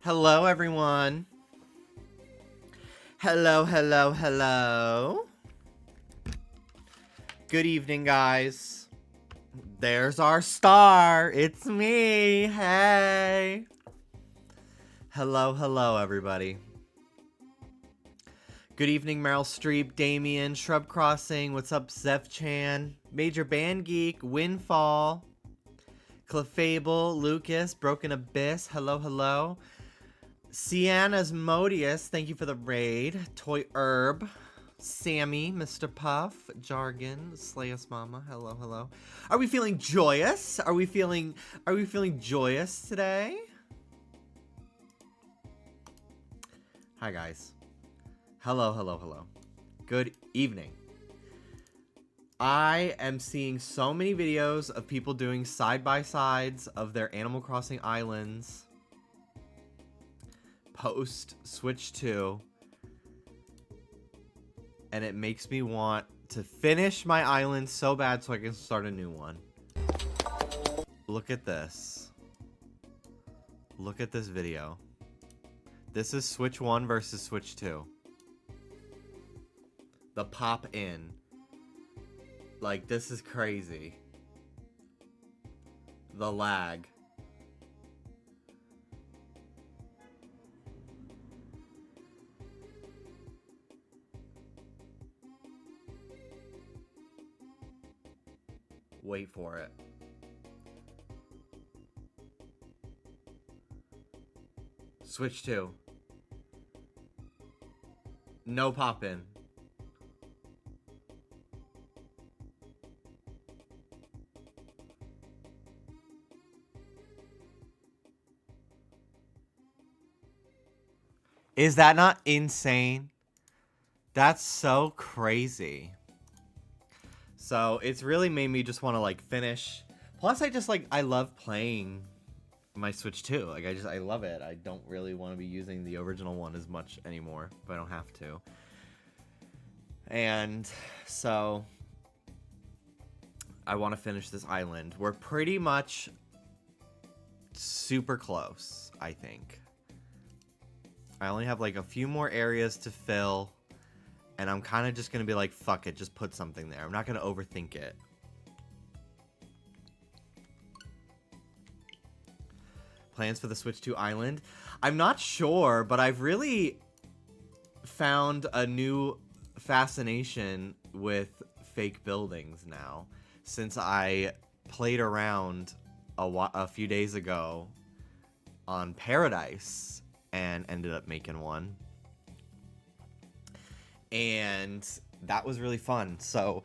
Hello, everyone. Hello, hello, hello. Good evening, guys. There's our star. It's me. Hey. Hello, hello, everybody. Good evening, Meryl Streep, Damien, Shrub Crossing. What's up, Zeph Chan? Major Band Geek, Windfall, Clefable, Lucas, Broken Abyss. Hello, hello. Sienna's Modius, thank you for the raid. Toy Herb, Sammy, Mr. Puff, Jargon, Slayus Mama, hello, hello. Are we feeling joyous? Are we feeling joyous today? Hi guys. Hello, hello, hello. Good evening. I am seeing so many videos of people doing side-by-sides of their Animal Crossing islands post Switch 2, and it makes me want to finish my island so bad so I can start a new one. Look at this. Look at this video. This is Switch 1 versus Switch 2. The pop in. Like, this is crazy. The lag. Wait for it. Switch 2. No pop-in. Is that not insane? That's so crazy. So it's really made me just want to like finish. Plus I love playing my Switch 2. Like I love it. I don't really want to be using the original one as much anymore, but I don't have to. And so I want to finish this island. We're pretty much super close, I think. I only have like a few more areas to fill. And I'm kind of just going to be like, fuck it, just put something there. I'm not going to overthink it. Plans for the Switch 2 island? I'm not sure, but I've really found a new fascination with fake buildings now. Since I played around a few days ago on Paradise and ended up making one. And that was really fun. So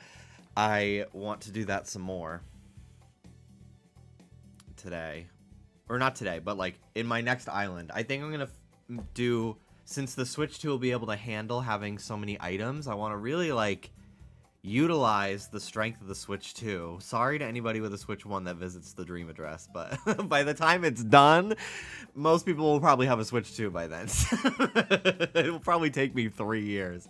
I want to do that some more today. Or not today, but like in my next island. I think I'm going to do, since the Switch 2 will be able to handle having so many items, I want to really like utilize the strength of the Switch 2. Sorry to anybody with a Switch 1 that visits the Dream Address, but by the time it's done, most people will probably have a Switch 2 by then. It will probably take me 3 years.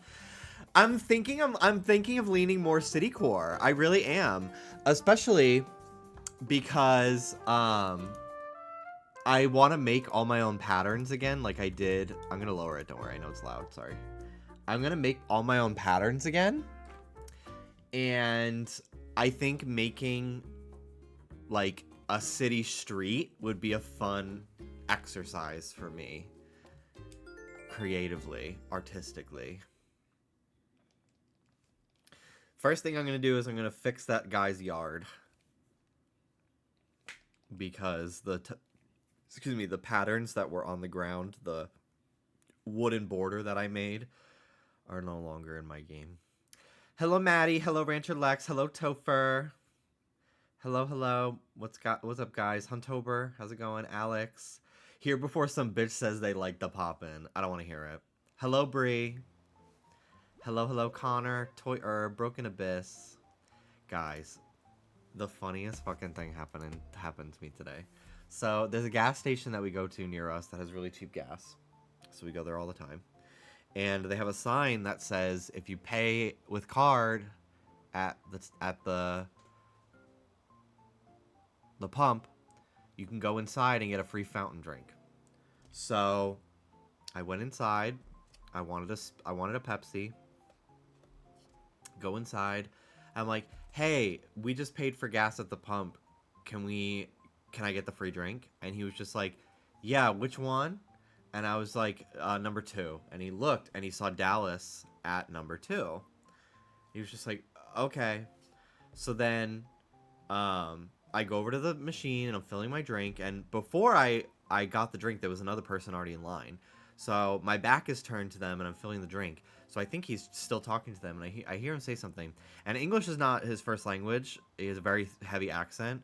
I'm thinking of leaning more city core. I really am, especially because I want to make all my own patterns again, like I did. I'm gonna lower it. Don't worry, I know it's loud. Sorry. I'm gonna make all my own patterns again, and I think making like a city street would be a fun exercise for me, creatively, artistically. First thing I'm going to do is I'm going to fix that guy's yard. Because the patterns that were on the ground, the wooden border that I made, are no longer in my game. Hello, Maddie. Hello, Rancher Lex. Hello, Topher. Hello, hello. What's up, guys? Huntober. How's it going? Alex. Here before some bitch says they like the pop-in. I don't want to hear it. Hello, Bree. Hello, hello, Connor, Toy Herb, Broken Abyss. Guys, the funniest fucking thing happened to me today. So, there's a gas station that we go to near us that has really cheap gas. So we go there all the time. And they have a sign that says, if you pay with card at the pump, you can go inside and get a free fountain drink. So I went inside. I wanted a Pepsi. Go inside. I'm like, hey, we just paid for gas at the pump. Can I get the free drink? And he was just like, yeah, which one? And I was like, number 2. And he looked and he saw Dallas at number 2. He was just like, okay. So then I go over to the machine and I'm filling my drink. And before I got the drink, there was another person already in line. So my back is turned to them and I'm filling the drink. So I think he's still talking to them. And I hear him say something. And English is not his first language. He has a very heavy accent.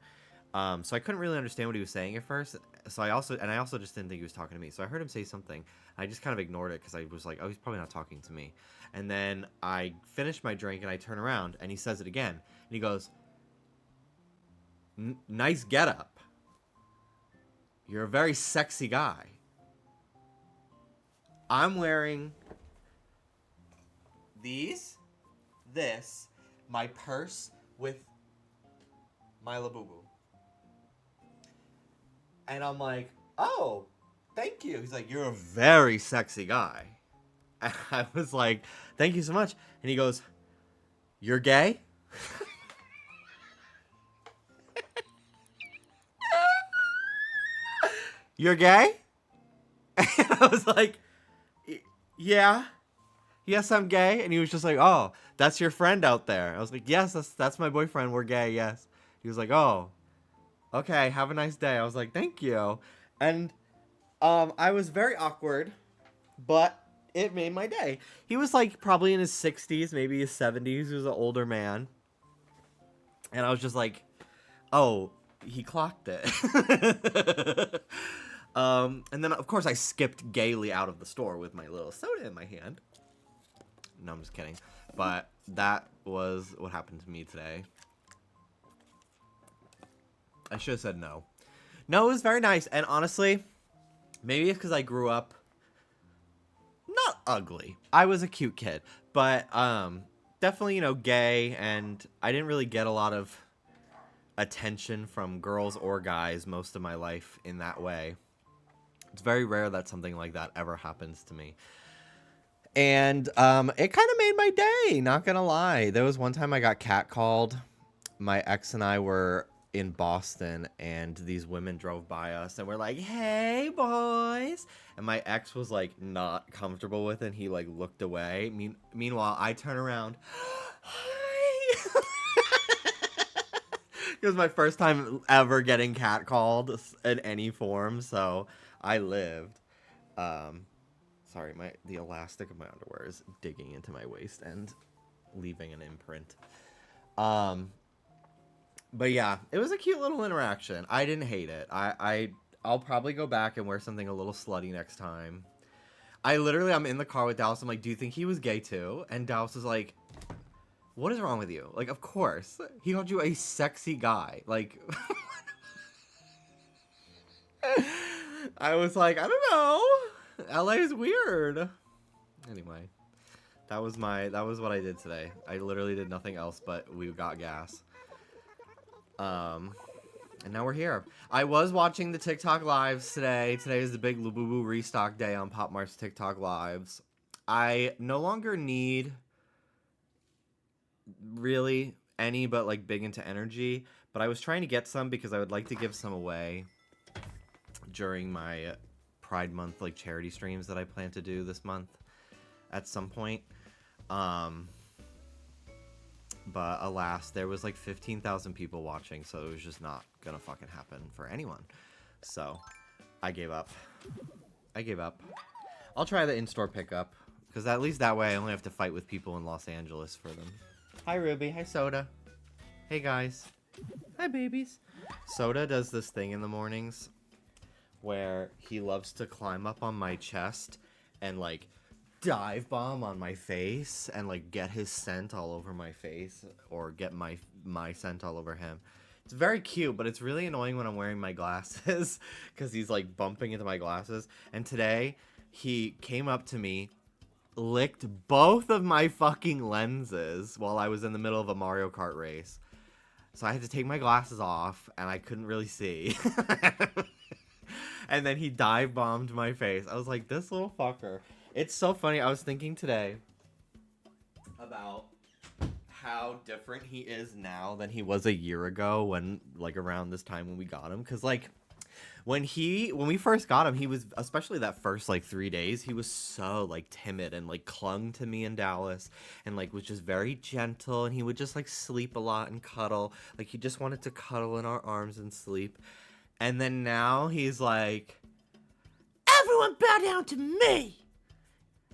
So I couldn't really understand what he was saying at first. So I also just didn't think he was talking to me. So I heard him say something. I just kind of ignored it because I was like, oh, he's probably not talking to me. And then I finish my drink and I turn around and he says it again. And he goes, nice getup. You're a very sexy guy. I'm wearing this, my purse with my Labubu. And I'm like, oh, thank you. He's like, you're a very sexy guy. And I was like, thank you so much. And he goes, you're gay? You're gay? And I was like, yeah. Yes, I'm gay. And he was just like, oh, that's your friend out there. I was like, yes, that's my boyfriend. We're gay, yes. He was like, oh, okay, have a nice day. I was like, thank you. And I was very awkward, but it made my day. He was like probably in his 60s, maybe his 70s. He was an older man. And I was just like, oh, he clocked it. And then, of course, I skipped gaily out of the store with my little soda in my hand. No, I'm just kidding. But that was what happened to me today. I should have said no. No, it was very nice. And honestly, maybe it's because I grew up not ugly. I was a cute kid. But definitely, you know, gay. And I didn't really get a lot of attention from girls or guys most of my life in that way. It's very rare that something like that ever happens to me. And it kind of made my day, not gonna lie. There was one time I got catcalled. My ex and I were in Boston, and these women drove by us, and we're like, hey, boys. And my ex was, like, not comfortable with it, and he, like, looked away. Meanwhile, I turn around. Hi! It was my first time ever getting catcalled in any form, so I lived. Sorry, the elastic of my underwear is digging into my waist and leaving an imprint. But yeah, it was a cute little interaction. I didn't hate it. I'll probably go back and wear something a little slutty next time. I'm in the car with Dallas. I'm like, do you think he was gay too? And Dallas is like, what is wrong with you? Like, of course. He called you a sexy guy. Like, I was like, I don't know. LA is weird. Anyway, that was what I did today. I literally did nothing else, but we got gas. And now we're here. I was watching the TikTok lives today. Today is the big Labubu restock day on Pop Mart's TikTok lives. I no longer need really any but like big into energy, but I was trying to get some because I would like to give some away during my Pride Month like charity streams that I plan to do this month at some point. But alas, there was like 15,000 people watching, so it was just not gonna fucking happen for anyone. So I gave up. I'll try the in-store pickup, because at least that way I only have to fight with people in Los Angeles for them. Hi Ruby, hi Soda. Hey guys. Hi babies. Soda does this thing in the mornings where he loves to climb up on my chest and like dive bomb on my face and like get his scent all over my face or get my scent all over him. It's very cute, but it's really annoying when I'm wearing my glasses because he's like bumping into my glasses. And today he came up to me, licked both of my fucking lenses while I was in the middle of a Mario Kart race. So I had to take my glasses off and I couldn't really see. And then he dive bombed my face. I was like, this little fucker. It's so funny. I was thinking today about how different he is now than he was a year ago when, like, around this time when we got him. Because, like, when we first got him, he was, especially that first, like, 3 days, he was so, like, timid and, like, clung to me in Dallas and, like, was just very gentle, and he would just, like, sleep a lot and cuddle. Like, he just wanted to cuddle in our arms and sleep. And then now he's like, everyone bow down to me.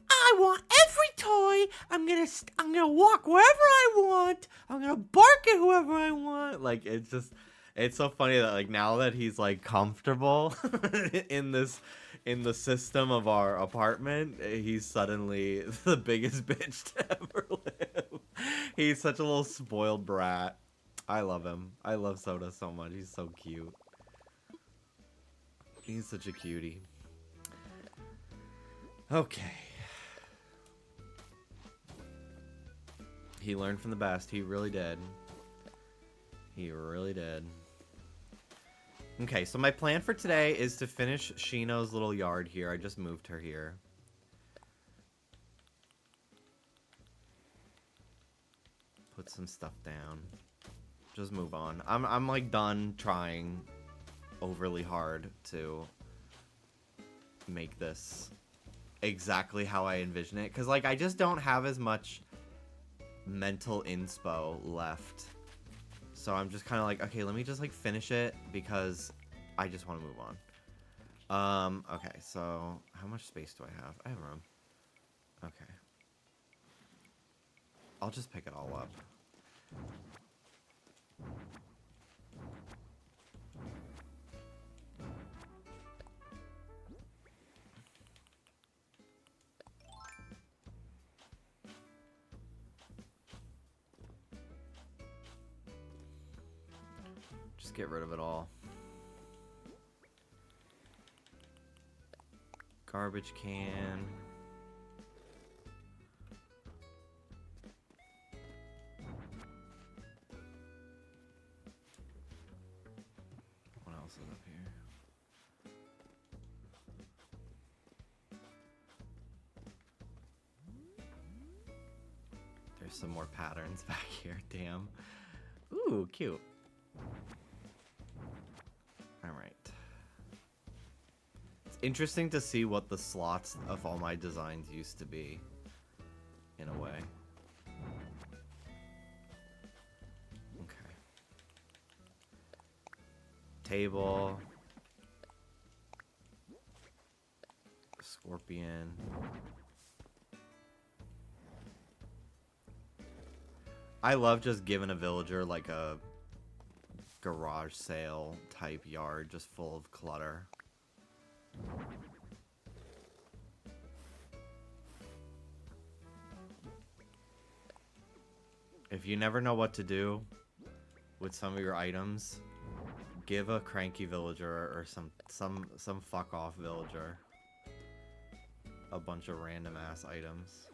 I want every toy. I'm gonna walk wherever I want. I'm gonna bark at whoever I want. Like, it's so funny that, like, now that he's, like, comfortable in the system of our apartment, he's suddenly the biggest bitch to ever live. He's such a little spoiled brat. I love him. I love Soda so much. He's so cute. He's such a cutie. Okay. He learned from the best. He really did. He really did. Okay, so my plan for today is to finish Shino's little yard here. I just moved her here. Put some stuff down. Just move on. I'm like done trying overly hard to make this exactly how I envision it. Because, like, I just don't have as much mental inspo left. So I'm just kind of like, okay, let me just, like, finish it because I just want to move on. Okay, so how much space do I have? I have room. Okay. I'll just pick it all up. Just get rid of it all. Garbage can. What else is up here? There's some more patterns back here. Damn. Ooh, cute. Alright. It's interesting to see what the slots of all my designs used to be, in a way. Okay. Table. Scorpion. I love just giving a villager, like, a garage sale type yard just full of clutter. If you never know what to do with some of your items, give a cranky villager or some fuck off villager a bunch of random ass items.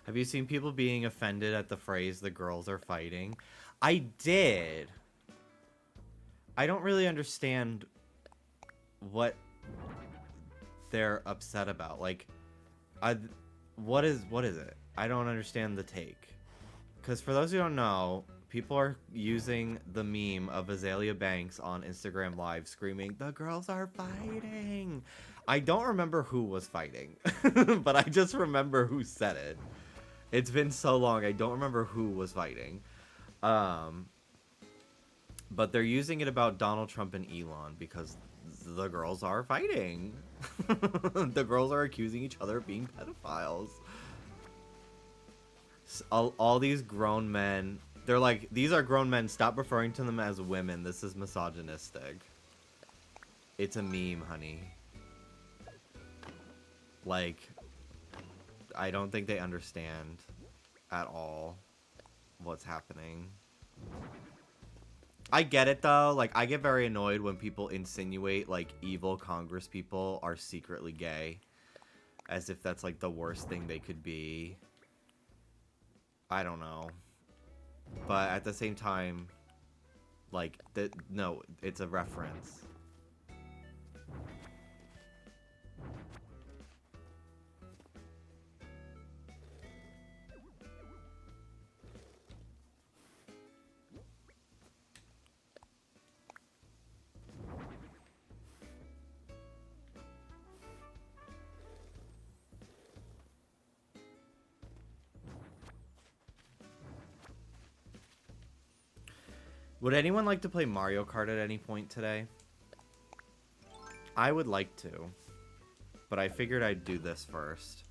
Have you seen people being offended at the phrase "the girls are fighting"? I did. I don't really understand what they're upset about. Like, what is it? I don't understand the take. Because for those who don't know, people are using the meme of Azalea Banks on Instagram Live screaming, "The girls are fighting!" I don't remember who was fighting, but I just remember who said it. It's been so long, I don't remember who was fighting. But they're using it about Donald Trump and Elon because the girls are fighting. The girls are accusing each other of being pedophiles. All these grown men, they're like, these are grown men, stop referring to them as women. This is misogynistic. It's a meme, honey. Like, I don't think they understand at all what's happening. I get it, though. Like, I get very annoyed when people insinuate, like, evil Congress people are secretly gay. as if that's like the worst thing they could be. I don't know. But at the same time, like, no, it's a reference. Would anyone like to play Mario Kart at any point today? I would like to, but I figured I'd do this first.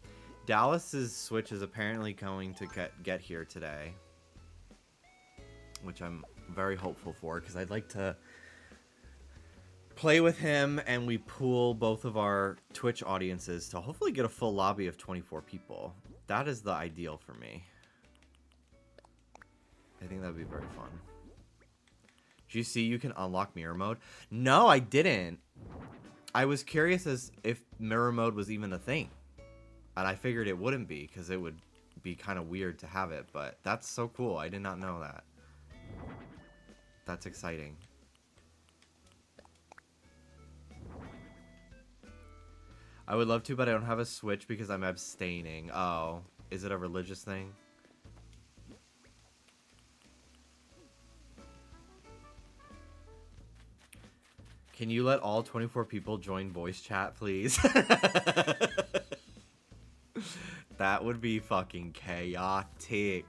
Dallas's Switch is apparently going to get here today, which I'm very hopeful for, because I'd like to play with him and we pool both of our Twitch audiences to hopefully get a full lobby of 24 people. That is the ideal for me. I think that would be very fun. Did you see you can unlock mirror mode? No, I didn't. I was curious as if mirror mode was even a thing. And I figured it wouldn't be, because it would be kind of weird to have it. But that's so cool. I did not know that. That's exciting. I would love to, but I don't have a Switch because I'm abstaining. Oh, is it a religious thing? Can you let all 24 people join voice chat, please? That would be fucking chaotic.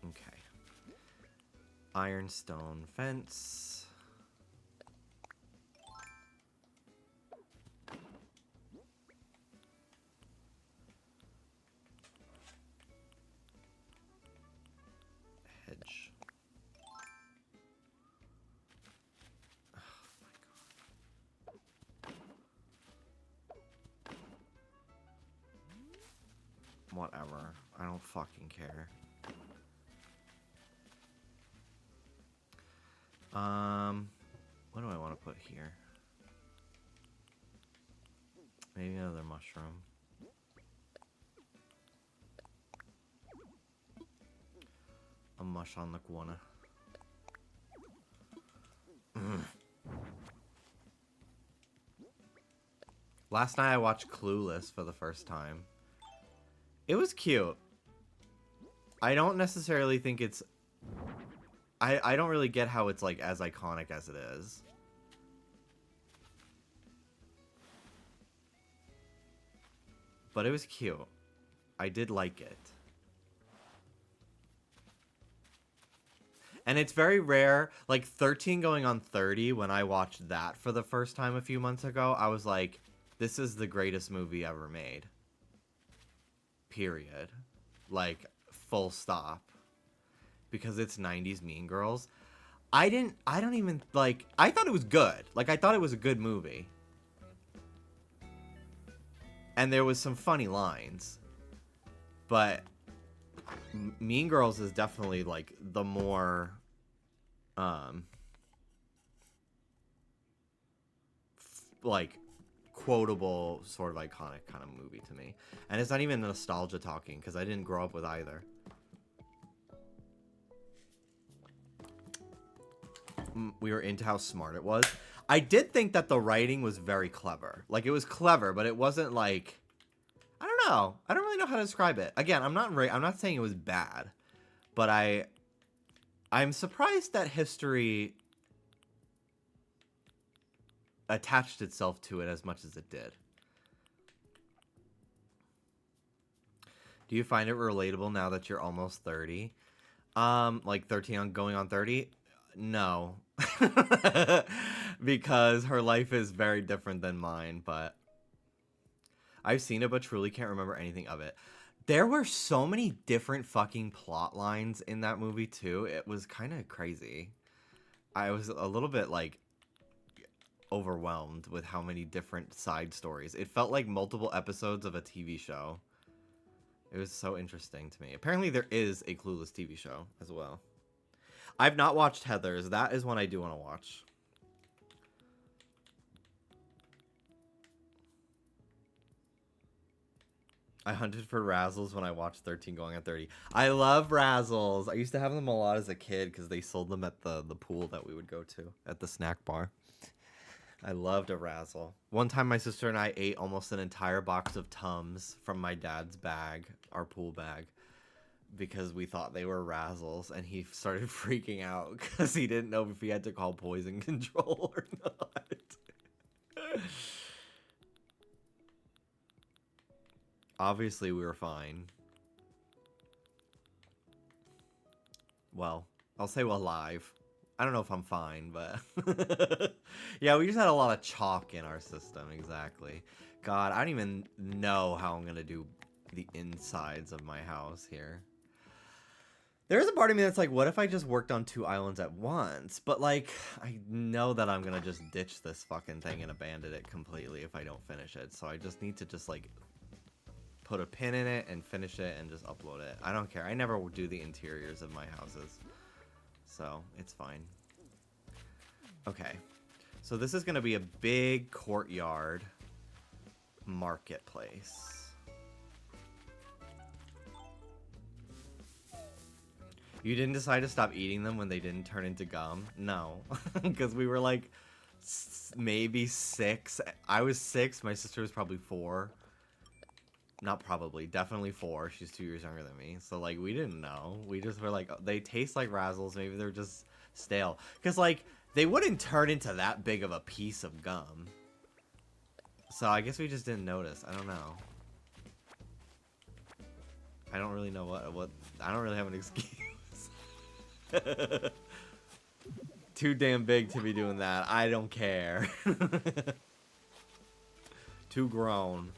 Okay. Ironstone fence. Whatever. I don't fucking care. What do I want to put here? Maybe another mushroom. A mush on the corner. Last night I watched Clueless for the first time. It was cute. I don't necessarily think it's... I don't really get how it's like as iconic as it is. But it was cute. I did like it. And it's very rare. Like 13 going on 30, when I watched that for the first time a few months ago, I was like, this is the greatest movie ever made. Period. Like, full stop. Because it's 90s Mean Girls. I don't even, like, I thought it was good. Like, I thought it was a good movie. And there was some funny lines. But Mean Girls is definitely, like, the more, like, quotable, sort of iconic kind of movie to me. And it's not even nostalgia talking, because I didn't grow up with either. We were into how smart it was. I did think that the writing was very clever. Like, it was clever, but it wasn't like... I don't know. I don't really know how to describe it. Again, I'm not saying it was bad. But I'm surprised that history attached itself to it as much as it did. Do you find it relatable now that you're almost 30? Like 13 on going on 30? No. Because her life is very different than mine, but I've seen it but truly can't remember anything of it. There were so many different fucking plot lines in that movie too. It was kind of crazy. I was a little bit like overwhelmed with how many different side stories. It felt like multiple episodes of a TV show. It was so interesting to me. Apparently there is a Clueless TV show as well. I've not watched Heathers. That is one I do want to watch. I hunted for Razzles when I watched 13 Going on 30. I love Razzles. I used to have them a lot as a kid because they sold them at the pool that we would go to at the snack bar. I loved a Razzle. One time my sister and I ate almost an entire box of Tums from my dad's bag, our pool bag, because we thought they were Razzles, and he started freaking out because he didn't know if he had to call poison control or not. Obviously, we were fine. Well, I'll say we're alive. I don't know if I'm fine, but... yeah, we just had a lot of chalk in our system, exactly. God, I don't even know how I'm going to do the insides of my house here. There's a part of me that's like, what if I just worked on 2 islands at once? But, like, I know that I'm going to just ditch this fucking thing and abandon it completely if I don't finish it. So I just need to just, like, put a pin in it and finish it and just upload it. I don't care. I never do the interiors of my houses. So, it's fine. Okay. So this is going to be a big courtyard marketplace. You didn't decide to stop eating them when they didn't turn into gum? No. Because we were like maybe 6. I was 6. My sister was probably 4. Not probably. Definitely 4. She's 2 years younger than me. So, like, we didn't know. We just were like, they taste like Razzles. Maybe they're just stale. Because, like, they wouldn't turn into that big of a piece of gum. So, I guess we just didn't notice. I don't know. I don't really know what I don't really have an excuse. Too damn big to be doing that. I don't care. Too grown.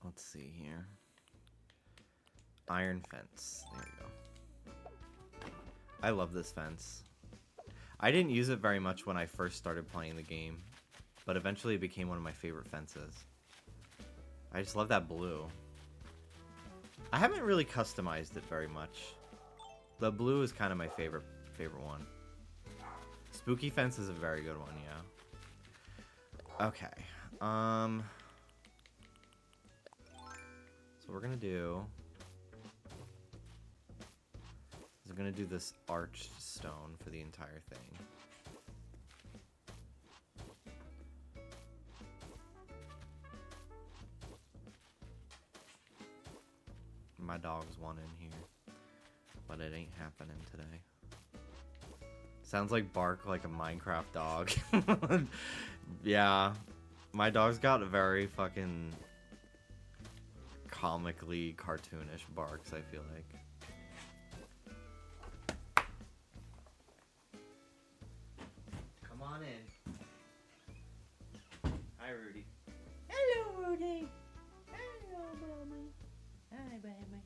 Let's see here. Iron fence. There we go. I love this fence. I didn't use it very much when I first started playing the game, but eventually it became one of my favorite fences. I just love that blue. I haven't really customized it very much. The blue is kind of my favorite one. Spooky fence is a very good one, yeah. Okay. So we're gonna do is we're gonna do this arched stone for the entire thing. My dog's one in here, but it ain't happening today. Sounds like bark like a Minecraft dog. Yeah, my dog's got very fucking comically cartoonish barks, I feel like. Come on in. Hi, Rudy. Hello, Rudy. Hello, baby. Hi, baby.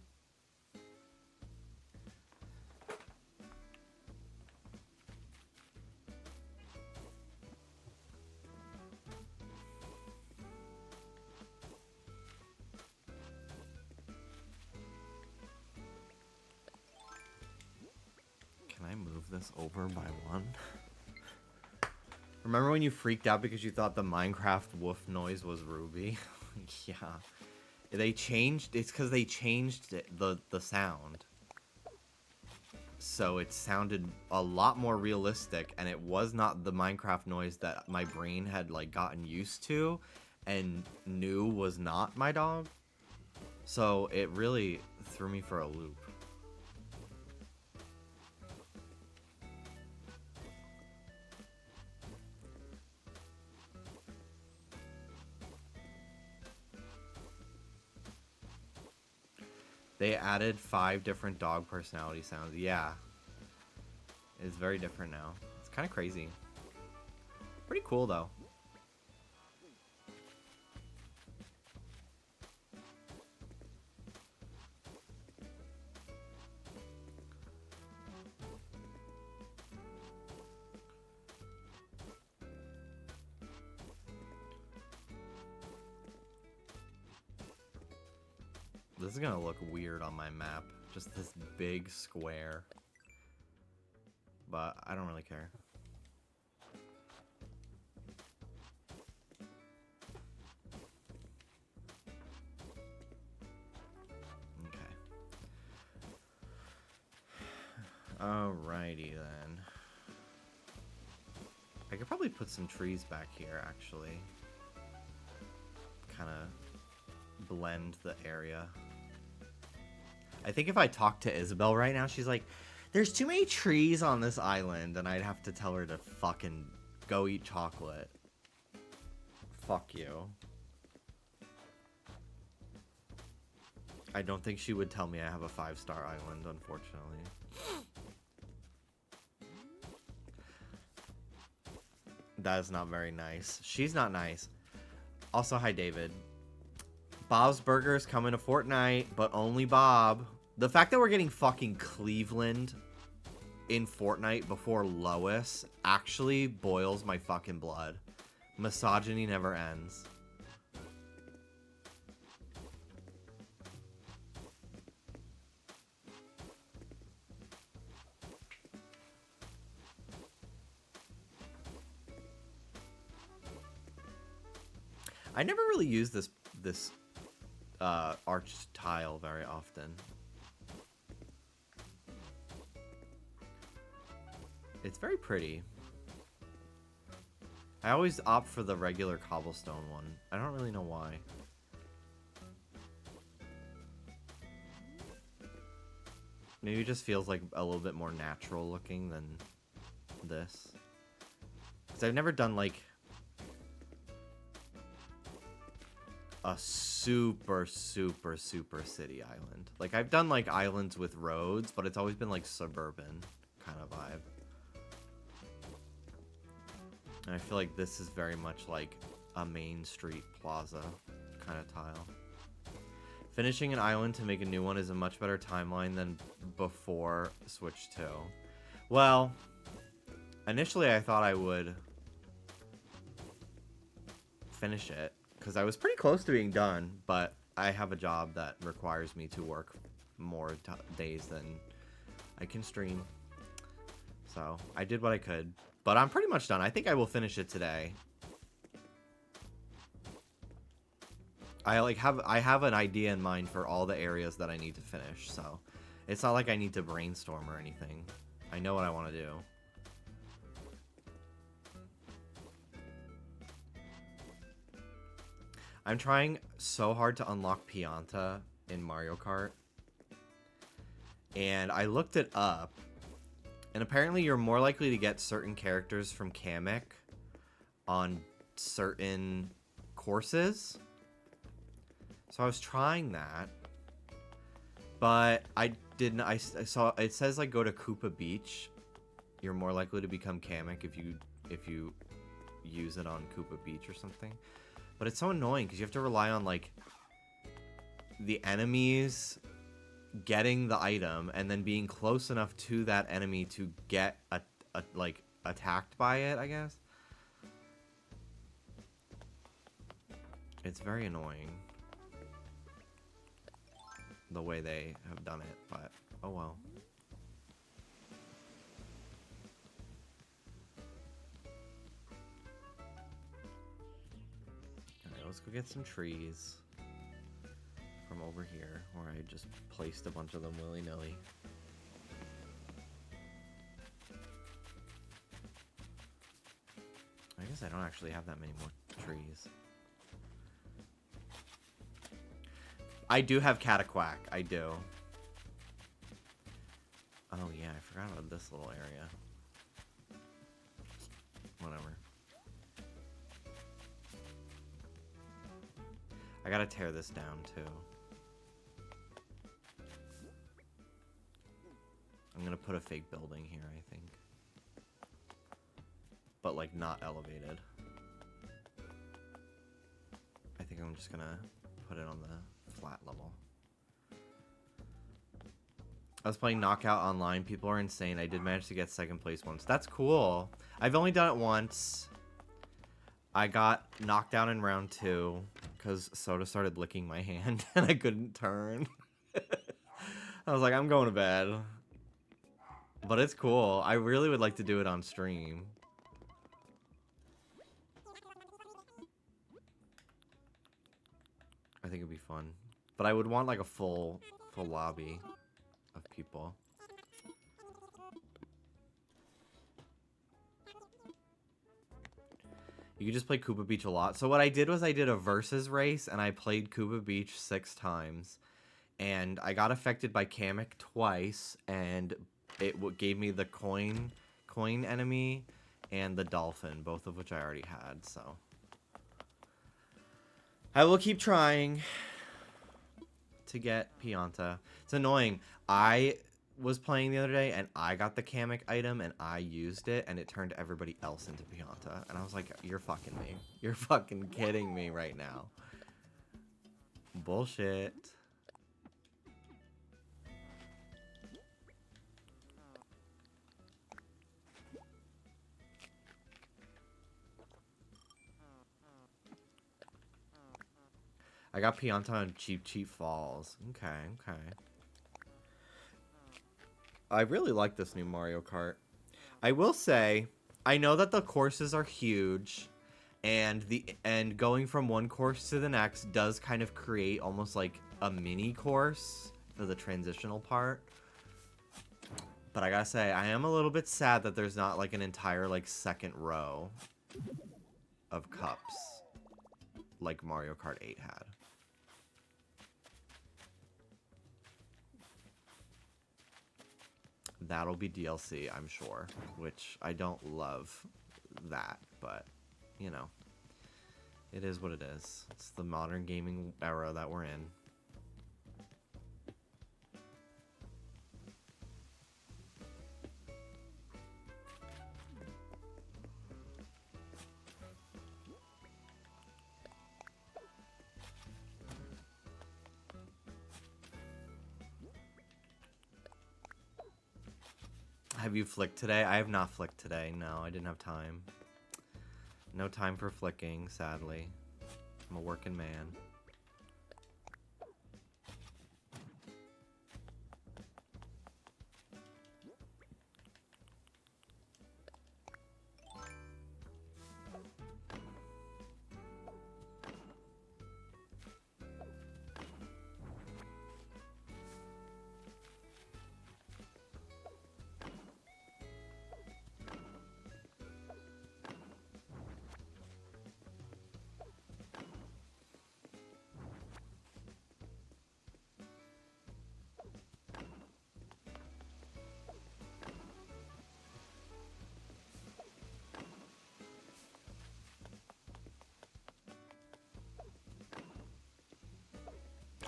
Can I move this over by 1? Remember when you freaked out because you thought the Minecraft woof noise was Ruby? Yeah. They changed, it's because they changed the sound. So it sounded a lot more realistic, and it was not the Minecraft noise that my brain had, like, gotten used to and knew was not my dog. So it really threw me for a loop. They added 5 different dog personality sounds. Yeah. It's very different now. It's kind of crazy. Pretty cool, though. This is gonna look weird on my map. Just this big square. But I don't really care. Okay. Alrighty then. I could probably put some trees back here, actually. Kind of blend the area. I think if I talk to Isabel right now, she's like, there's too many trees on this island, and I'd have to tell her to fucking go eat chocolate. Fuck you. I don't think she would tell me I have a 5-star island, unfortunately. That is not very nice. She's not nice. Also, hi, David. Bob's Burgers coming to Fortnite, but only Bob. The fact that we're getting fucking Cleveland in Fortnite before Lois actually boils my fucking blood. Misogyny never ends. I never really use this arched tile very often. It's very pretty. I always opt for the regular cobblestone one. I don't really know why. Maybe it just feels like a little bit more natural looking than this. Because I've never done like a super city island. Like I've done like islands with roads, but it's always been like suburban kind of vibe. And I feel like this is very much like a main street plaza kind of tile. Finishing an island to make a new one is a much better timeline than before Switch 2. Well, initially I thought I would finish it because I was pretty close to being done, but I have a job that requires me to work more days than I can stream. So I did what I could, but I'm pretty much done. I think I will finish it today. I have an idea in mind for all the areas that I need to finish, so it's not like I need to brainstorm or anything. I know what I want to do. I'm trying so hard to unlock Pianta in Mario Kart, and I looked it up, and apparently you're more likely to get certain characters from Kamek on certain courses. So I was trying that, but I didn't. I saw it says like go to Koopa Beach. You're more likely to become Kamek if you use it on Koopa Beach or something. But it's so annoying because you have to rely on like the enemies getting the item and then being close enough to that enemy to get like attacked by it, I guess. It's very annoying the way they have done it, but oh well. Alright, let's go get some trees from over here, where I just placed a bunch of them willy-nilly. I guess I don't actually have that many more trees. I do have Cataquack. I do. Oh yeah, I forgot about this little area. Whatever. I gotta tear this down too. I'm gonna put a fake building here, I think. But, like, not elevated. I think I'm just gonna put it on the flat level. I was playing Knockout online. People are insane. I did manage to get second place once. That's cool. I've only done it once. I got knocked down in round 2 because Soda started licking my hand and I couldn't turn. I was like, I'm going to bed. But it's cool. I really would like to do it on stream. I think it'd be fun. But I would want like a full lobby of people. You could just play Koopa Beach a lot. So what I did was I did a versus race and I played Koopa Beach 6 times. And I got affected by Kamek twice and it gave me the coin enemy and the dolphin, both of which I already had, so. I will keep trying to get Pianta. It's annoying. I was playing the other day and I got the Kamek item and I used it and it turned everybody else into Pianta. And I was like, you're fucking me. You're fucking kidding me right now. Bullshit. I got Pianta on Cheap Falls. Okay. I really like this new Mario Kart. I will say, I know that the courses are huge, and going from one course to the next does kind of create almost like a mini course for the transitional part. But I gotta say, I am a little bit sad that there's not like an entire like second row of cups like Mario Kart 8 had. That'll be DLC, I'm sure, which I don't love that, but, you know, it is what it is. It's the modern gaming era that we're in. Have you flicked today? I have not flicked today. No, I didn't have time. No time for flicking, sadly. I'm a working man.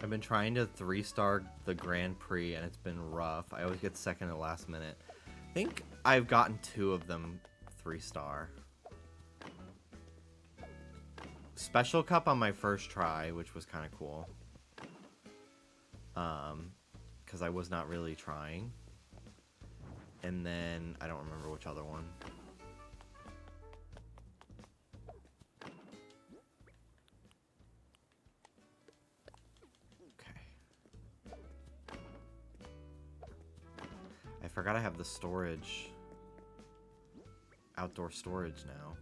I've been trying to 3-star the Grand Prix and it's been rough. I always get second at the last minute. I think I've gotten 2 of them 3-star. Special Cup on my first try, which was kind of cool. Because I was not really trying. And then, I don't remember which other one. I forgot I have the storage, outdoor storage now,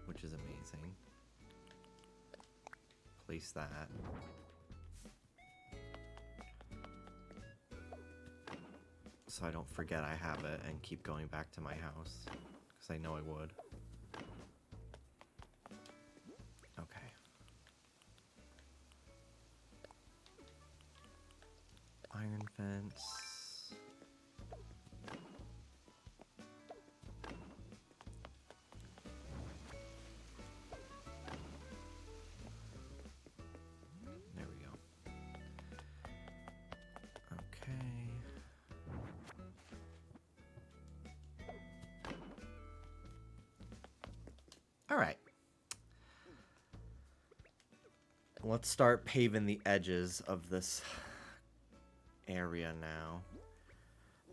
which is amazing. Place that. So I don't forget I have it and keep going back to my house, because I know I would. Okay. Iron fence. All right. Let's start paving the edges of this area now.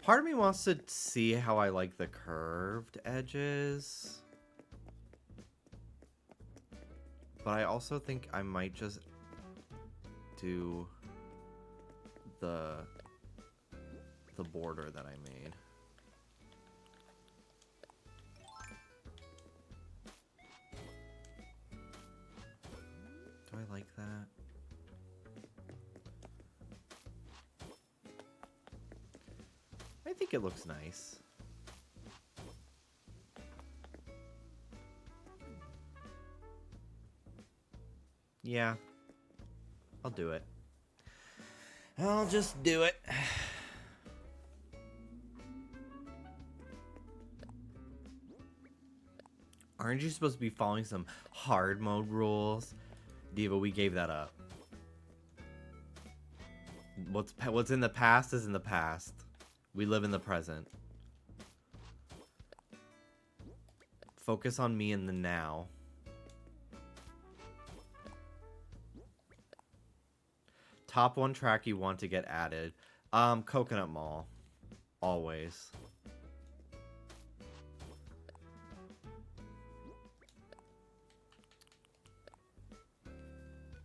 Part of me wants to see how I like the curved edges. But I also think I might just do the border that I made. Do I like that? I think it looks nice. Yeah. I'll do it. I'll just do it. Aren't you supposed to be following some hard mode rules? Diva, we gave that up. What's in the past is in the past. We live in the present. Focus on me in the now. Top 1 track you want to get added. Coconut Mall. Always.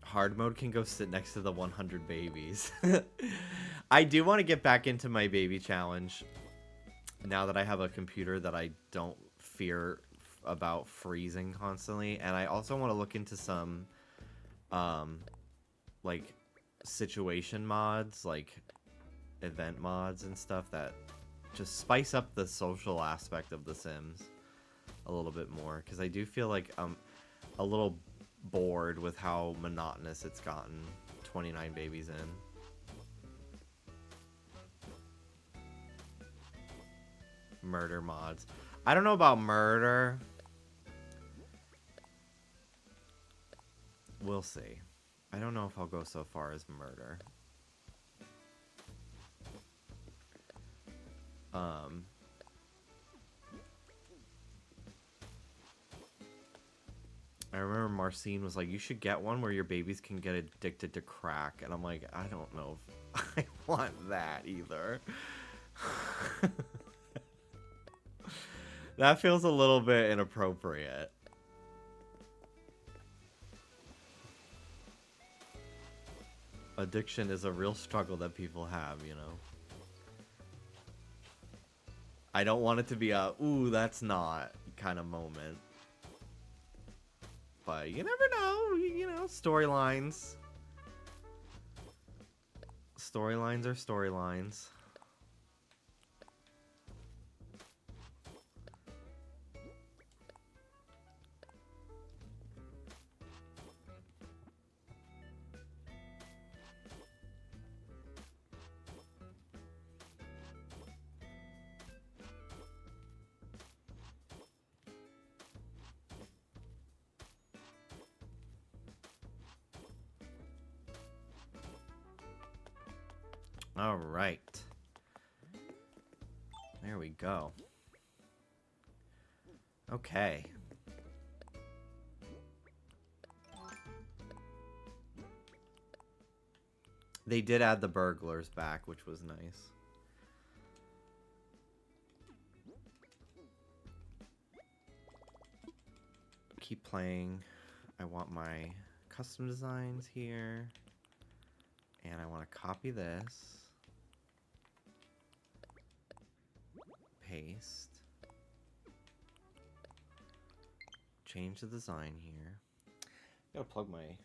Hard mode can go sit next to the 100 babies. I do want to get back into my baby challenge. Now that I have a computer that I don't fear about freezing constantly. And I also want to look into some, like, situation mods, like event mods and stuff that just spice up the social aspect of The Sims a little bit more, because I do feel like I'm a little bored with how monotonous it's gotten 29 babies in. Murder mods. I don't know about murder. We'll see. I don't know if I'll go so far as murder. I remember Marcine was like, you should get one where your babies can get addicted to crack. And I'm like, I don't know if I want that either. That feels a little bit inappropriate. Addiction is a real struggle that people have, you know. I don't want it to be a, ooh, that's not kind of moment. But you never know, you know, storylines. Storylines are storylines. All right. There we go. Okay. They did add the burglars back, which was nice. Keep playing. I want my custom designs here. And I want to copy this. Paste. Change the design here. Gotta plug my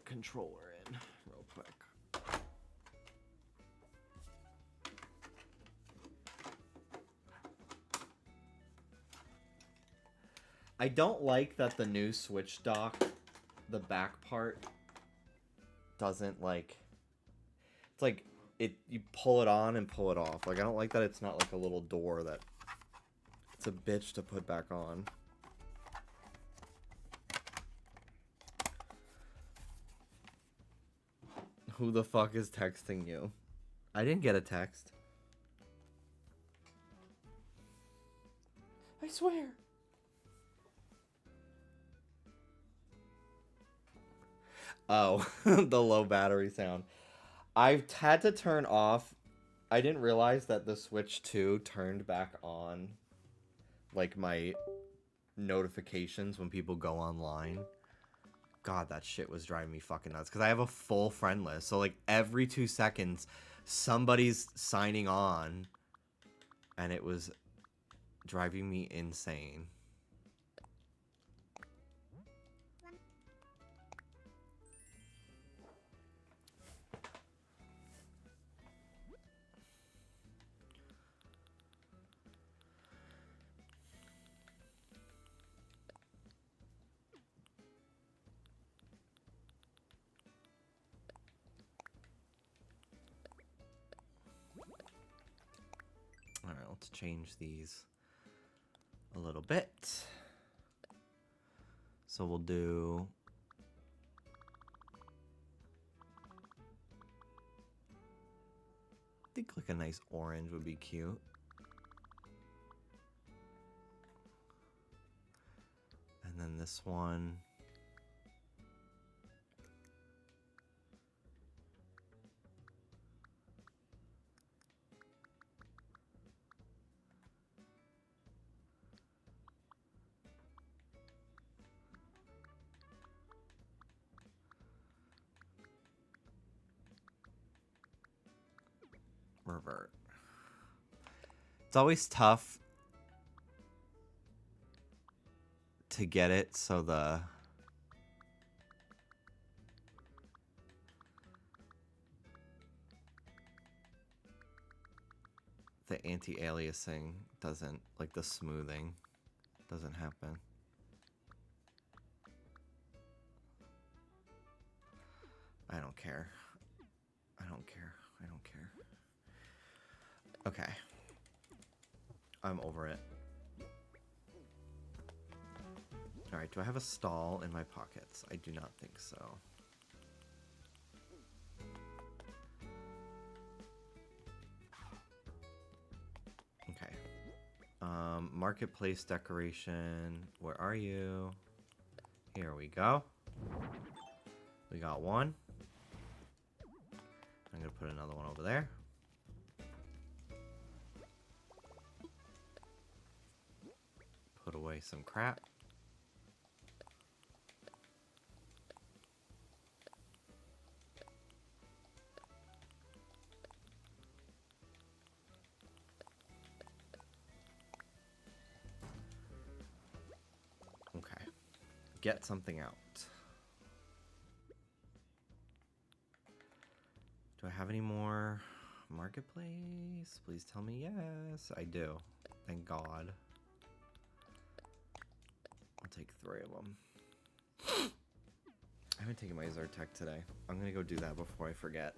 controller in real quick. I don't like that the new Switch dock, the back part, doesn't like, it's like you pull it on and pull it off. Like, I don't like that it's not like a little door that it's a bitch to put back on. Who the fuck is texting you? I didn't get a text. I swear. Oh, the low battery sound. I've had to turn off. I didn't realize that the Switch 2 turned back on, like, my notifications when people go online. God, that shit was driving me fucking nuts. Because I have a full friend list. So, like, every 2 seconds, somebody's signing on. And it was driving me insane. Alright, let's change these a little bit. So we'll do... I think like a nice orange would be cute. And then this one... revert. It's always tough to get it so the anti-aliasing doesn't, like the smoothing doesn't happen. I don't care. I don't care. I don't care. Okay. I'm over it. Alright, do I have a stall in my pockets? I do not think so. Okay. Marketplace decoration. Where are you? Here we go. We got one. I'm gonna put another one over there. Put away some crap. Okay. Get something out. Do I have any more marketplace? Please tell me yes. I do. Thank God. I'll take 3 of them. I haven't taken my Zyrtec today. I'm gonna go do that before I forget.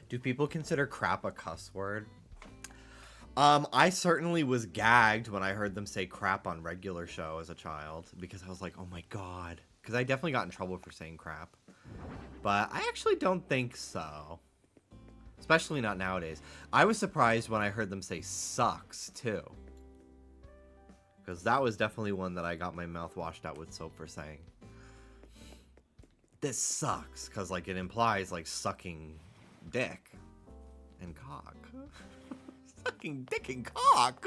Do people consider crap a cuss word? I certainly was gagged when I heard them say crap on regular show as a child because I was like, oh my God. Because I definitely got in trouble for saying crap. But I actually don't think so. Especially not nowadays. I was surprised when I heard them say sucks, too. Because that was definitely one that I got my mouth washed out with soap for saying. This sucks. Because, like, it implies, like, sucking dick and cock. Sucking dick and cock!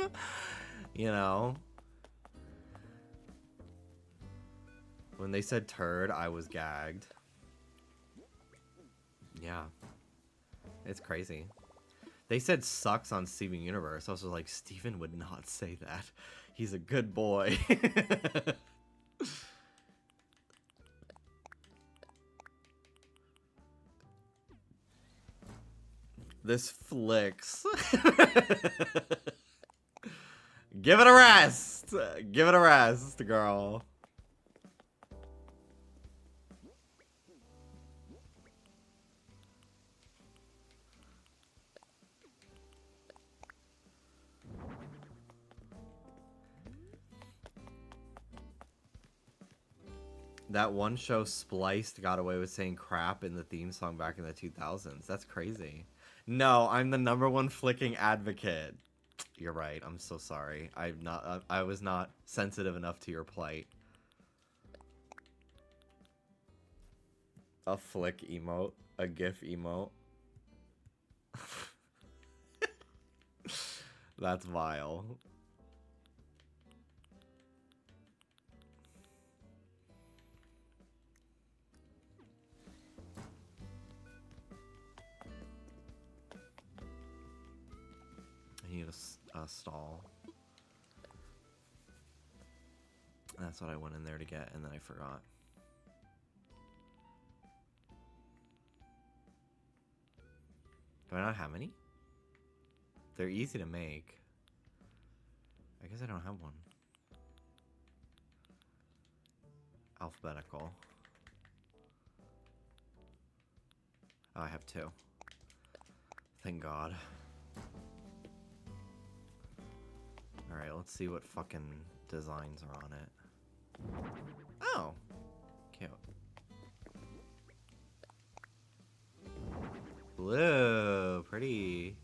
You know? When they said turd, I was gagged. Yeah. It's crazy. They said sucks on Steven Universe. I was like, Steven would not say that. He's a good boy. This flicks. Give it a rest. Give it a rest, girl. That one show, Spliced, got away with saying crap in the theme song back in the 2000s. That's crazy. No, I'm the #1 flicking advocate. You're right. I'm so sorry. I was not sensitive enough to your plight. A flick emote. A GIF emote. That's vile. I need a stall. That's what I went in there to get, and then I forgot. Do I not have any? They're easy to make. I guess I don't have one. Alphabetical. Oh, I have 2. Thank God. Alright, let's see what fucking designs are on it. Oh! Cute. Blue! Pretty.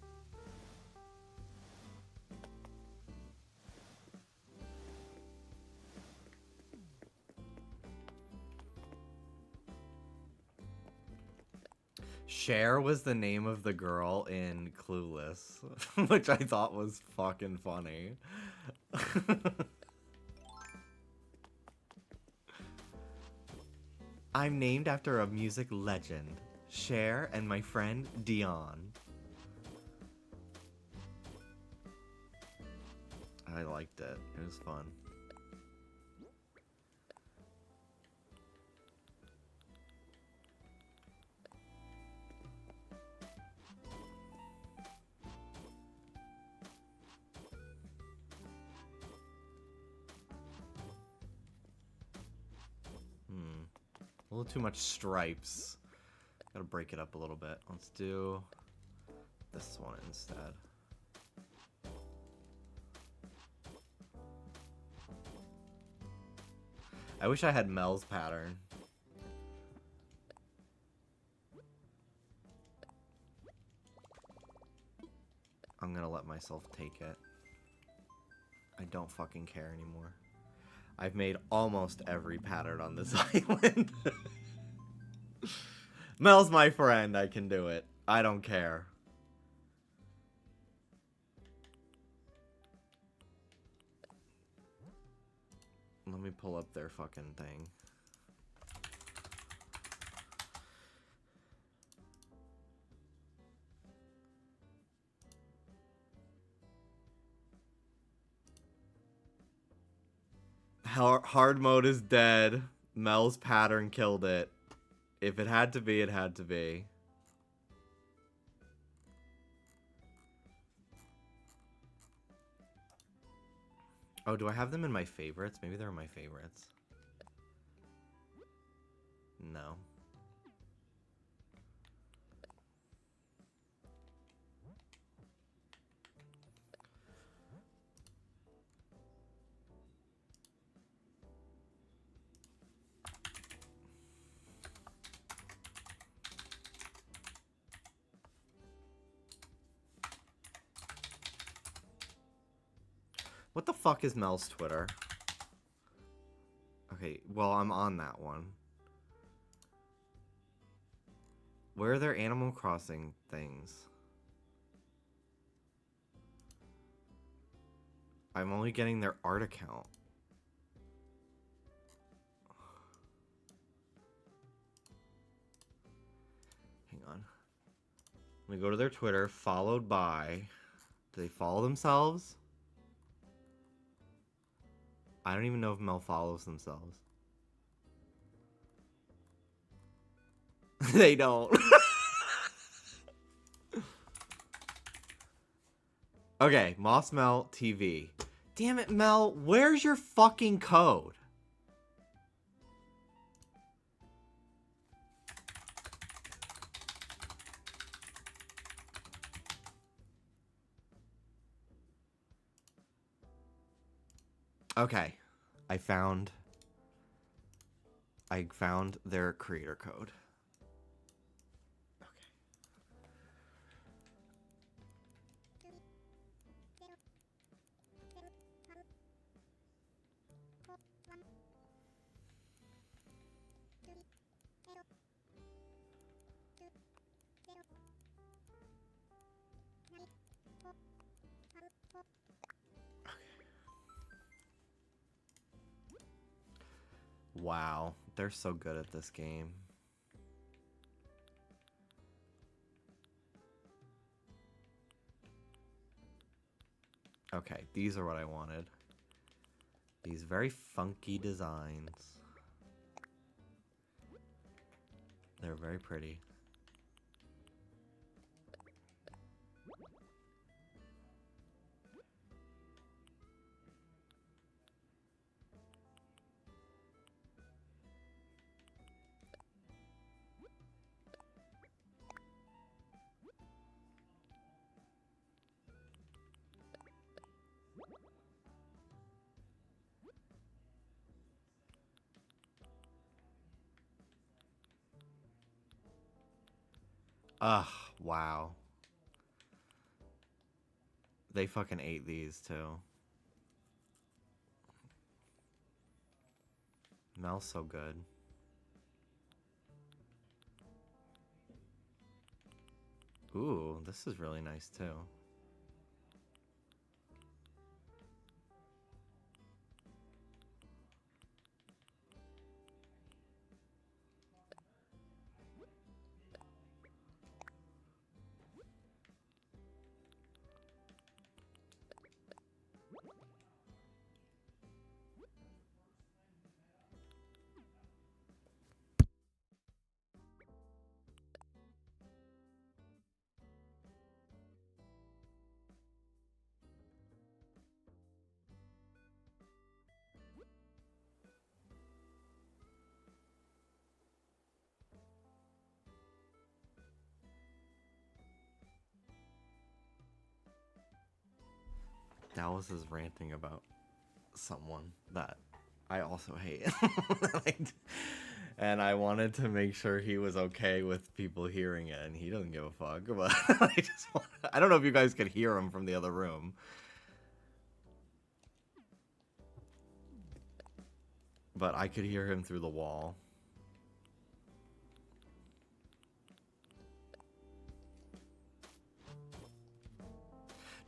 Cher was the name of the girl in Clueless, which I thought was fucking funny. I'm named after a music legend, Cher, and my friend Dion. I liked it. It was fun. A little too much stripes. Gotta break it up a little bit. Let's do this one instead. I wish I had Mel's pattern. I'm gonna let myself take it. I don't fucking care anymore. I've made almost every pattern on this island. Mel's my friend. I can do it. I don't care. Let me pull up their fucking thing. Hard mode is dead. Mel's pattern killed it. If it had to be, it had to be. Oh, do I have them in my favorites? Maybe they're in my favorites. No. What the fuck is Mel's Twitter? Okay, well, I'm on that one. Where are their Animal Crossing things? I'm only getting their art account. Hang on. Let me go to their Twitter, followed by... Do they follow themselves? I don't even know if Mel follows themselves. They don't. Okay, Moss Mel TV. Damn it, Mel, where's your fucking code? Okay, I found their creator code. Wow, they're so good at this game. Okay, these are what I wanted. These very funky designs. They're very pretty. Ugh, wow. They fucking ate these too. Smells so good. Ooh, this is really nice too. Dallas is ranting about someone that I also hate. And I wanted to make sure he was okay with people hearing it, and he doesn't give a fuck. But I don't know if you guys could hear him from the other room. But I could hear him through the wall.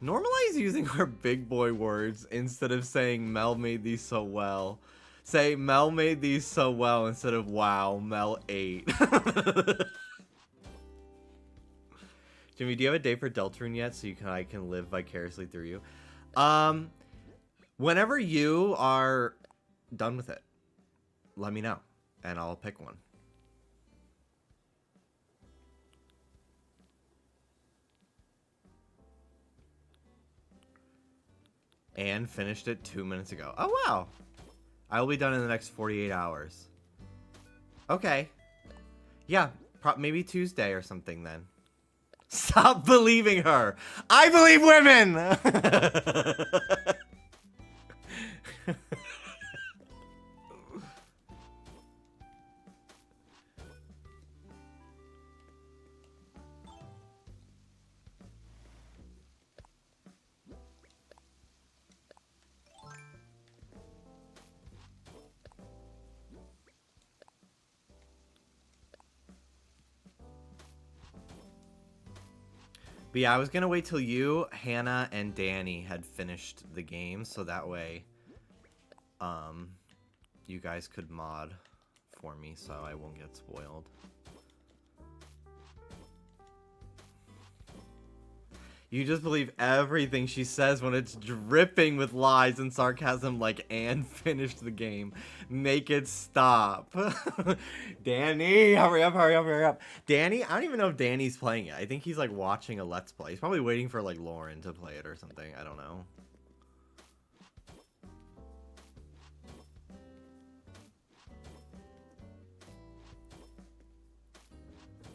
Normalize using our big boy words instead of saying Mel made these so well. Say Mel made these so well instead of wow, Mel ate. Jimmy, do you have a date for Deltarune yet so I can live vicariously through you? Whenever you are done with it, let me know and I'll pick one. And finished it 2 minutes ago. Oh, wow. I will be done in the next 48 hours. Okay. Yeah, maybe Tuesday or something then. Stop believing her. I believe women. But yeah, I was gonna wait till you, Hannah, and Danny had finished the game, so that way, you guys could mod for me, so I won't get spoiled. You just believe everything she says when it's dripping with lies and sarcasm like Anne finished the game. Make it stop. Danny, hurry up, hurry up, hurry up. Danny, I don't even know if Danny's playing it. I think he's like watching a Let's Play. He's probably waiting for like Lauren to play it or something. I don't know.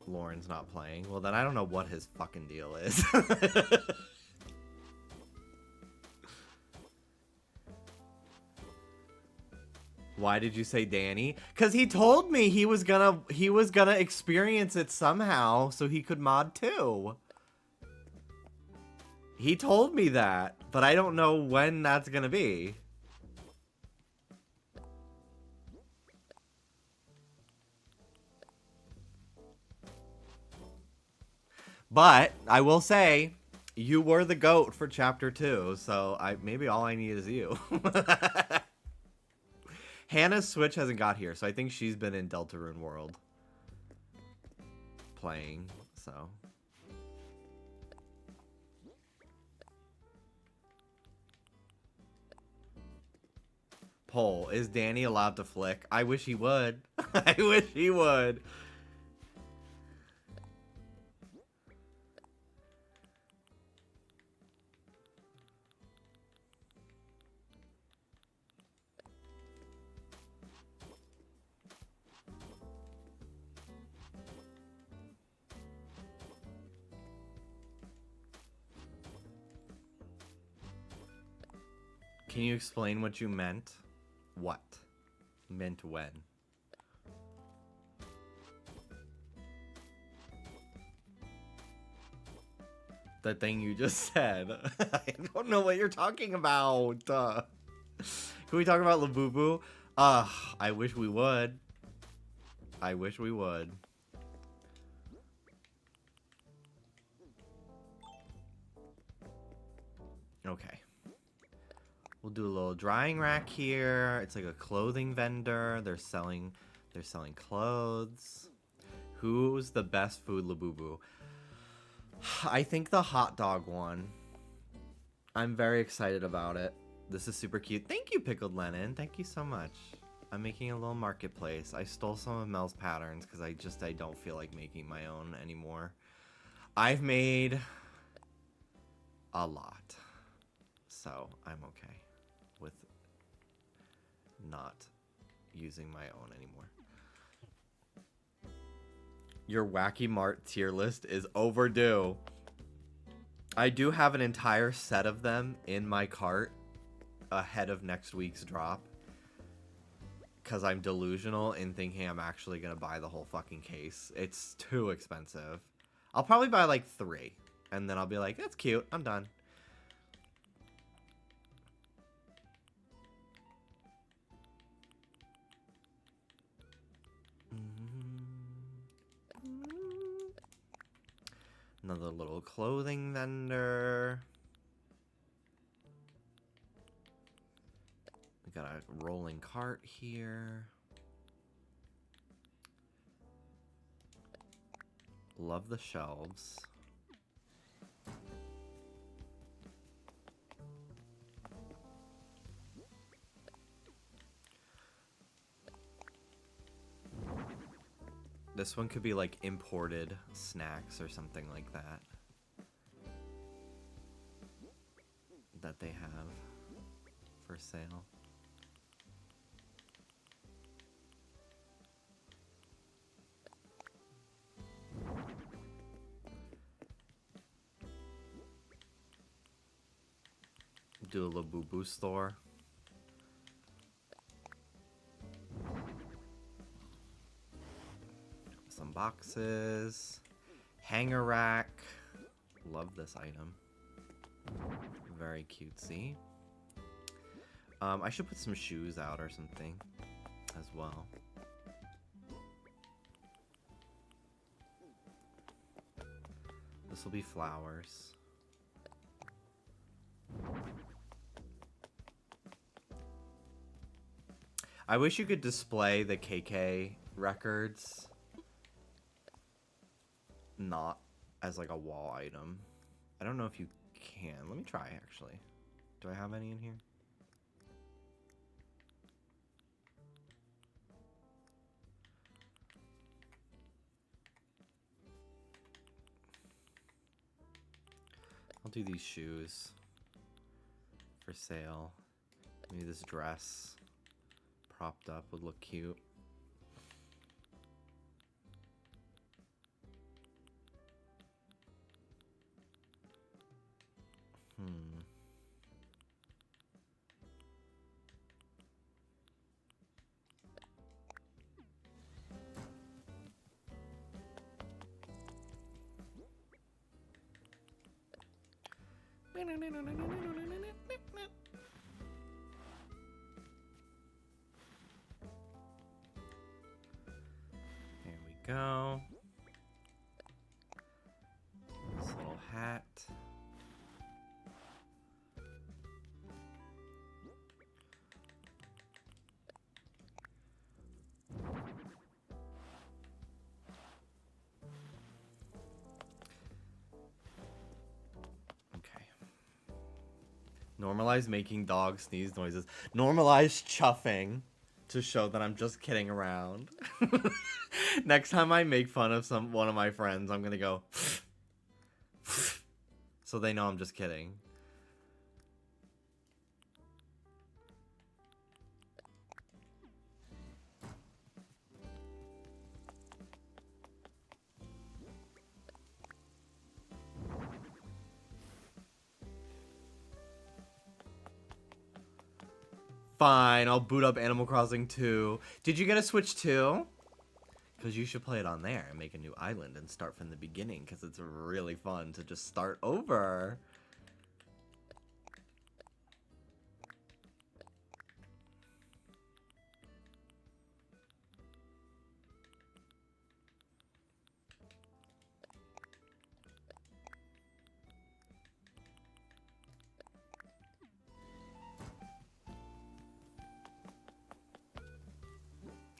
Lauren's not playing. Well, then I don't know what his fucking deal is. Why did you say Danny? Because he told me he was gonna experience it somehow so he could mod too. He told me that, but I don't know when that's gonna be. But I will say, you were the GOAT for chapter 2, so maybe all I need is you. Hannah's Switch hasn't got here, so I think she's been in Deltarune World playing, so. Poll, is Danny allowed to flick? I wish he would. I wish he would. Can you explain what you meant? What? Meant when? The thing you just said. I don't know what you're talking about. Can we talk about Labubu? I wish we would. I wish we would. Okay. We'll do a little drying rack here. It's like a clothing vendor. They're selling clothes. Who's the best food, Labubu? I think the hot dog one. I'm very excited about it. This is super cute. Thank you, Pickled Lennon. Thank you so much. I'm making a little marketplace. I stole some of Mel's patterns because I don't feel like making my own anymore. I've made a lot. So I'm okay with not using my own anymore. Your Wacky Mart tier list is overdue. I do have an entire set of them in my cart ahead of next week's drop. Because I'm delusional in thinking I'm actually going to buy the whole fucking case. It's too expensive. I'll probably buy like 3. And then I'll be like, that's cute. I'm done. Another little clothing vendor. We got a rolling cart here. Love the shelves. This one could be like imported snacks or something like that. That they have for sale. Do a Labubu store. Some boxes. Hanger rack. Love this item. Very cutesy. I should put some shoes out or something as well. The This will be flowers. I wish you could display the KK records not as like a wall item. I don't know if you can. Let me try, actually. Do I have any in here? I'll do these shoes for sale. Maybe this dress propped up would look cute. There we go. This little hat. Normalize making dogs sneeze noises. Normalize chuffing to show that I'm just kidding around. Next time I make fun of one of my friends, I'm gonna go so they know I'm just kidding. Fine, I'll boot up Animal Crossing 2. Did you get a Switch 2? Because you should play it on there and make a new island and start from the beginning, because it's really fun to just start over.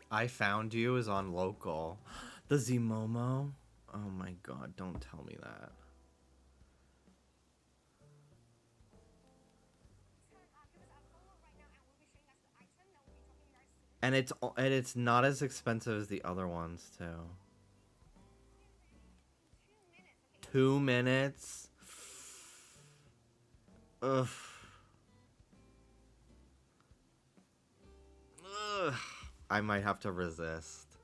I Found You is on local. The Zmomo? Oh my god, don't tell me that. And it's not as expensive as the other ones too. 2 minutes? Ugh. Ugh. I might have to resist.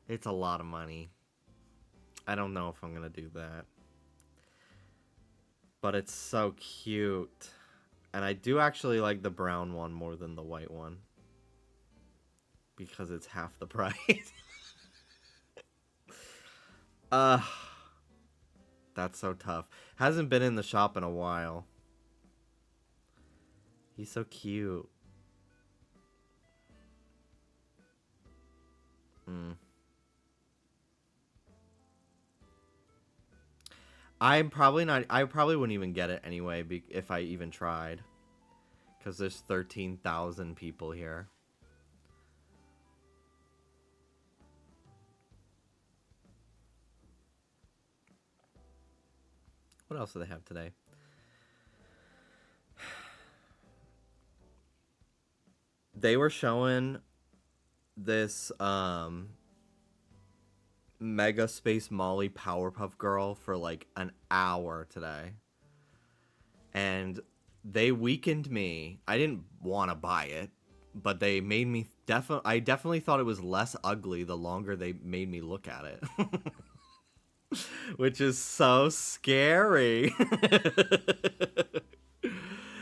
It's a lot of money. I don't know if I'm gonna do that. But it's so cute. And I do actually like the brown one more than the white one. Because it's half the price. That's so tough. Hasn't been in the shop in a while. He's so cute. I'm probably not. I probably wouldn't even get it anyway if I even tried. Because there's 13,000 people here. What else do they have today? They were showing this Mega Space Molly Powerpuff Girl for like an hour today. And they weakened me. I didn't want to buy it, but they made me I definitely thought it was less ugly the longer they made me look at it. Which is so scary.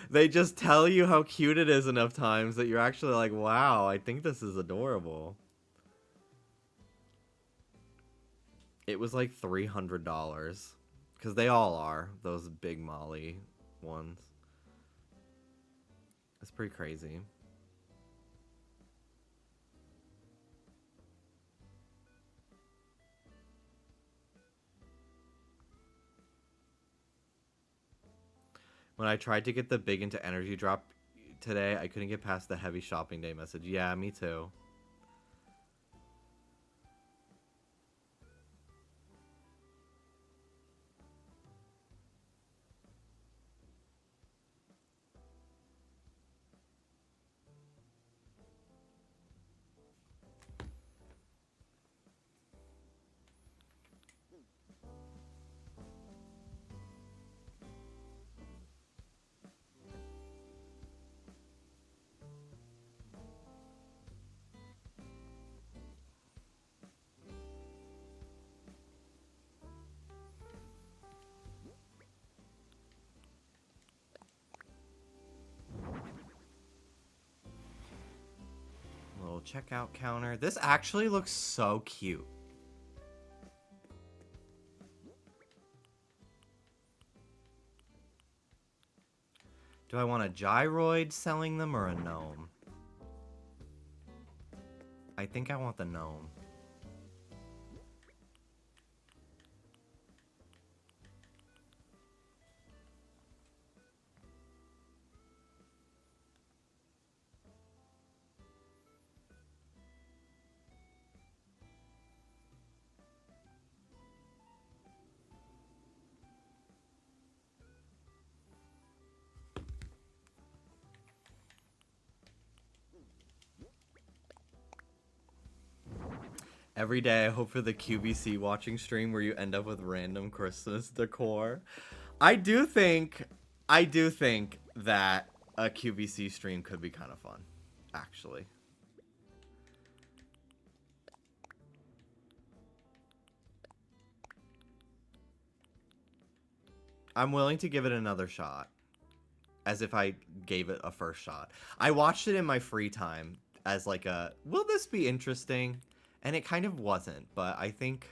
They just tell you how cute it is enough times that you're actually like, wow, I think this is adorable. It was like $300. Because they all are, those big Molly ones. It's pretty crazy. When I tried to get the big into energy drop today, I couldn't get past the heavy shopping day message. Yeah, me too. Little checkout counter. This actually looks so cute. Do I want a gyroid selling them or a gnome? I think I want the gnome. Every day I hope for the QVC watching stream where you end up with random Christmas decor. I do think that a QVC stream could be kind of fun, actually. I'm willing to give it another shot, as if I gave it a first shot. I watched it in my free time as like a, will this be interesting? And it kind of wasn't, but I think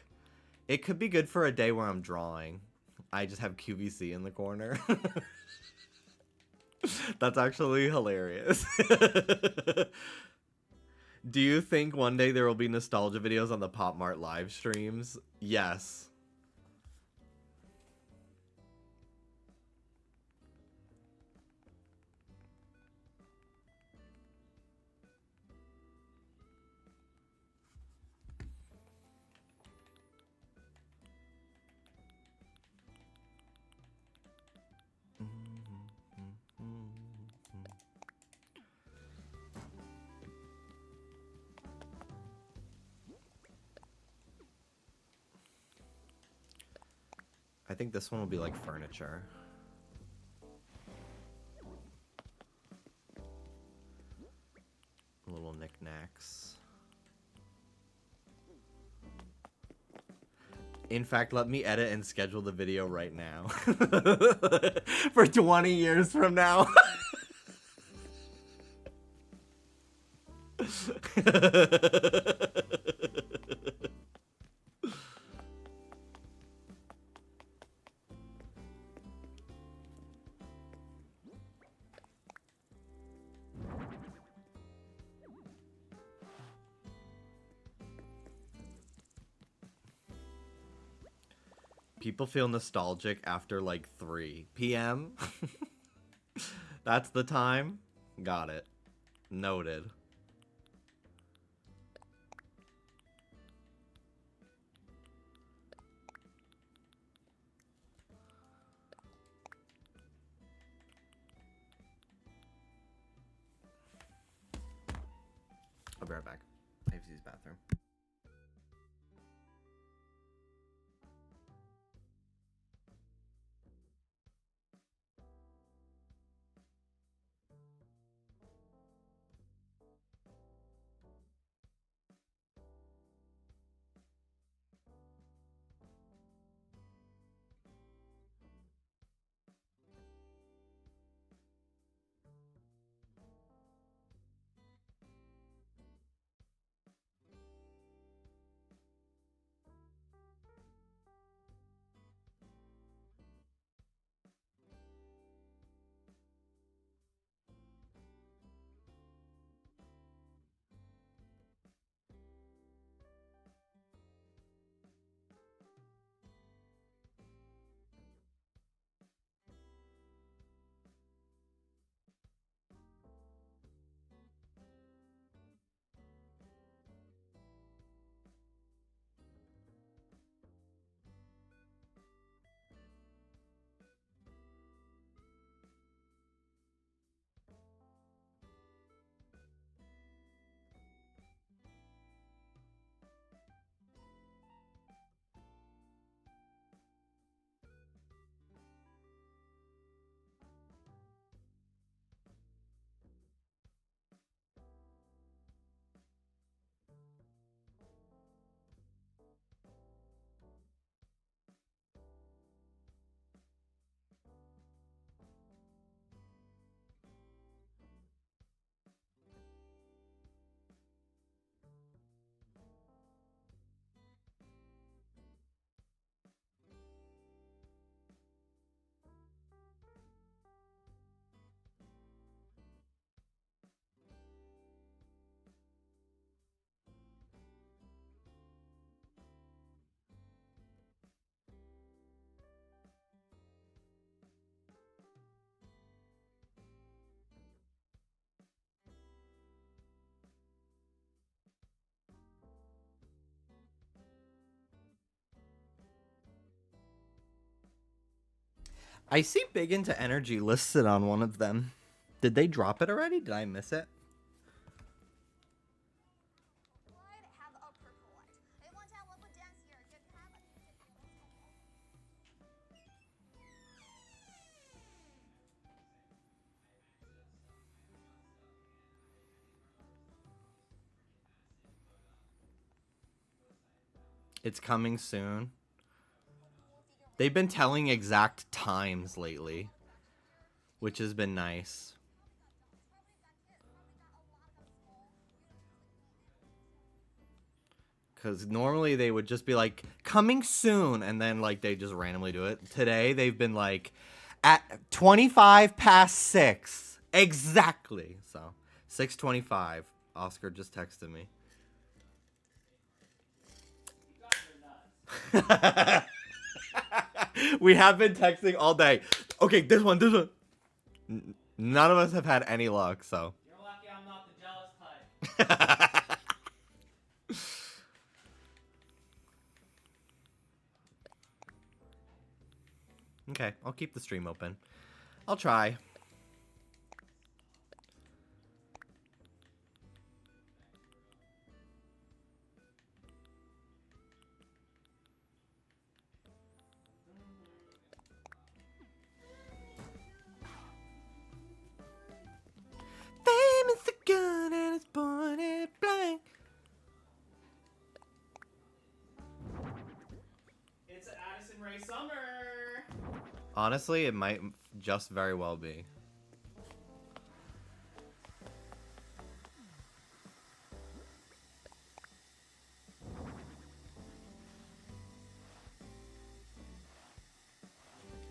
it could be good for a day where I'm drawing. I just have QVC in the corner. That's actually hilarious. Do you think one day there will be nostalgia videos on the Pop Mart live streams? Yes. I think this one will be like furniture. Little knickknacks. In fact, let me edit and schedule the video right now. For 20 years from now. People feel nostalgic after like 3 p.m. That's the time. Got it. Noted. I'll be right back. I have to use the bathroom. I see Big Into Energy listed on one of them. Did they drop it already? Did I miss it? It's coming soon. They've been telling exact times lately, which has been nice. Because normally they would just be like, coming soon, and then like they just randomly do it. Today they've been like, at 25 past 6. Exactly. So, 6:25. Oscar just texted me. We have been texting all day. Okay, this one. None of us have had any luck, so. You're lucky I'm not the jealous type. Okay, I'll keep the stream open. I'll try. Fame is the gun and it's pointed blank. It's Addison Rae Summer. Honestly, it might just very well be.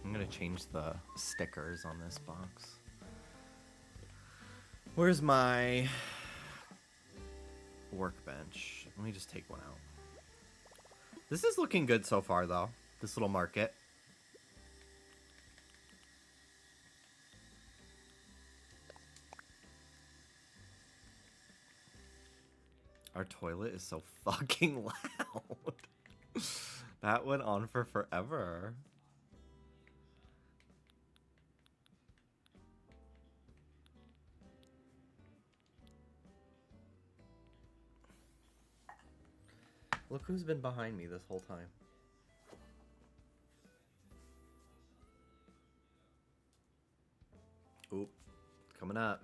I'm gonna change the stickers on this box. Where's my workbench? Let me just take one out. This is looking good so far, though. This little market. Our toilet is so fucking loud. That went on for forever. Look who's been behind me this whole time. Oop, coming up.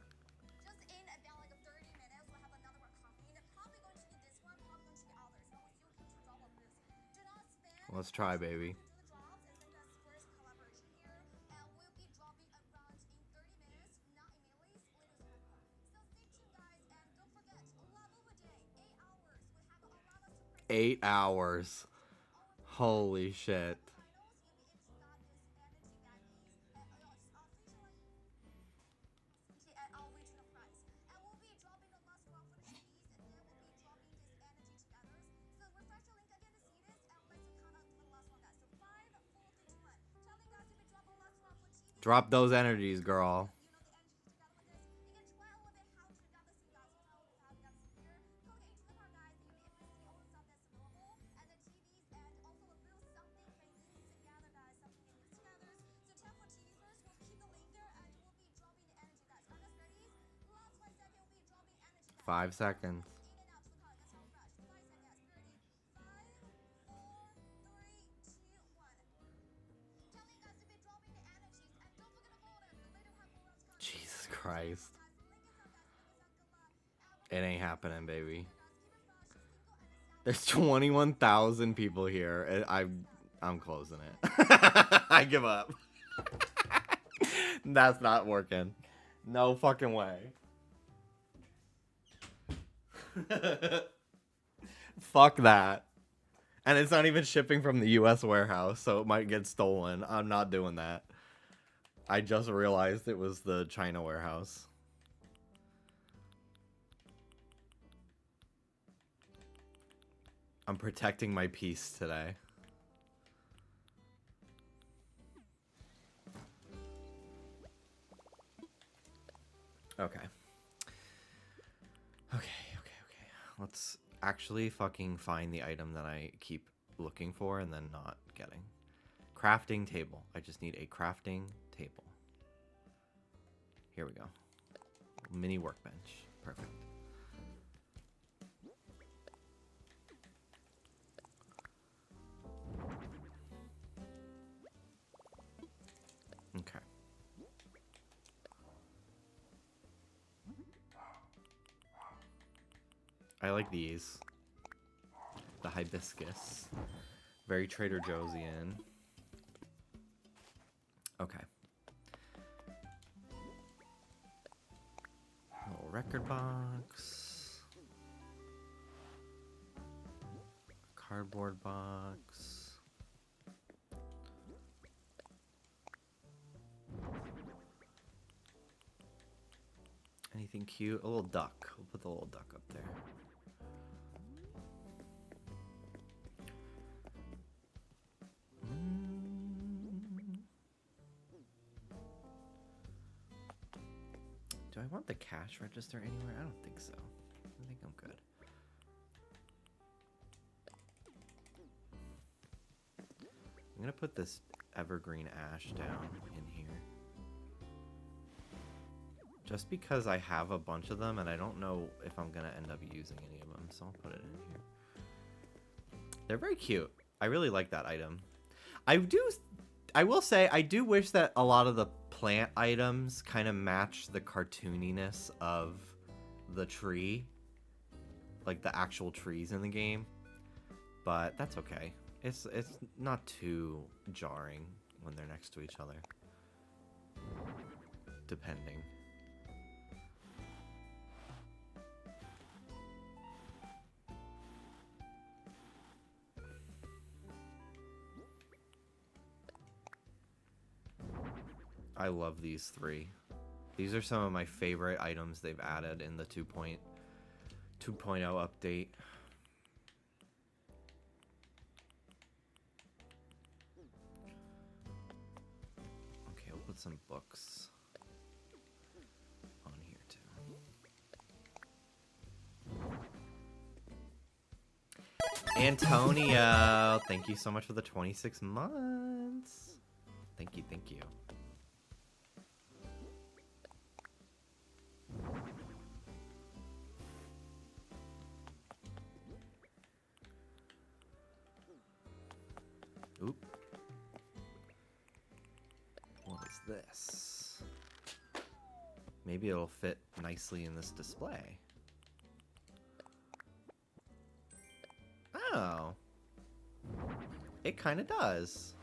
Just in about like 30 minutes, we'll have another one coming. Probably going to be this one, probably going to be others. So you can drop on this. Do not spam. Let's try, baby. Do the drops and then that's first collaboration here. And we'll be dropping around in 30 minutes, not immediately. Split is happening. So stay tuned, guys, and don't forget, level per day, 8 hours. We have a lot of surprises. 8 hours. Holy shit. Drop those energies, girl. Guys. 5 seconds. Jesus Christ. It ain't happening, baby. There's 21,000 people here. I'm closing it. I give up. That's not working. No fucking way. Fuck that. And it's not even shipping from the US warehouse, so it might get stolen. I'm not doing that. I just realized it was the China warehouse. I'm protecting my peace today. Okay. Okay. Let's actually fucking find the item that I keep looking for and then not getting. Crafting table. I just need a crafting table. Here we go. Mini workbench. Perfect. Okay. I like these. The hibiscus. Very Trader Joe'sian. Okay. Little record box. Cardboard box. Anything cute? A little duck. We'll put the little duck up there. Do I want the cash register anywhere? I don't think so. I think I'm good. I'm gonna put this evergreen ash down in here. Just because I have a bunch of them and I don't know if I'm gonna end up using any of them, so I'll put it in here. They're very cute. I really like that item. I will say, I do wish that a lot of the plant items kind of match the cartooniness of the tree. Like the actual trees in the game. But that's okay. It's not too jarring when they're next to each other. Depending. I love these three. These are some of my favorite items they've added in the 2.0 update. Okay, we'll put some books on here too. Antonio, thank you so much for the 26 months. Thank you, thank you. Oop. What is this? Maybe it'll fit nicely in this display. Oh. It kind of does.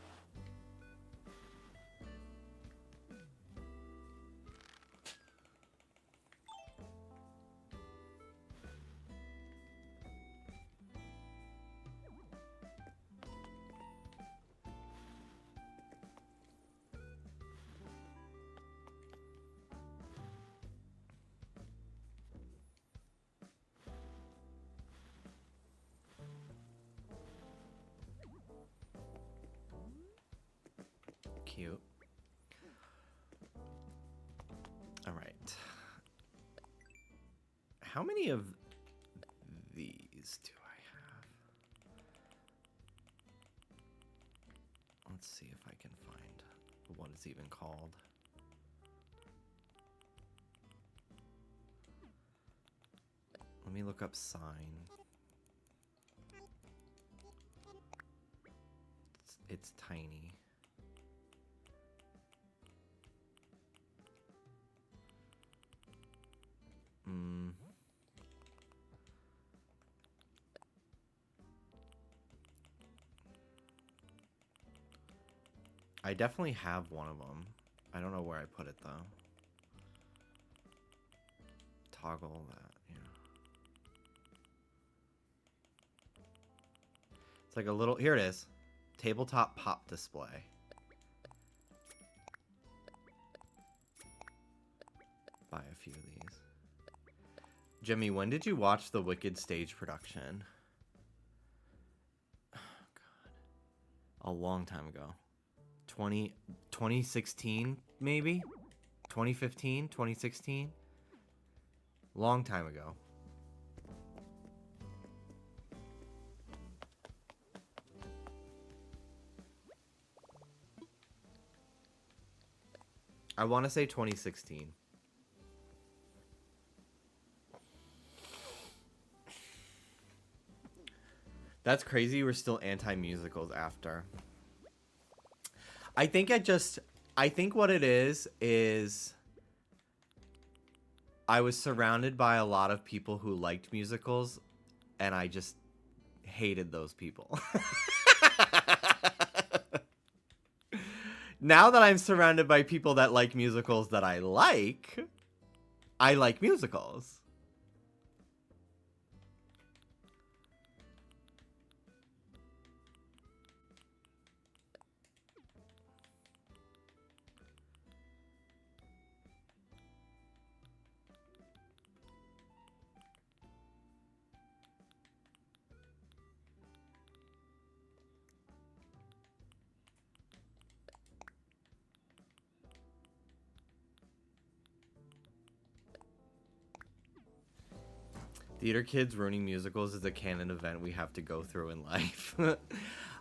Cute. All right. How many of these do I have? Let's see if I can find what it's even called. Let me look up sign. It's tiny. I definitely have one of them. I don't know where I put it though. Toggle that, yeah. It's like a little, here it is. Tabletop pop display. Buy a few of these. Jimmy, when did you watch the Wicked stage production? Oh, God. A long time ago. 2016, maybe? 2015, 2016? Long time ago. I want to say 2016. That's crazy. We're still anti-musicals after. I think I think what it is I was surrounded by a lot of people who liked musicals, and I just hated those people. Now that I'm surrounded by people that like musicals that I like musicals. Theater kids ruining musicals is a canon event we have to go through in life.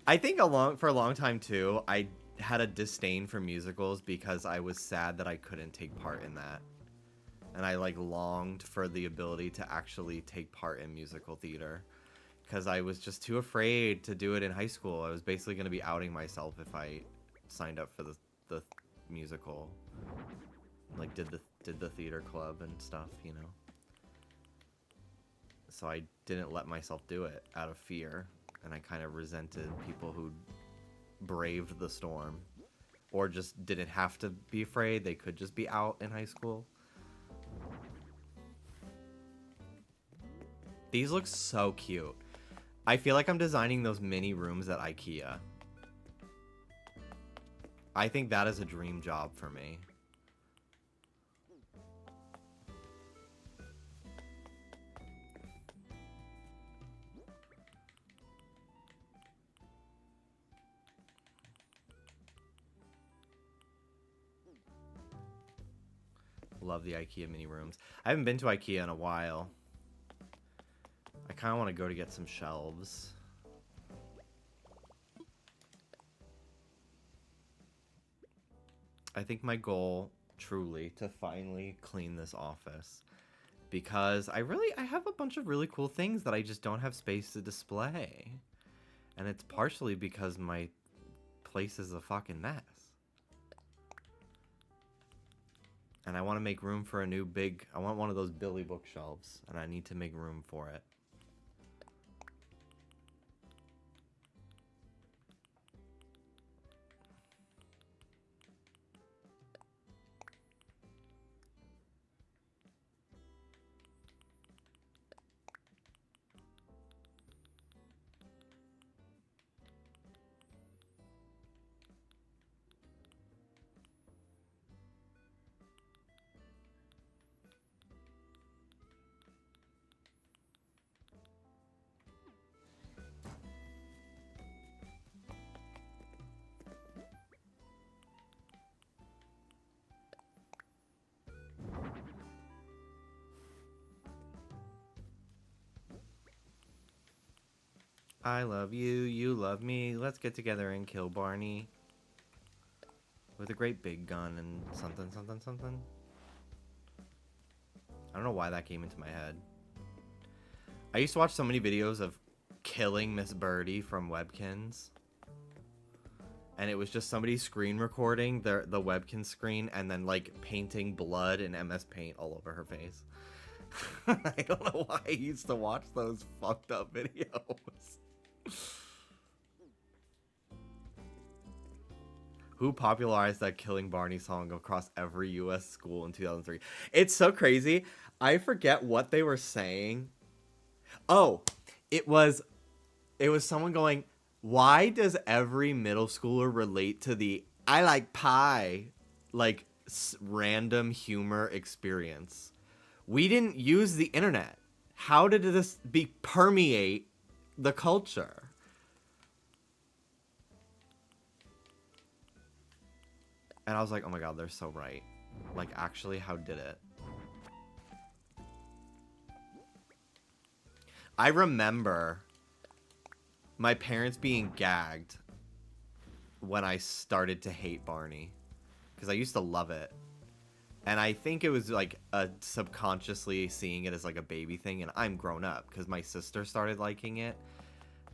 I think for a long time too, I had a disdain for musicals because I was sad that I couldn't take part in that. And I like longed for the ability to actually take part in musical theater because I was just too afraid to do it in high school. I was basically going to be outing myself if I signed up for the musical. Like did the theater club and stuff, you know. So I didn't let myself do it out of fear, and I kind of resented people who braved the storm or just didn't have to be afraid. They could just be out in high school. These look so cute. I feel like I'm designing those mini rooms at IKEA. I think that is a dream job for me. Love the IKEA mini rooms. I haven't been to IKEA in a while. I kind of want to go to get some shelves. I think my goal, truly, to finally clean this office. Because I have a bunch of really cool things that I just don't have space to display. And it's partially because my place is a fucking mess. And I want to make room for a new I want one of those Billy bookshelves, and I need to make room for it. I love you, you love me, let's get together and kill Barney. With a great big gun and something, something, something. I don't know why that came into my head. I used to watch so many videos of killing Miss Birdie from Webkins. And it was just somebody screen recording the Webkins screen and then like painting blood in MS Paint all over her face. I don't know why I used to watch those fucked up videos. Who popularized that Killing Barney song across every US school in 2003? It's so crazy. I forget what they were saying. Oh, it was someone going, why does every middle schooler relate to the I like pie like random humor experience? We didn't use the internet. How did this permeate the culture? And I was like, oh my god, they're so right. Like, actually, how did it? I remember my parents being gagged when I started to hate Barney. because I used to love it. And I think it was like subconsciously seeing it as like a baby thing, and I'm grown up because my sister started liking it.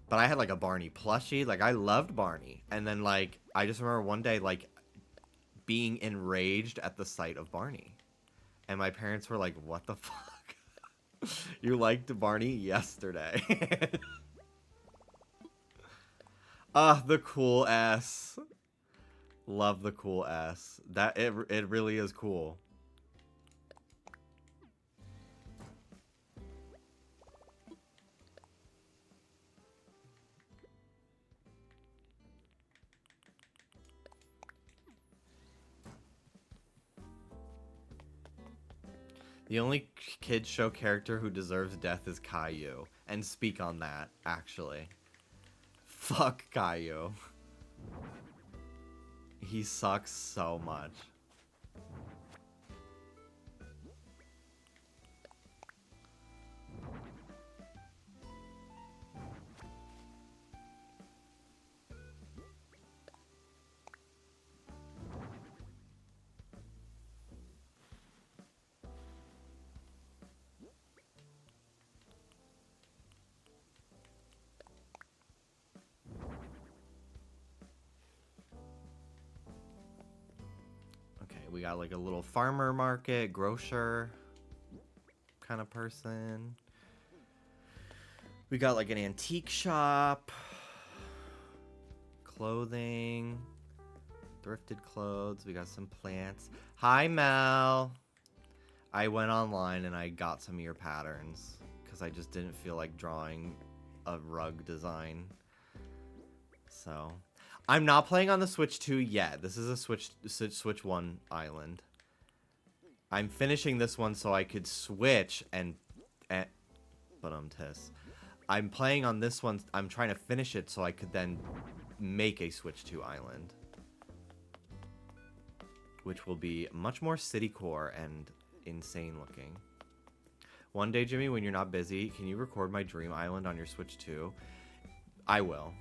But I had like a Barney plushie, like I loved Barney. And then like I just remember one day like being enraged at the sight of Barney. And my parents were like, "What the fuck? You liked Barney yesterday." The cool S. Love the cool S. That it really is cool. The only kids show character who deserves death is Caillou. And speak on that, actually. Fuck Caillou. He sucks so much. We got like a little farmer market, grocer kind of person. We got like an antique shop, clothing, thrifted clothes. We got some plants. Hi, Mel. I went online and I got some of your patterns because I just didn't feel like drawing a rug design. So I'm not playing on the Switch 2 yet. This is a Switch 1 island. I'm finishing this one so I could switch but I'm playing on this one. I'm trying to finish it so I could then make a Switch 2 island, which will be much more city core and insane looking. One day, Jimmy, when you're not busy, can you record my dream island on your Switch 2? I will.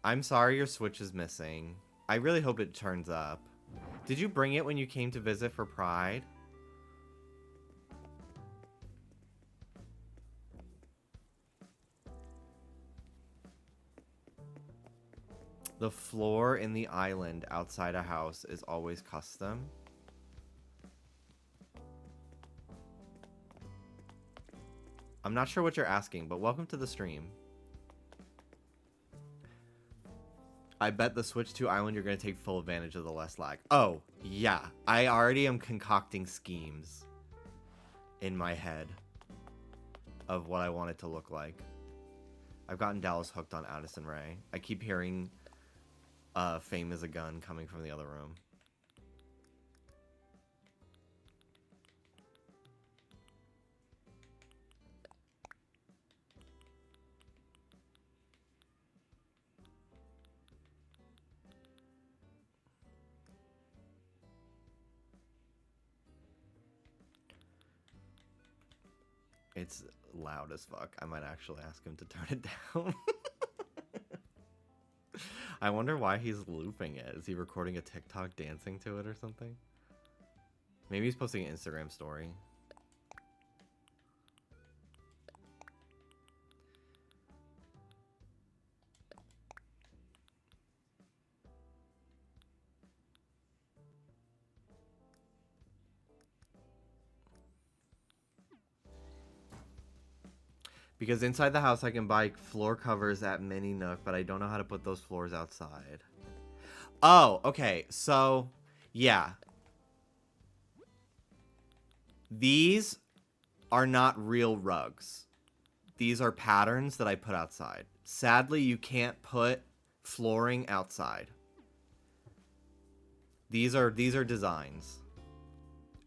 I'm sorry your Switch is missing. I really hope it turns up. Did you bring it when you came to visit for Pride? The floor in the island outside a house is always custom. I'm not sure what you're asking, but welcome to the stream. I bet the Switch 2 island you're going to take full advantage of the less lag. Oh, yeah. I already am concocting schemes in my head of what I want it to look like. I've gotten Dallas hooked on Addison Rae. I keep hearing Fame is a Gun coming from the other room. It's loud as fuck. I might actually ask him to turn it down. I wonder why he's looping it. Is he recording a TikTok dancing to it or something? Maybe he's posting an Instagram story. Because inside the house I can buy floor covers at Mini Nook, but I don't know how to put those floors outside. Oh, okay. So, yeah. These are not real rugs. These are patterns that I put outside. Sadly, you can't put flooring outside. These are designs.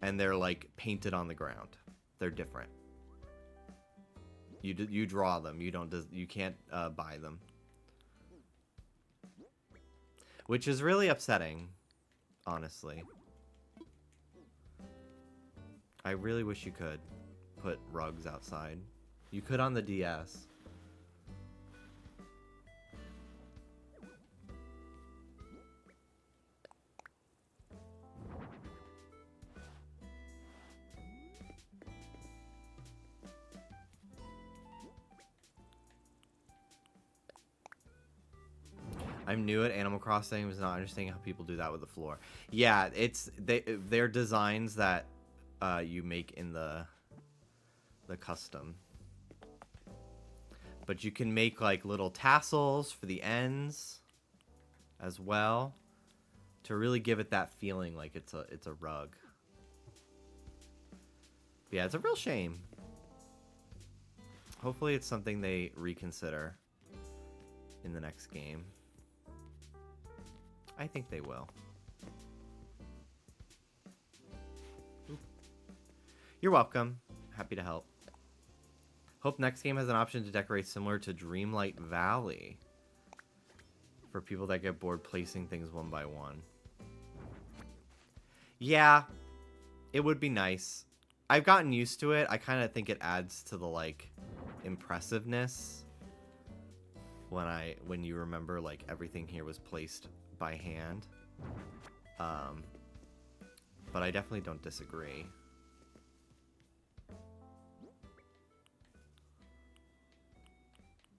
And they're like painted on the ground. They're different. You draw them. You can't buy them. Which is really upsetting, honestly. I really wish you could put rugs outside. You could on the DS. I'm new at Animal Crossing. Was not understanding how people do that with the floor. Yeah, they're designs that you make in the custom. But you can make like little tassels for the ends as well to really give it that feeling like it's a rug. But yeah, it's a real shame. Hopefully it's something they reconsider in the next game. I think they will. Oop. You're welcome. Happy to help. Hope next game has an option to decorate similar to Dreamlight Valley for people that get bored placing things one by one. Yeah, it would be nice. I've gotten used to it. I kind of think it adds to the like impressiveness when you remember like everything here was placed by hand. But I definitely don't disagree.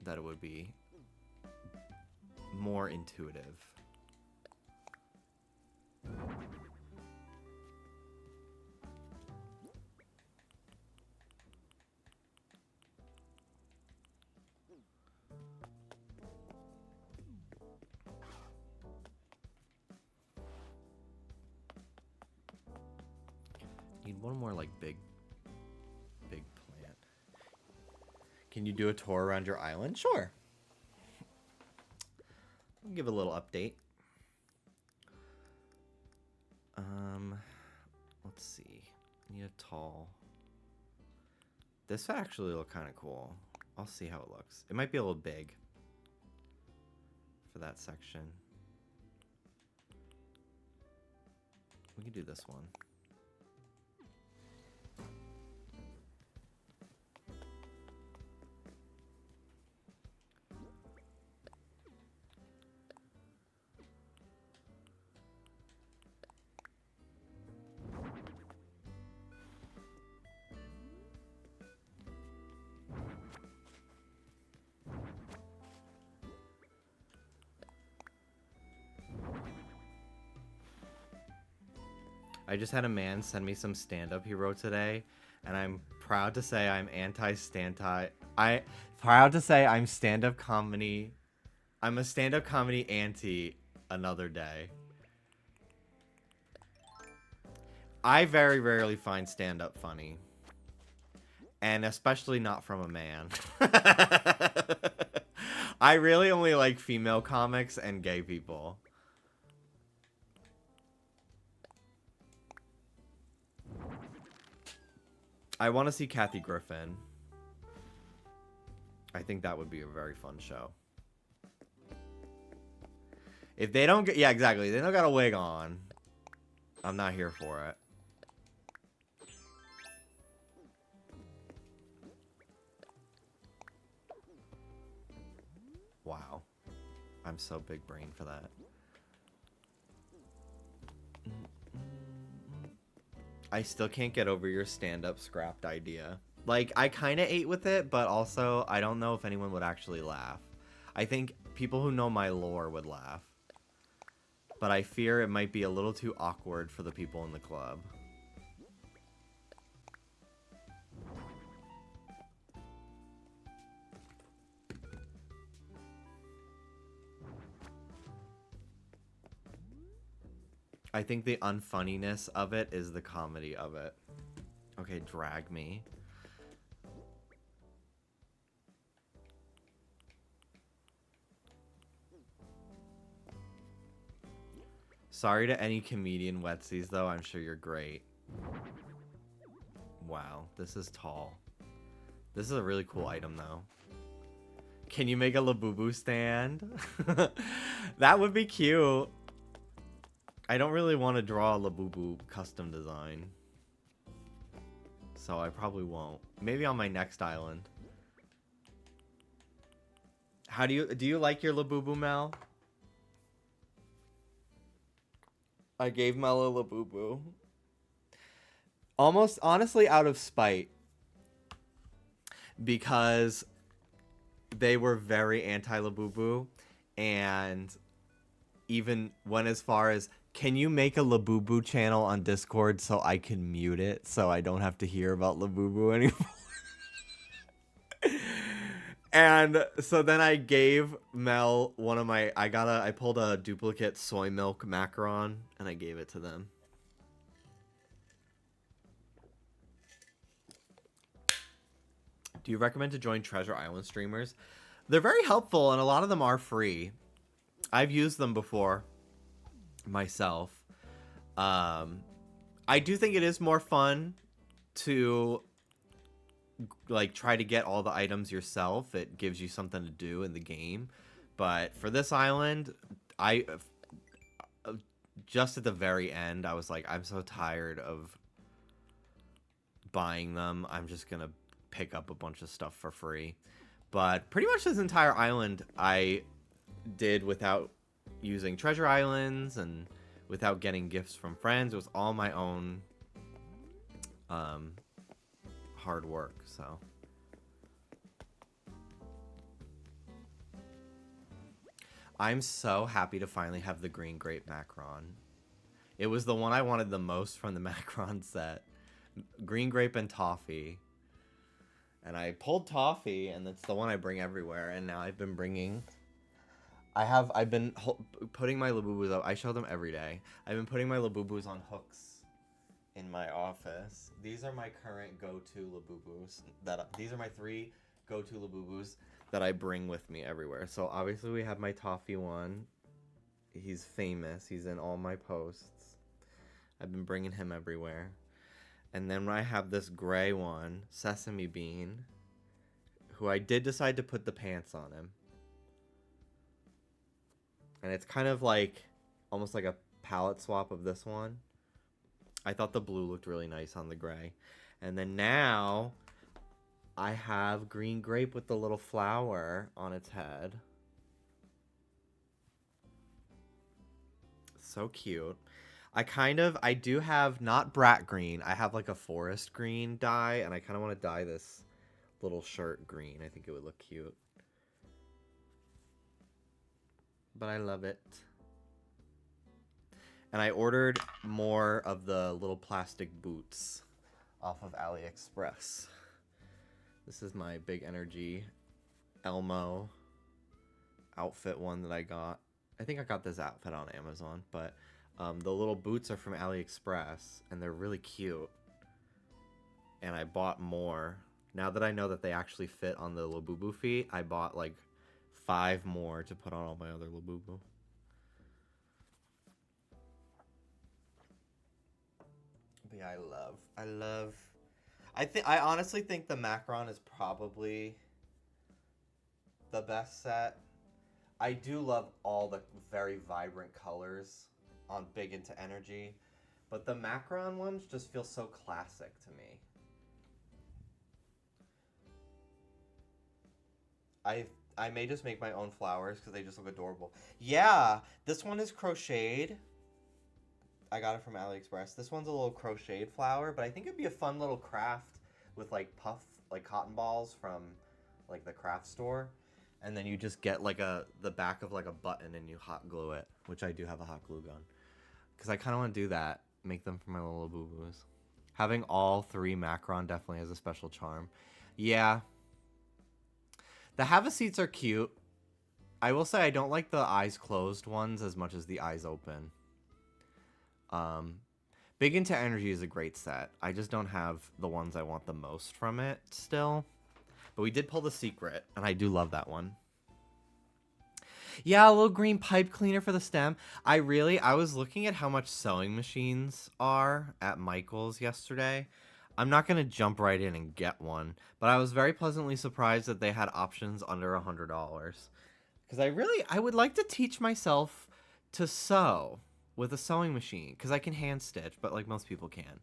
That it would be more intuitive. Need one more like big plant. Can you do a tour around your island? Sure. I'll give a little update. Let's see. Need a tall. This would actually look kind of cool. I'll see how it looks. It might be a little big for that section. We can do this one. I just had a man send me some stand-up he wrote today, and I'm proud to say I'm proud to say I'm stand-up comedy. I'm a stand-up comedy anti another day. I very rarely find stand-up funny. And especially not from a man. I really only like female comics and gay people. I want to see Kathy Griffin. I think that would be a very fun show. If they don't get... Yeah, exactly. They don't got a wig on. I'm not here for it. Wow. I'm so big brain for that. I still can't get over your stand-up scrapped idea. Like, I kind of ate with it, but also I don't know if anyone would actually laugh. I think people who know my lore would laugh. But I fear it might be a little too awkward for the people in the club. I think the unfunniness of it is the comedy of it. Okay, drag me. Sorry to any comedian wetsies, though. I'm sure you're great. Wow, this is tall. This is a really cool item, though. Can you make a Labubu stand? That would be cute. I don't really want to draw a Labubu custom design. So I probably won't. Maybe on my next island. How do you like your Labubu, Mel? I gave Mel a Labubu. Almost, honestly, out of spite. Because they were very anti-Labubu. And even went as far as, can you make a Labubu channel on Discord so I can mute it so I don't have to hear about Labubu anymore? And so then I gave Mel one of my, I pulled a duplicate soy milk macaron and I gave it to them. Do you recommend to join Treasure Island streamers? They're very helpful and a lot of them are free. I've used them before myself. I do think it is more fun to like try to get all the items yourself. It gives you something to do in the game. But for this island, I just at the very end, I was like, I'm so tired of buying them. I'm just gonna pick up a bunch of stuff for free. But pretty much this entire island I did without using treasure islands and without getting gifts from friends. It was all my own hard work. So I'm so happy to finally have the green grape macaron. It was the one I wanted the most from the macaron set. Green grape and toffee. And I pulled toffee, and that's the one I bring everywhere. And now I've been bringing... I've been putting my Labubus up. I show them every day. I've been putting my Labubus on hooks in my office. These are my current go-to Labubus. These are my 3 go-to Labubus that I bring with me everywhere. So obviously we have my toffee one. He's famous. He's in all my posts. I've been bringing him everywhere. And then I have this gray one, Sesame Bean, who I did decide to put the pants on him. And it's kind of like, almost like a palette swap of this one. I thought the blue looked really nice on the gray. And then now, I have green grape with the little flower on its head. So cute. I do have, not brat green, I have like a forest green dye, and I kind of want to dye this little shirt green. I think it would look cute. But I love it. And I ordered more of the little plastic boots off of AliExpress. This is my Big Energy Elmo outfit one that I got. I think I got this outfit on Amazon, but the little boots are from AliExpress, and they're really cute. And I bought more. Now that I know that they actually fit on the Labubu feet, I bought like 5 more to put on all my other Labubu. But yeah, I honestly think the Macron is probably the best set. I do love all the very vibrant colors on Big Into Energy, but the Macron ones just feel so classic to me. I may just make my own flowers because they just look adorable. Yeah, this one is crocheted. I got it from AliExpress. This one's a little crocheted flower, but I think it'd be a fun little craft with like cotton balls from like the craft store. And then you just get like the back of like a button and you hot glue it, which I do have a hot glue gun. Because I kind of want to do that, make them for my little boo-boos. Having all 3 Macron definitely has a special charm. Yeah. The Have-A-Seats are cute. I will say I don't like the eyes closed ones as much as the eyes open. Big Into Energy is a great set. I just don't have the ones I want the most from it still. But we did pull the secret, and I do love that one. Yeah, a little green pipe cleaner for the stem. I was looking at how much sewing machines are at Michael's yesterday. I'm not going to jump right in and get one, but I was very pleasantly surprised that they had options under $100. Because I would like to teach myself to sew with a sewing machine, because I can hand stitch, but like most people can.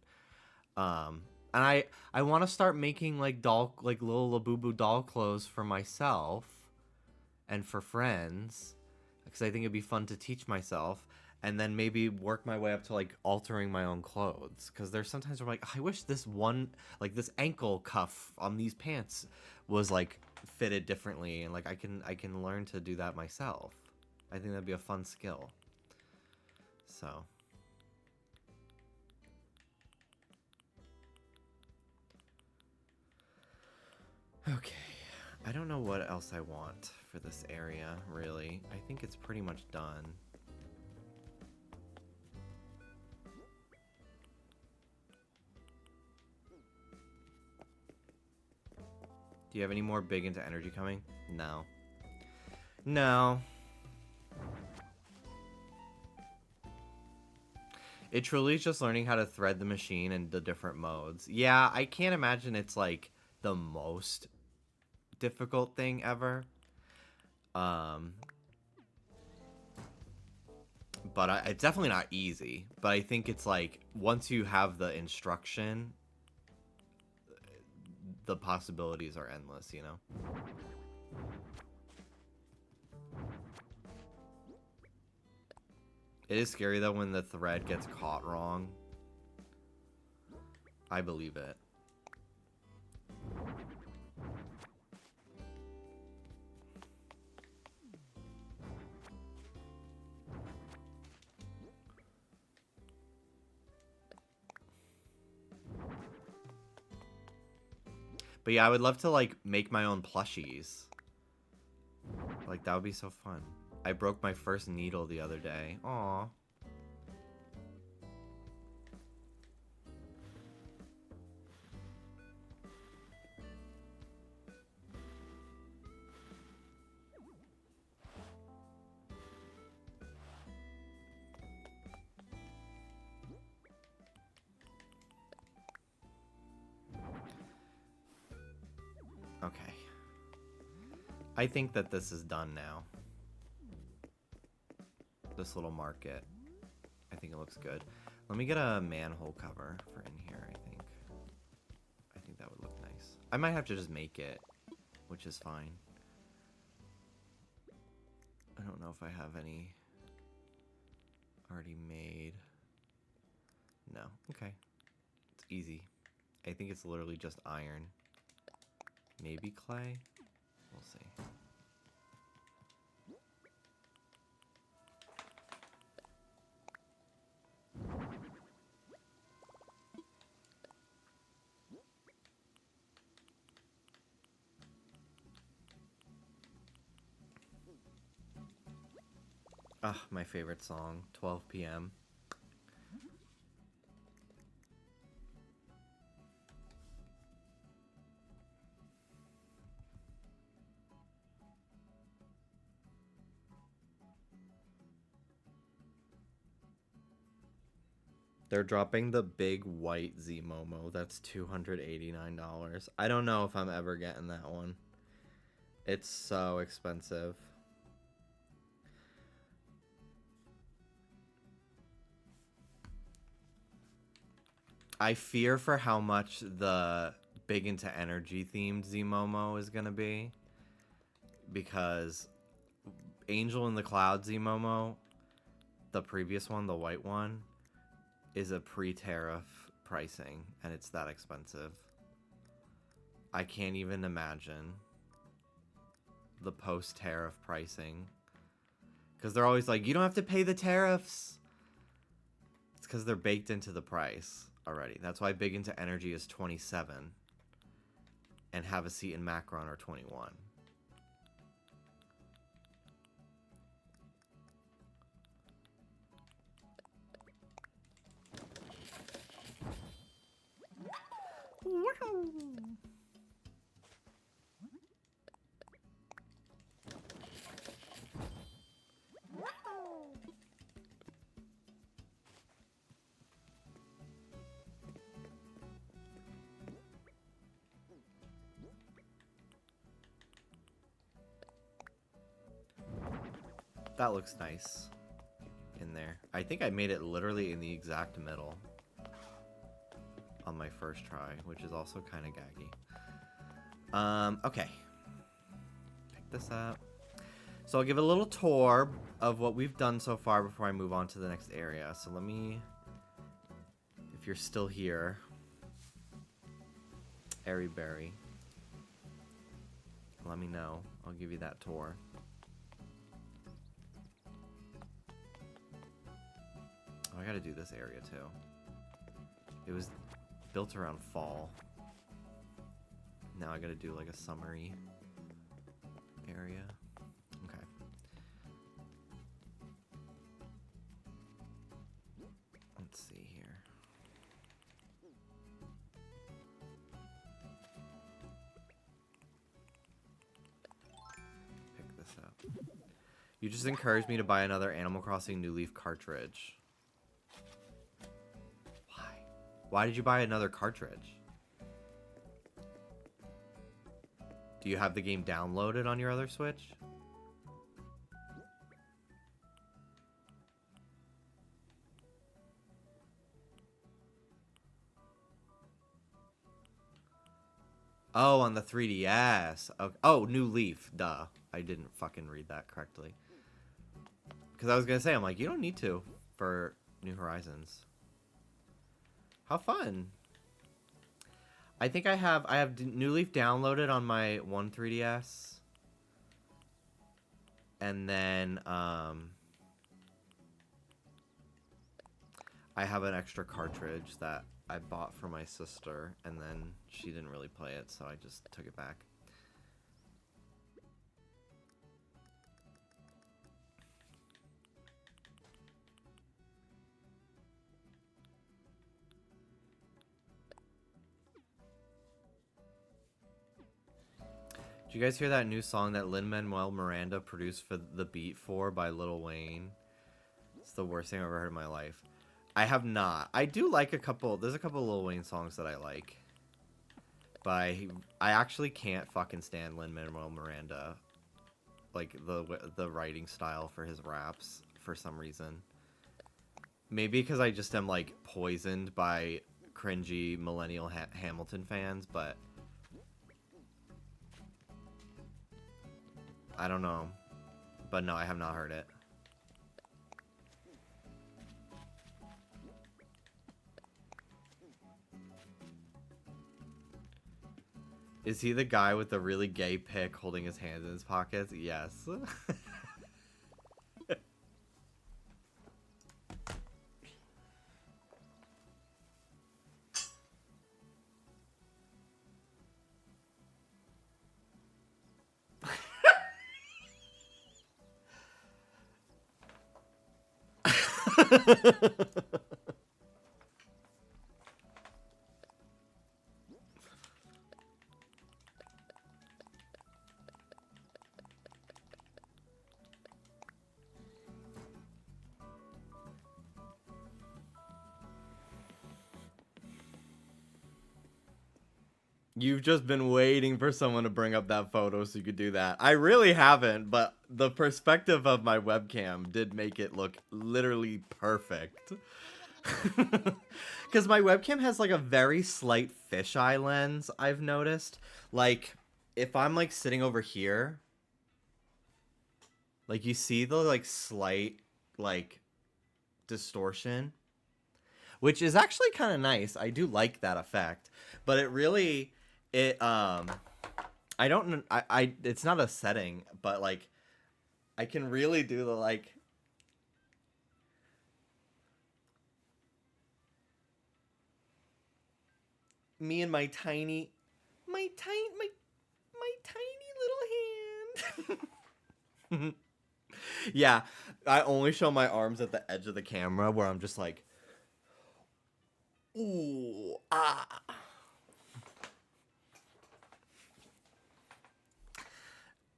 And I want to start making like little Labubu doll clothes for myself and for friends, because I think it'd be fun to teach myself, and then maybe work my way up to like altering my own clothes. Because there's sometimes where I'm like, I wish this one, like this ankle cuff on these pants was like fitted differently, and like I can learn to do that myself. I think that'd be a fun skill. So. Okay. I don't know what else I want for this area, really. I think it's pretty much done. Do you have any more big into energy coming? No. No. It truly is just learning how to thread the machine in the different modes. Yeah, I can't imagine it's like the most difficult thing ever. But it's definitely not easy. But I think it's like once you have the instruction, the possibilities are endless, you know? It is scary though when the thread gets caught wrong. I believe it. But yeah, I would love to like make my own plushies. Like that would be so fun. I broke my first needle the other day. Aw. Okay. I think that this is done now. This little market. I think it looks good. Let me get a manhole cover for in here, I think. I think that would look nice. I might have to just make it, which is fine. I don't know if I have any already made. No. Okay. It's easy. I think it's literally just iron. Maybe clay? We'll see. Ah, my favorite song, 12 p.m. They're dropping the big white Z Momo. That's $289. I don't know if I'm ever getting that one. It's so expensive. I fear for how much the big into energy themed Z Momo is going to be. Because Angel in the Cloud Z Momo, the previous one, the white one, is a pre-tariff pricing, and it's that expensive. I can't even imagine the post-tariff pricing, because they're always like, you don't have to pay the tariffs. It's because they're baked into the price already. That's why Big Into Energy is 27 and Have a Seat in Macron are 21. That looks nice in there. I think I made it literally in the exact middle on my first try, which is also kind of gaggy. Okay. Pick this up. So I'll give a little tour of what we've done so far before I move on to the next area. So let me, if you're still here, Airy Berry, let me know. I'll give you that tour. I gotta do this area too. It was built around fall. Now I gotta do like a summery area. Okay. Let's see here. Pick this up. You just encouraged me to buy another Animal Crossing New Leaf cartridge. Why? Why did you buy another cartridge? Do you have the game downloaded on your other Switch? Oh, on the 3DS. Okay. Oh, New Leaf. Duh. I didn't fucking read that correctly. Because I was going to say, I'm like, you don't need to for New Horizons. How fun. I think I have New Leaf downloaded on my 3DS. And then I have an extra cartridge that I bought for my sister, and then she didn't really play it, so I just took it back. Did you guys hear that new song that Lin-Manuel Miranda produced for the beat for by Lil Wayne? It's the worst thing I've ever heard in my life. I have not. I do like a couple. There's a couple of Lil Wayne songs that I like. But I actually can't fucking stand Lin-Manuel Miranda. Like, the writing style for his raps, for some reason. Maybe because I just am, like, poisoned by cringy millennial Hamilton fans, but I don't know. But no, I have not heard it. Is he the guy with the really gay pic holding his hands in his pockets? Yes. You've just been waiting for someone to bring up that photo so you could do that. I really haven't, but the perspective of my webcam did make it look literally perfect. Because my webcam has like a very slight fisheye lens, I've noticed. Like, if I'm like sitting over here, like you see the like slight like distortion, which is actually kind of nice. I do like that effect, but it really... I don't, it's not a setting, but like, I can really do the like, me and my tiny little hand. Yeah, I only show my arms at the edge of the camera where I'm just like, ooh, ah.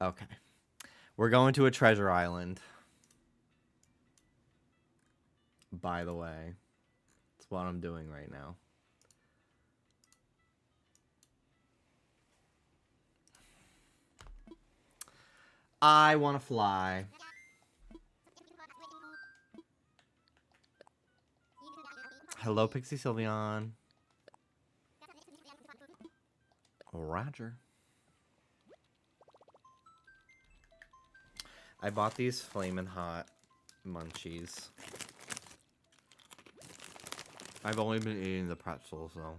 Okay. We're going to a treasure island. By the way. That's what I'm doing right now. I want to fly. Hello, Pixie Sylveon. Roger. I bought these Flamin' Hot munchies. I've only been eating the pretzels, though.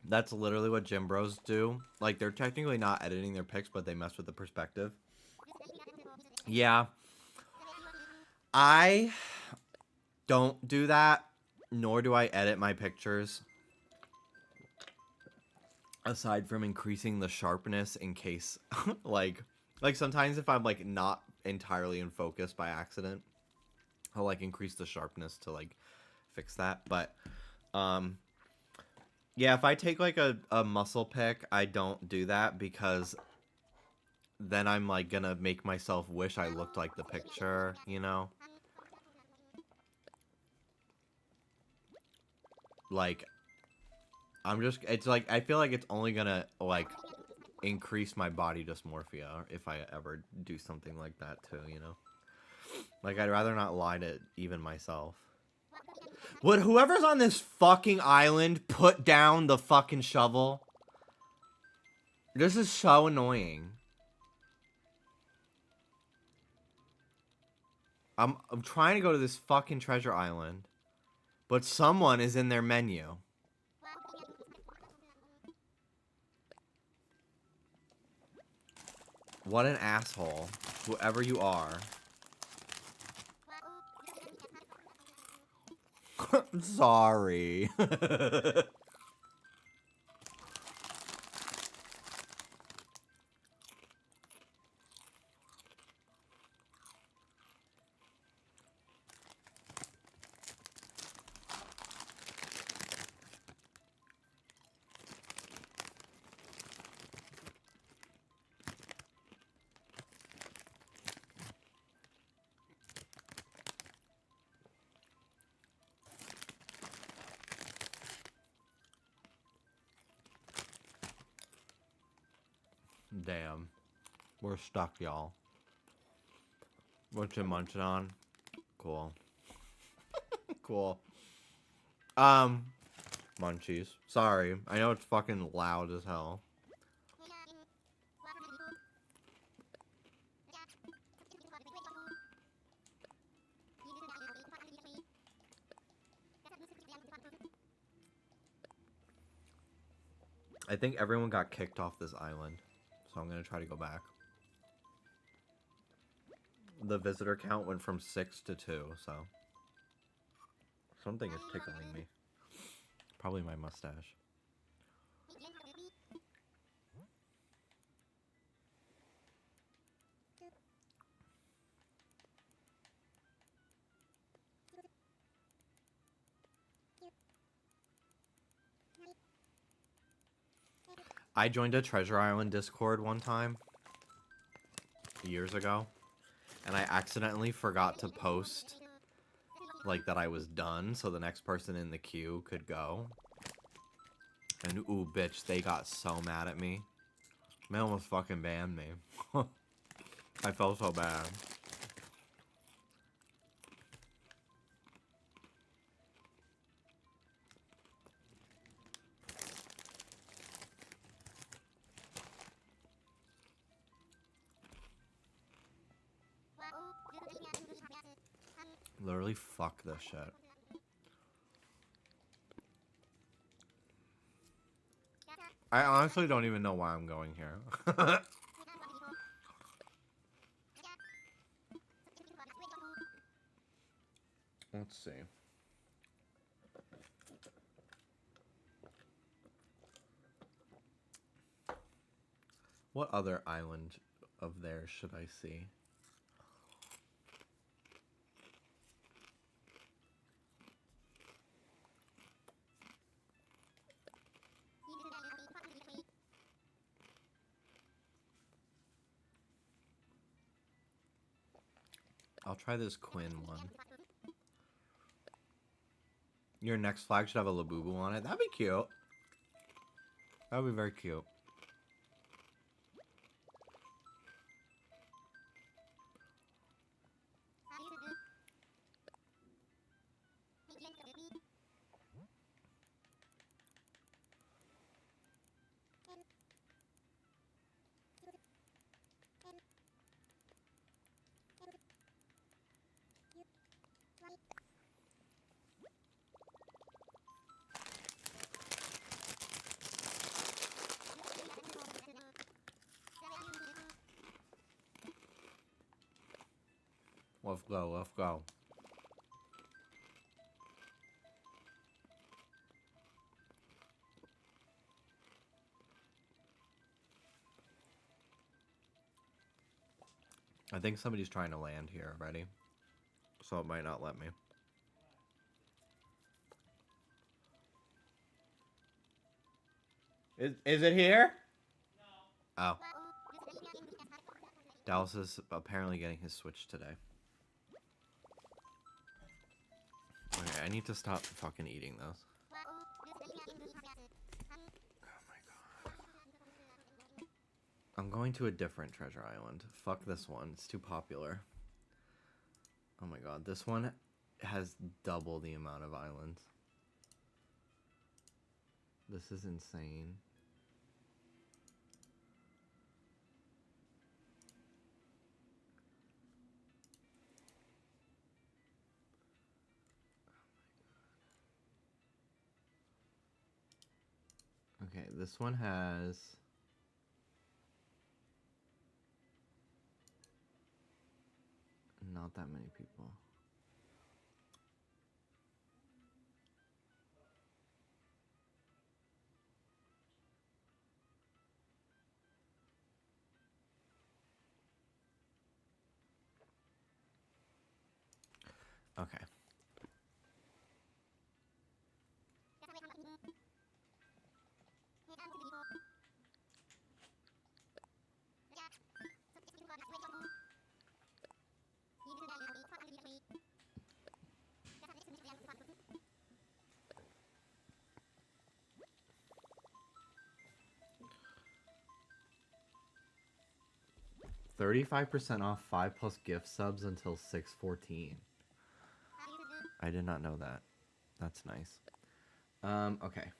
That's literally what gym bros do. Like, they're technically not editing their pics, but they mess with the perspective. Yeah. I don't do that, nor do I edit my pictures. Aside from increasing the sharpness in case, like sometimes if I'm, like, not entirely in focus by accident, I'll, like, increase the sharpness to, like, fix that. But, yeah, if I take, like, a muscle pic, I don't do that because then I'm, like, gonna make myself wish I looked like the picture, you know? Like, it's like, I feel like it's only gonna, like, increase my body dysmorphia if I ever do something like that too, you know? Like, I'd rather not lie to even myself. Would whoever's on this fucking island put down the fucking shovel? This is so annoying. I'm trying to go to this fucking treasure island, but someone is in their menu. What an asshole, whoever you are. Sorry. Damn. We're stuck, y'all. What you munching on? Cool. Cool. Munchies. Sorry. I know it's fucking loud as hell. I think everyone got kicked off this island, so I'm gonna try to go back. The visitor count went from 6 to 2, so something is tickling me. Probably my mustache. I joined a Treasure Island Discord one time, years ago, and I accidentally forgot to post, like, that I was done, so the next person in the queue could go. And, ooh, bitch, they got so mad at me. They almost fucking banned me. I felt so bad. Literally, fuck this shit. I honestly don't even know why I'm going here. Let's see. What other island of theirs should I see? I'll try this Quinn one. Your next flag should have a Labubu on it. That'd be cute. That'd be very cute. Let's go. Let's go. I think somebody's trying to land here already, so it might not let me. Is it here? No. Oh. Dallas is apparently getting his Switch today. Okay, I need to stop fucking eating those. Oh my god. I'm going to a different treasure island. Fuck this one. It's too popular. Oh my god. This one has double the amount of islands. This is insane. Okay, this one has not that many people. Okay. $35% off 5+ gift subs until 6/14. I did not know that. That's nice. Okay.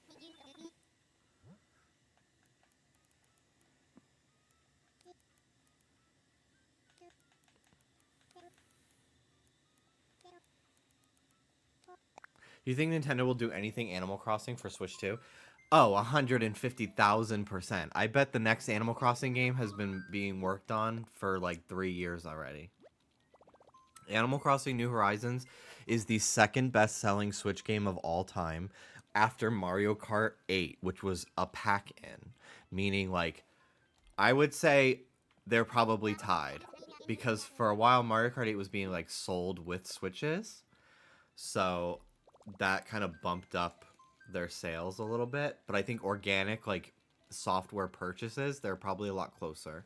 Do you think Nintendo will do anything Animal Crossing for Switch 2? Oh, 150,000%. I bet the next Animal Crossing game has been being worked on for like 3 years already. Animal Crossing New Horizons is the second best-selling Switch game of all time after Mario Kart 8, which was a pack-in. Meaning, like, I would say they're probably tied. Because for a while, Mario Kart 8 was being, like, sold with Switches. So that kind of bumped up their sales a little bit. But I think organic, like, software purchases, they're probably a lot closer.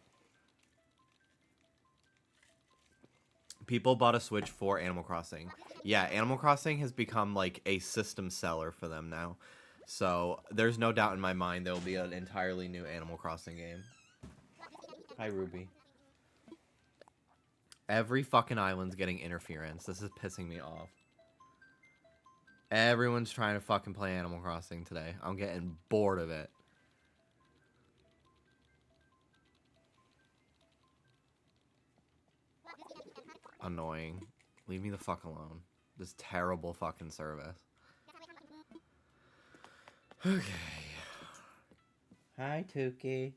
People bought a Switch for Animal Crossing. Yeah, Animal Crossing has become like a system seller for them now. So there's no doubt in my mind there will be an entirely new Animal Crossing game. Hi, Ruby. Every fucking island's getting interference. This is pissing me off. Everyone's trying to fucking play Animal Crossing today. I'm getting bored of it. Annoying. Leave me the fuck alone. This terrible fucking service. Okay. Hi, Tuki.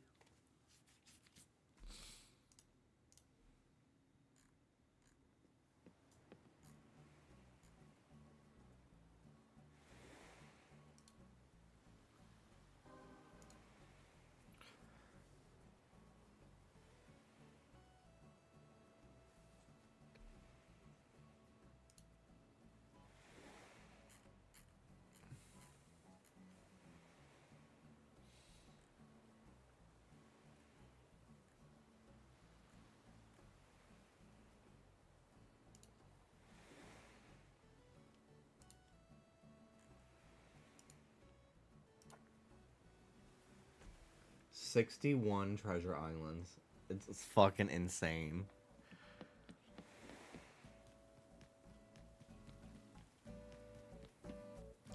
$61 treasure islands. It's fucking insane.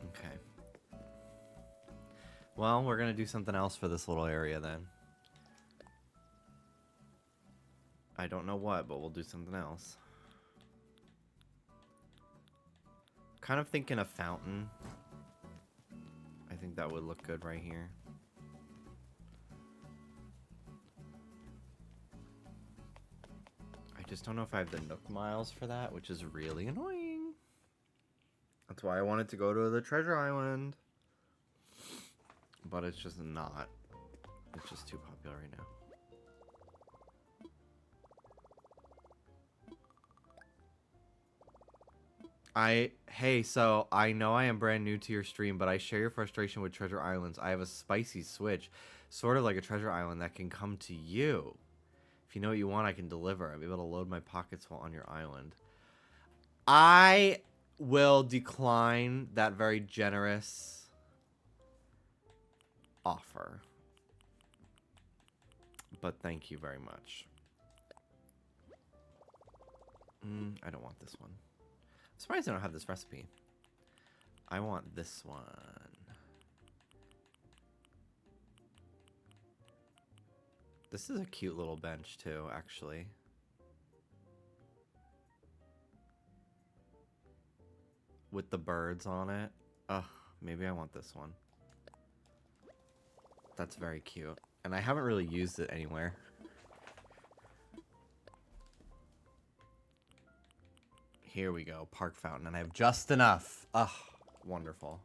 Okay. Well, we're gonna do something else for this little area then. I don't know what, but we'll do something else. Kind of thinking a fountain. I think that would look good right here. I just don't know if I have the Nook miles for that, which is really annoying. That's why I wanted to go to the treasure island. But it's just not. It's just too popular right now. Hey, so I know I am brand new to your stream, but I share your frustration with treasure islands. I have a spicy switch, sort of like a treasure island that can come to you. If you know what you want, I can deliver. I'll be able to load my pockets while on your island. I will decline that very generous offer. But thank you very much. I don't want this one. I'm surprised I don't have this recipe. I want this one. This is a cute little bench too, actually. With the birds on it. Ugh, maybe I want this one. That's very cute. And I haven't really used it anywhere. Here we go, park fountain, and I have just enough. Ugh, wonderful.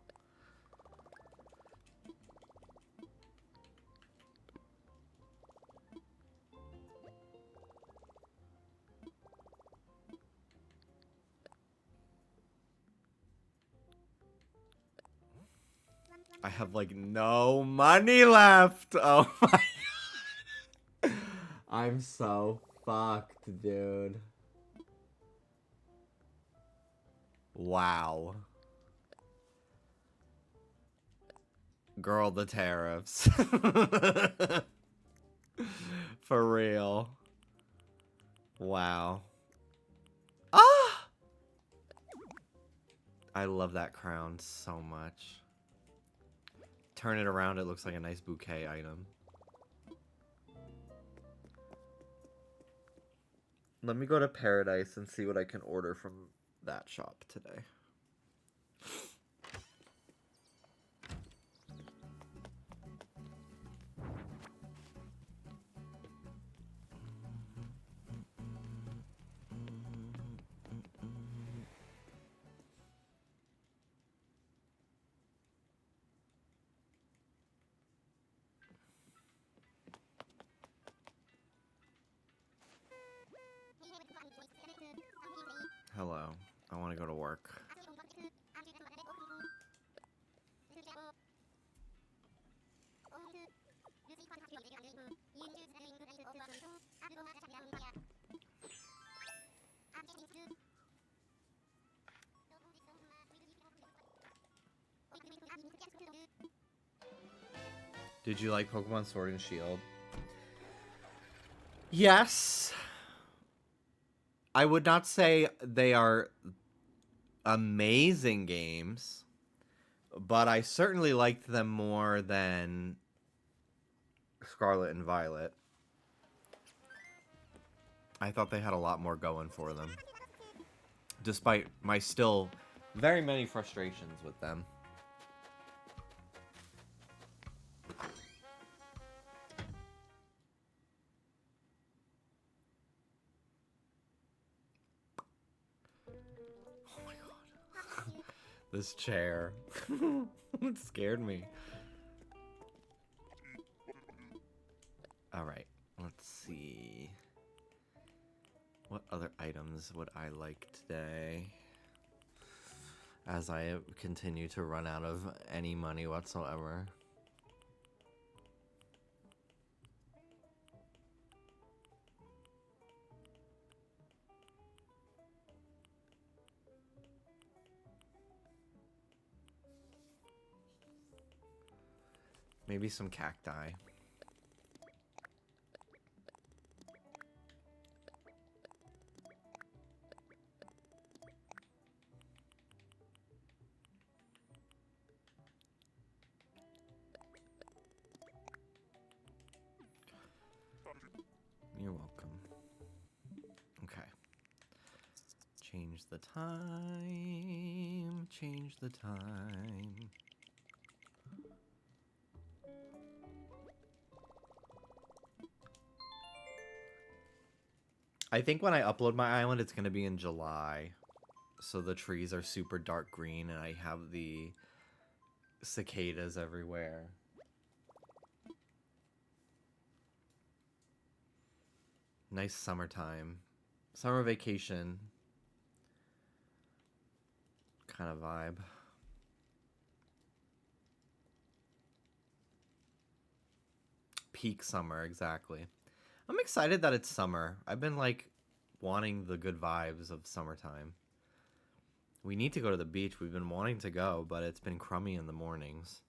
I have like no money left. Oh my god. I'm so fucked, dude. Wow. Girl, the tariffs. For real. Wow. Ah! I love that crown so much. Turn it around, it looks like a nice bouquet item. Let me go to Paradise and see what I can order from that shop today. Hello. I want to go to work. Did you like Pokemon Sword and Shield? Yes. I would not say they are amazing games, but I certainly liked them more than Scarlet and Violet. I thought they had a lot more going for them, despite my still very many frustrations with them. Oh my god. This chair. It scared me. Alright, let's see. What other items would I like today? As I continue to run out of any money whatsoever. Maybe some cacti. You're welcome. Okay. Change the time. Change the time. I think when I upload my island, it's going to be in July. So the trees are super dark green, and I have the cicadas everywhere. Nice summertime. Summer vacation kind of vibe. Peak summer, exactly. I'm excited that it's summer. I've been like wanting the good vibes of summertime. We need to go to the beach. We've been wanting to go, but it's been crummy in the mornings.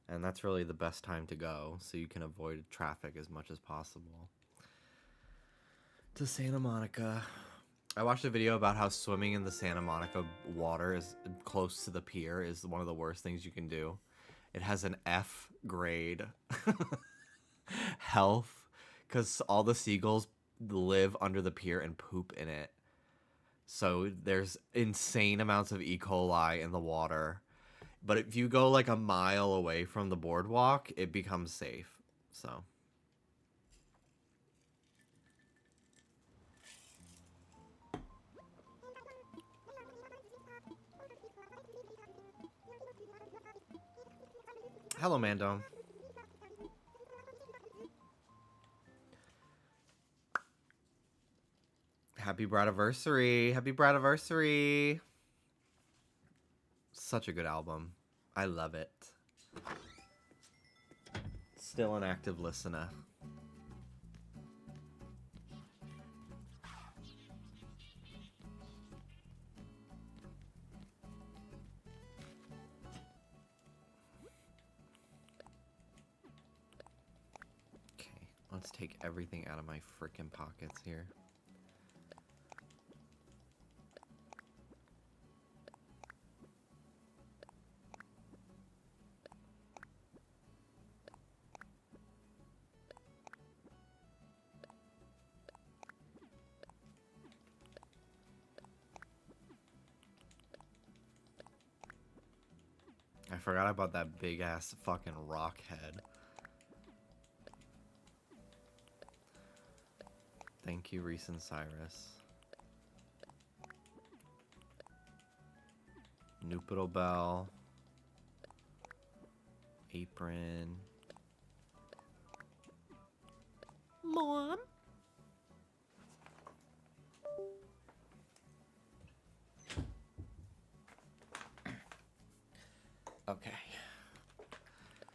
And that's really the best time to go, so you can avoid traffic as much as possible. To Santa Monica. I watched a video about how swimming in the Santa Monica water is close to the pier is one of the worst things you can do. It has an F grade health because all the seagulls live under the pier and poop in it. So there's insane amounts of E. coli in the water. But if you go like a mile away from the boardwalk, it becomes safe. So. Hello, Mando. Happy Bradiversary. Happy Bradiversary. Such a good album. I love it. Still an active listener. Okay, let's take everything out of my frickin' pockets here. I forgot about that big ass fucking rock head. Thank you, Reese and Cyrus. Noopidle Bell. Apron. Mom? Okay.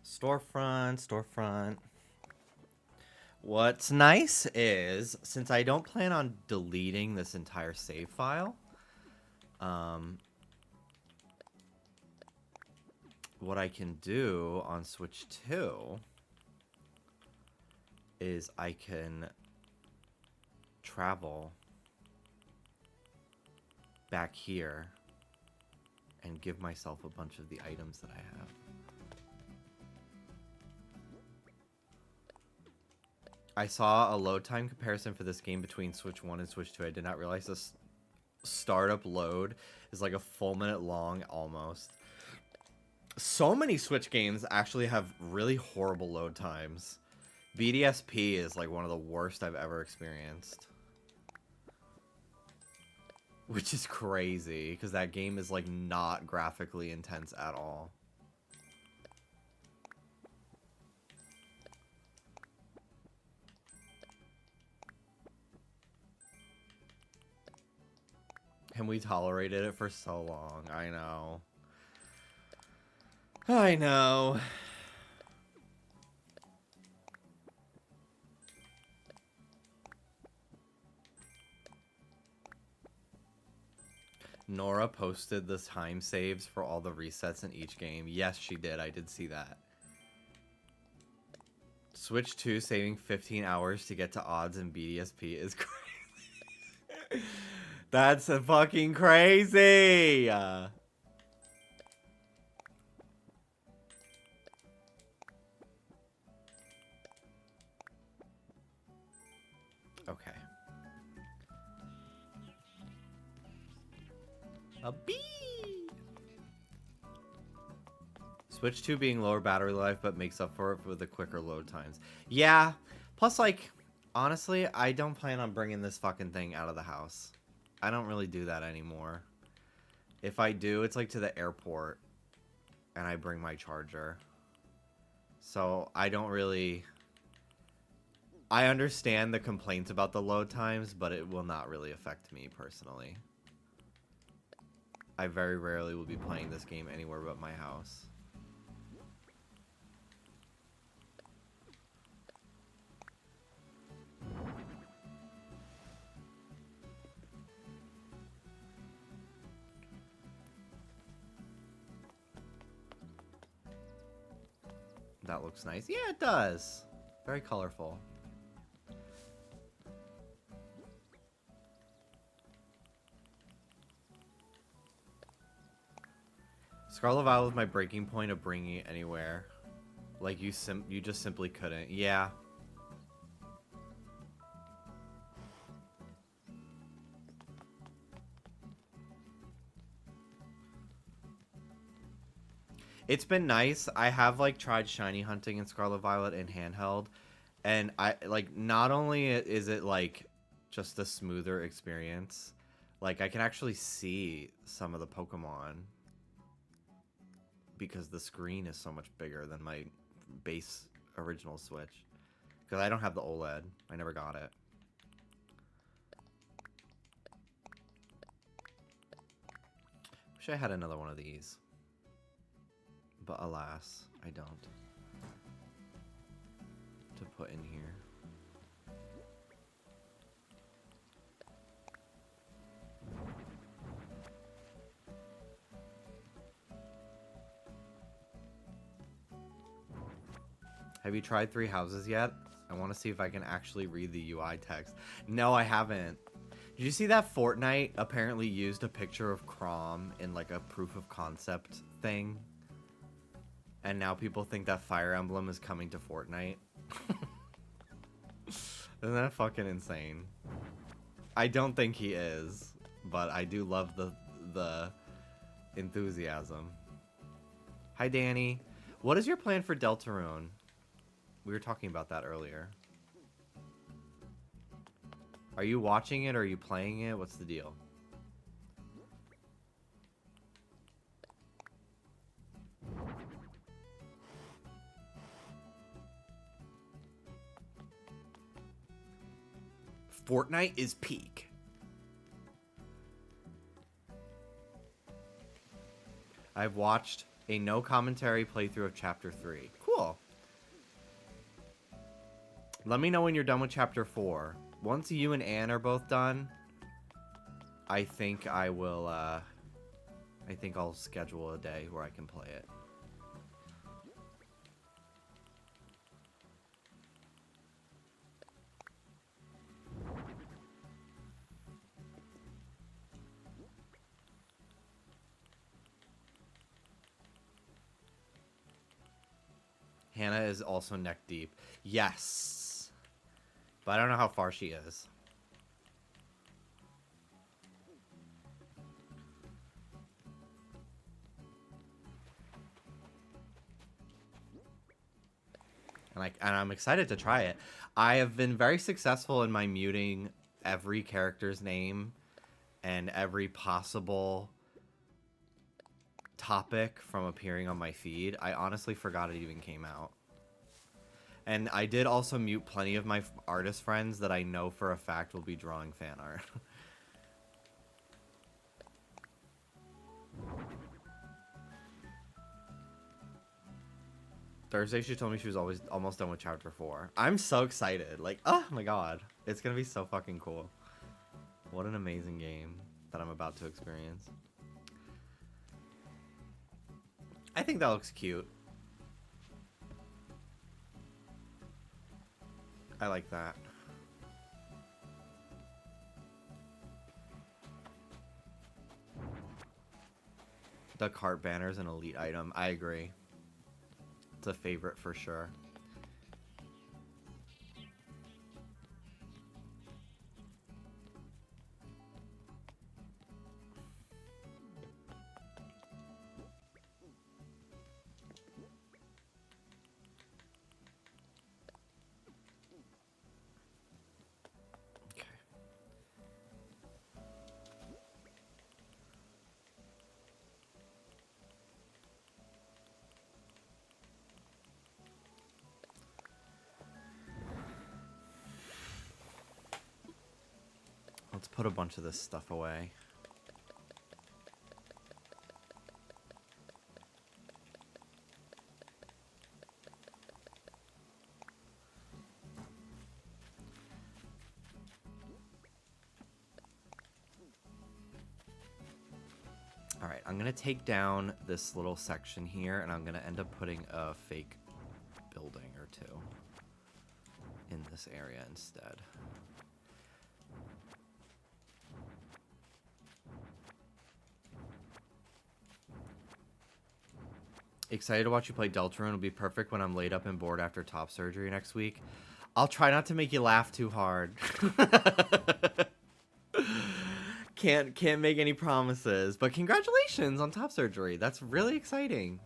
Storefront. What's nice is, since I don't plan on deleting this entire save file, what I can do on Switch 2 is I can travel back here and give myself a bunch of the items that I have. I saw a load time comparison for this game between Switch 1 and Switch 2. I did not realize this startup load is like a full minute long almost. So many Switch games actually have really horrible load times. BDSP is like one of the worst I've ever experienced. Which is crazy, because that game is like not graphically intense at all. And we tolerated it for so long. I know. I know. Nora posted the time saves for all the resets in each game. Yes, she did. I did see that. Switch 2 saving 15 hours to get to odds in BDSP is crazy. That's a fucking crazy. Okay. A bee. Switch 2 being lower battery life, but makes up for it with the quicker load times. Yeah. Plus, like, Honestly, I don't plan on bringing this fucking thing out of the house. I don't really do that anymore. If I do, it's like to the airport and I bring my charger. So I don't really... I understand the complaints about the load times, but it will not really affect me personally. I very rarely will be playing this game anywhere but my house. That looks nice. Yeah, it does. Very colorful. Scarlet Violet was my breaking point of bringing it anywhere. Like, you just simply couldn't. Yeah. It's been nice. I have, like, tried shiny hunting in Scarlet Violet in handheld. And I, like, not only is it, like, just a smoother experience, like, I can actually see some of the Pokemon. Because the screen is so much bigger than my base original Switch. Because I don't have the OLED. I never got it. Wish I had another one of these. But alas, I don't. To put in here. Have you tried Three Houses yet? I want to see if I can actually read the UI text. No, I haven't. Did you see that Fortnite apparently used a picture of Chrom in like a proof of concept thing? And now people think that Fire Emblem is coming to Fortnite. Isn't that fucking insane? I don't think he is, but I do love the enthusiasm. Hi, Danny. What is your plan for Deltarune? We were talking about that earlier. Are you watching it or are you playing it? What's the deal? Fortnite is peak. I've watched a no commentary playthrough of Chapter 3. Cool. Let me know when you're done with Chapter 4. Once you and Anne are both done, I think I will, I think I'll schedule a day where I can play it. Hannah is also neck deep. Yes. But I don't know how far she is. And I'm excited to try it. I have been very successful in my muting every character's name and every possible topic from appearing on my feed. I honestly forgot it even came out. And I did also mute plenty of my artist friends that I know for a fact will be drawing fan art. Thursday, she told me she was almost done with Chapter 4. I'm so excited. Like, oh my god. It's gonna be so fucking cool. What an amazing game that I'm about to experience. I think that looks cute. I like that. The cart banner is an elite item. I agree. It's a favorite for sure. Let's put a bunch of this stuff away. All right, I'm gonna take down this little section here, and I'm gonna end up putting a fake building or two in this area instead. Excited to watch you play Deltarune. It'll be perfect when I'm laid up and bored after top surgery next week. I'll try not to make you laugh too hard. Can't make any promises, but congratulations on top surgery. That's really exciting.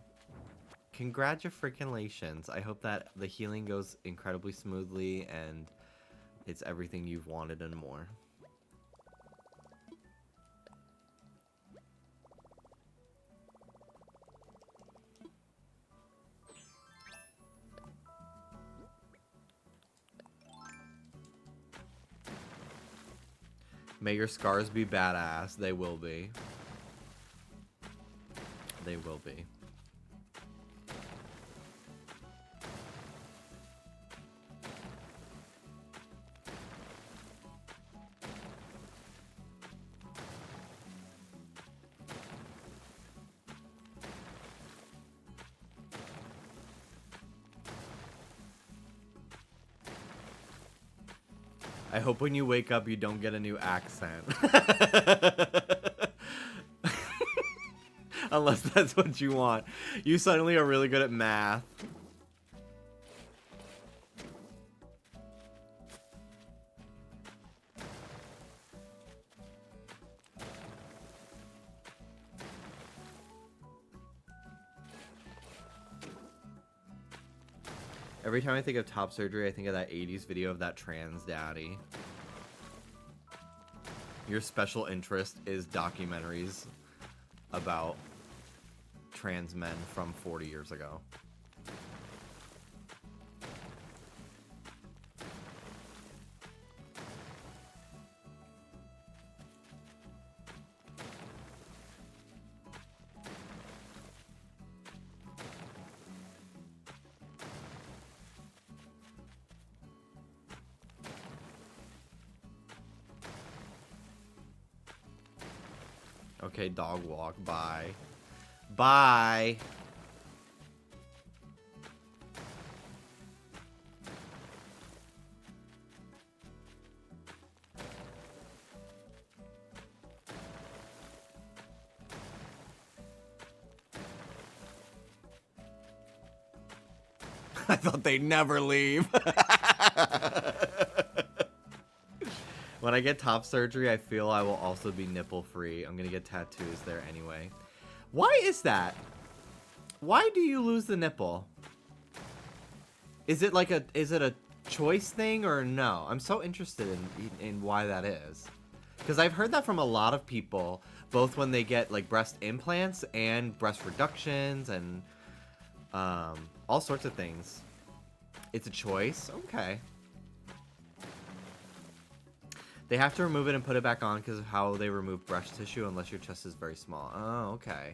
Congratulations. I hope that the healing goes incredibly smoothly and it's everything you've wanted and more. May your scars be badass. They will be. They will be. I hope when you wake up you don't get a new accent. Unless that's what you want. You suddenly are really good at math. Every time I think of top surgery, I think of that 80s video of that trans daddy. Your special interest is documentaries about trans men from 40 years ago. Okay, dog walk. Bye. Bye. I thought they'd never leave. When I get top surgery, I feel I will also be nipple free. I'm gonna get tattoos there anyway. Why is that? Why do you lose the nipple? Is it like is it a choice thing or no? I'm so interested in why that is. Because I've heard that from a lot of people, both when they get like breast implants and breast reductions and all sorts of things. It's a choice? Okay. They have to remove it and put it back on because of how they remove breast tissue unless your chest is very small. Oh, okay.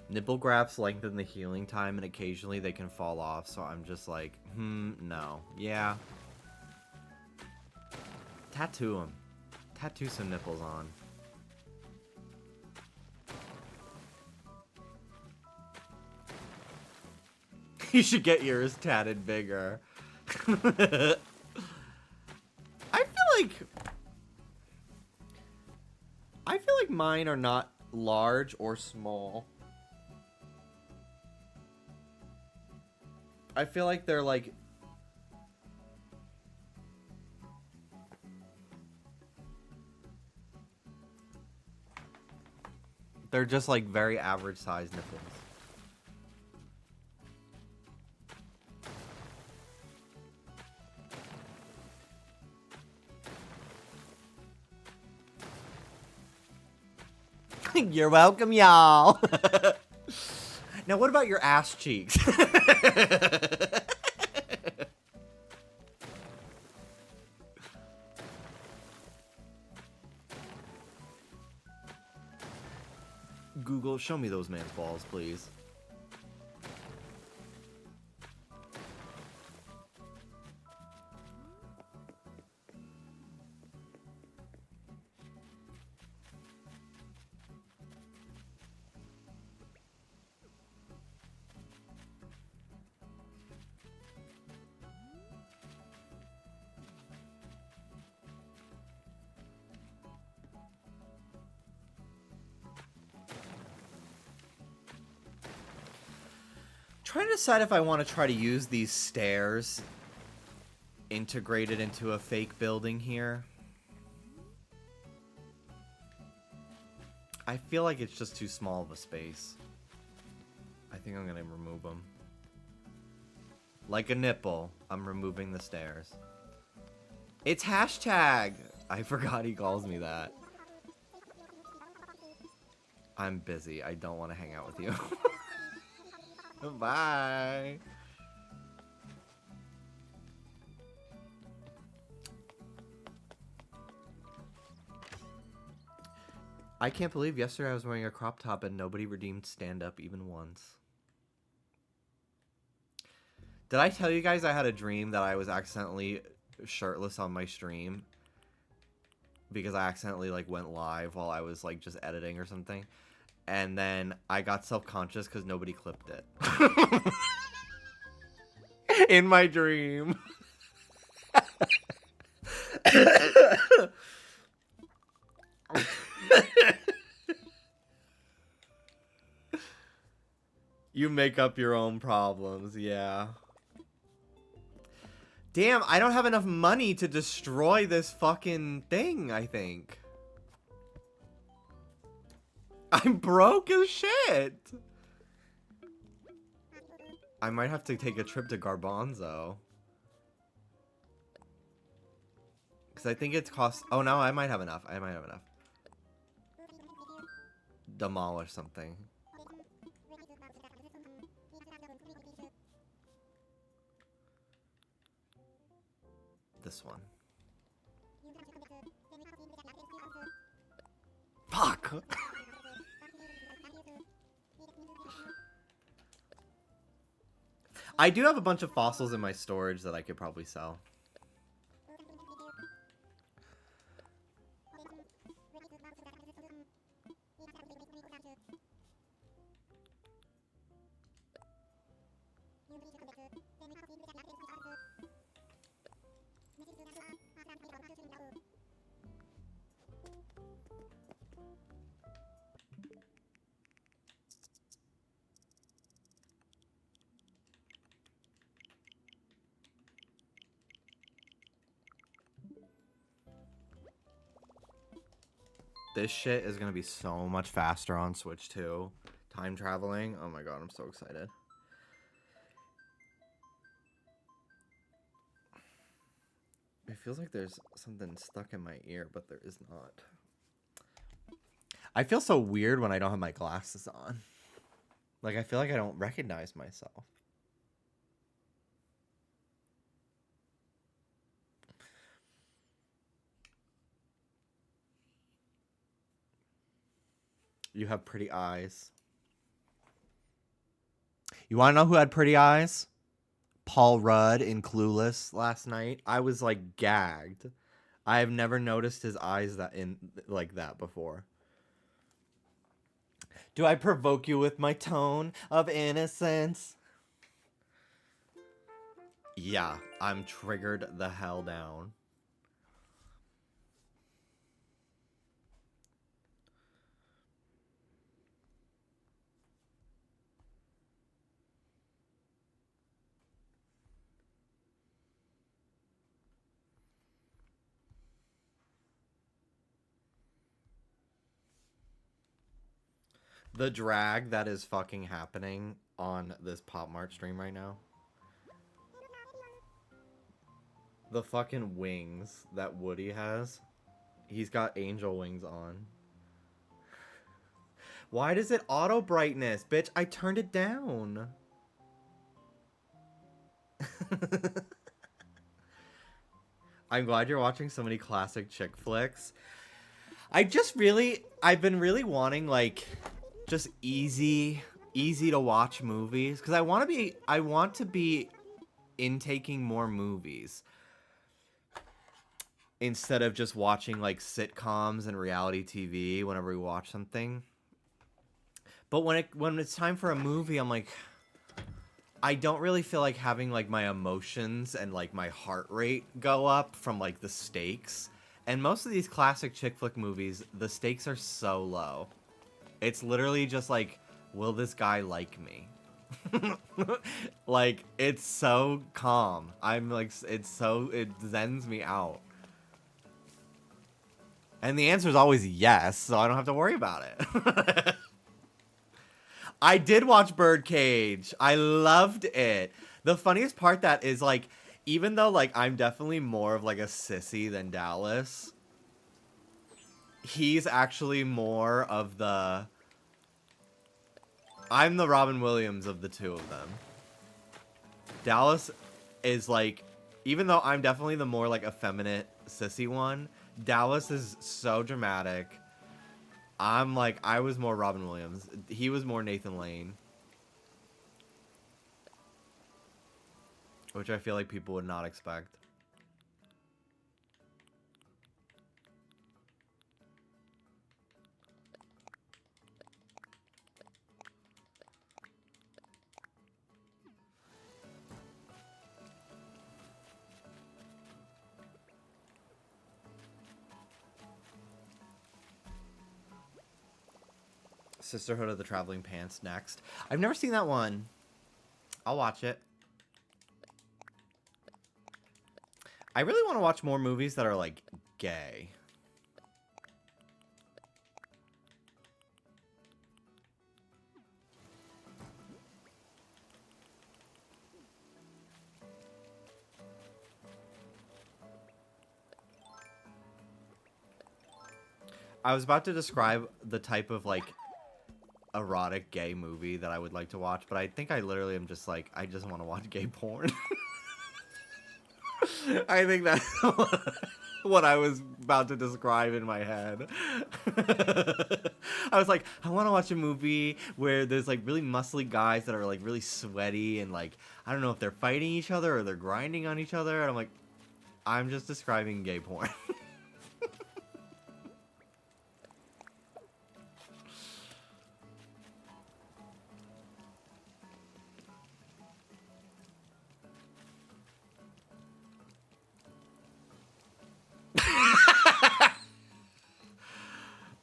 Nipple grafts lengthen the healing time and occasionally they can fall off, so I'm just like, no. Yeah. Tattoo them. Tattoo some nipples on. You should get yours tatted bigger. I feel like mine are not large or small. I feel like they're like they're just like very average sized nipples. You're welcome, y'all. Now, what about your ass cheeks? Google, show me those man's balls, please. Trying to decide if I want to try to use these stairs integrated into a fake building here. I feel like it's just too small of a space. I think I'm gonna remove them. Like a nipple, I'm removing the stairs. It's hashtag! I forgot he calls me that. I'm busy. I don't want to hang out with you. Bye. I can't believe yesterday I was wearing a crop top and nobody redeemed stand up even once. Did I tell you guys I had a dream that I was accidentally shirtless on my stream? Because I accidentally like went live while I was like just editing or something. And then I got self-conscious because nobody clipped it. In my dream. You make up your own problems, yeah. Damn, I don't have enough money to destroy this fucking thing, I think. I'm broke as shit. I might have to take a trip to Garbanzo. Because I think it's cost... Oh, no, I might have enough. I might have enough. Demolish something. This one. Fuck! I do have a bunch of fossils in my storage that I could probably sell. This shit is gonna be so much faster on Switch 2. Time traveling. Oh my god, I'm so excited. It feels like there's something stuck in my ear, but there is not. I feel so weird when I don't have my glasses on. Like, I feel like I don't recognize myself. You have pretty eyes. You want to know who had pretty eyes? Paul Rudd in Clueless last night. I was like gagged. I have never noticed his eyes that in like that before. Do I provoke you with my tone of innocence? Yeah, I'm triggered the hell down. The drag that is fucking happening on this Pop Mart stream right now. The fucking wings that Woody has. He's got angel wings on. Why does it auto brightness? Bitch, I turned it down. I'm glad you're watching so many classic chick flicks. I've been really wanting like just easy to watch movies because I want to be intaking more movies instead of just watching like sitcoms and reality TV whenever we watch something. But when it's time for a movie, I'm like, I don't really feel like having like my emotions and like my heart rate go up from like the stakes. And most of these classic chick flick movies, the stakes are so low. It's literally just like, will this guy like me? Like, it's so calm. I'm like, it zens me out. And the answer is always yes, so I don't have to worry about it. I did watch Birdcage. I loved it. The funniest part that is like, even though like I'm definitely more of like a sissy than Dallas, he's actually more of the... I'm the Robin Williams of the two of them. Dallas is like, even though I'm definitely the more like effeminate sissy one, Dallas is so dramatic. I'm like, I was more Robin Williams. He was more Nathan Lane. Which I feel like people would not expect. Sisterhood of the Traveling Pants next. I've never seen that one. I'll watch it. I really want to watch more movies that are like gay. I was about to describe the type of like erotic gay movie that I would like to watch, but I think I literally am just like, I just want to watch gay porn. I think that's what I was about to describe in my head. I was like, I want to watch a movie where there's like really muscly guys that are like really sweaty and like, I don't know if they're fighting each other or they're grinding on each other. And I'm like, I'm just describing gay porn.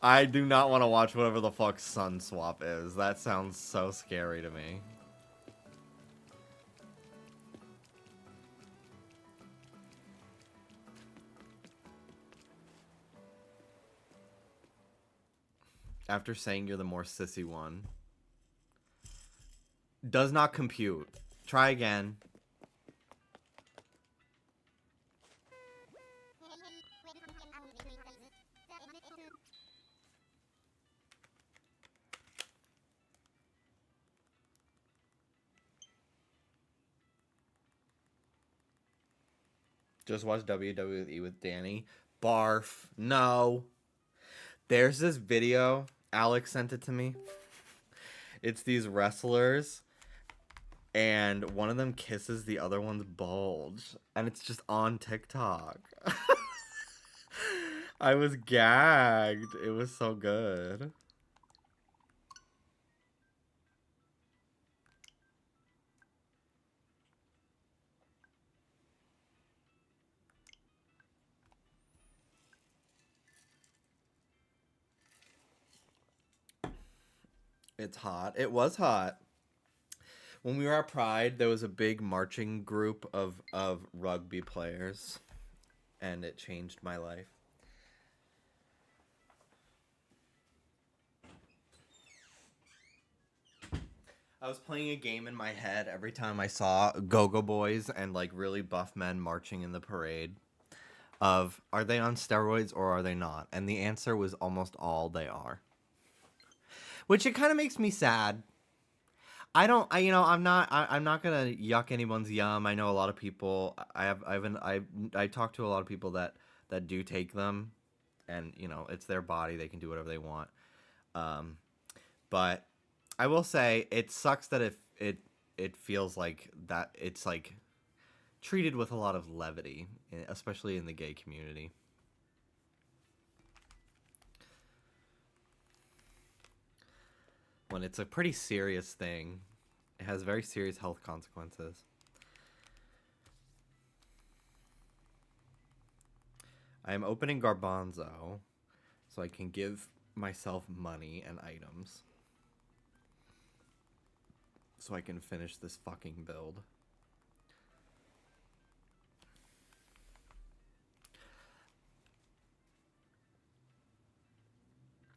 I do not want to watch whatever the fuck Sun Swap is. That sounds so scary to me. After saying you're the more sissy one. Does not compute. Try again. Just watch WWE with Danny. Barf. No. There's this video. Alex sent it to me. It's these wrestlers. And one of them kisses the other one's bulge. And it's just on TikTok. I was gagged. It was so good. It's hot. It was hot. When we were at Pride, there was a big marching group of rugby players. And it changed my life. I was playing a game in my head every time I saw Go-Go Boys and like really buff men marching in the parade of, are they on steroids or are they not? And the answer was almost all they are. which it kind of makes me sad. I'm not gonna yuck anyone's yum. I know a lot of people. I talk to a lot of people that do take them, and it's their body. They can do whatever they want. Um, but I will say it sucks that if it feels like that it's like treated with a lot of levity, especially in the gay community. When it's a pretty serious thing. It has very serious health consequences. I am opening Garbanzo so I can give myself money and items. So I can finish this fucking build.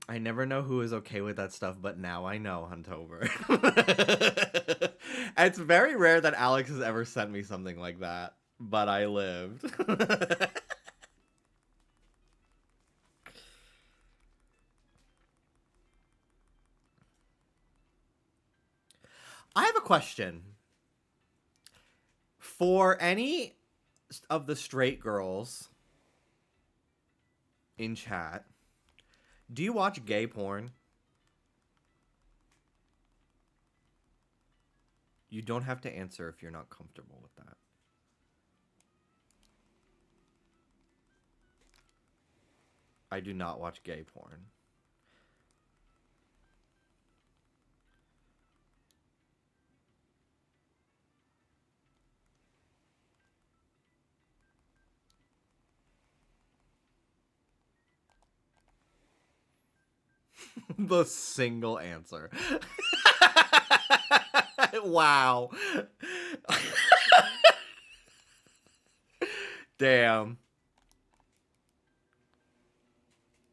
I never know who is okay with that stuff, but now I know, Huntover. It's very rare that Alex has ever sent me something like that, but I lived. I have a question. For any of the straight girls in chat, do you watch gay porn? You don't have to answer if you're not comfortable with that. I do not watch gay porn. The single answer. Wow. Damn.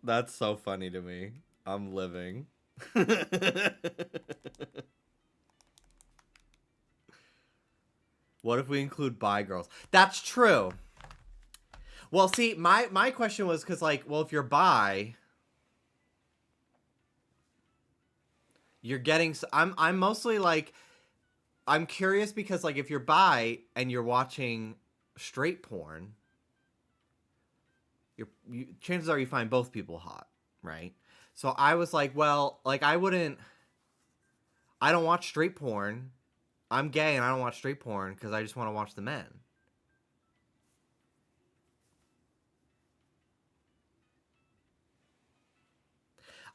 That's so funny to me. I'm living. What if we include bi girls? That's true. Well, see, my question was because, like, well, if you're bi, you're getting. I'm mostly like, I'm curious because, like, if you're bi and you're watching straight porn, chances are you find both people hot, right? So I was like, well, like, I don't watch straight porn. I'm gay and I don't watch straight porn because I just want to watch the men.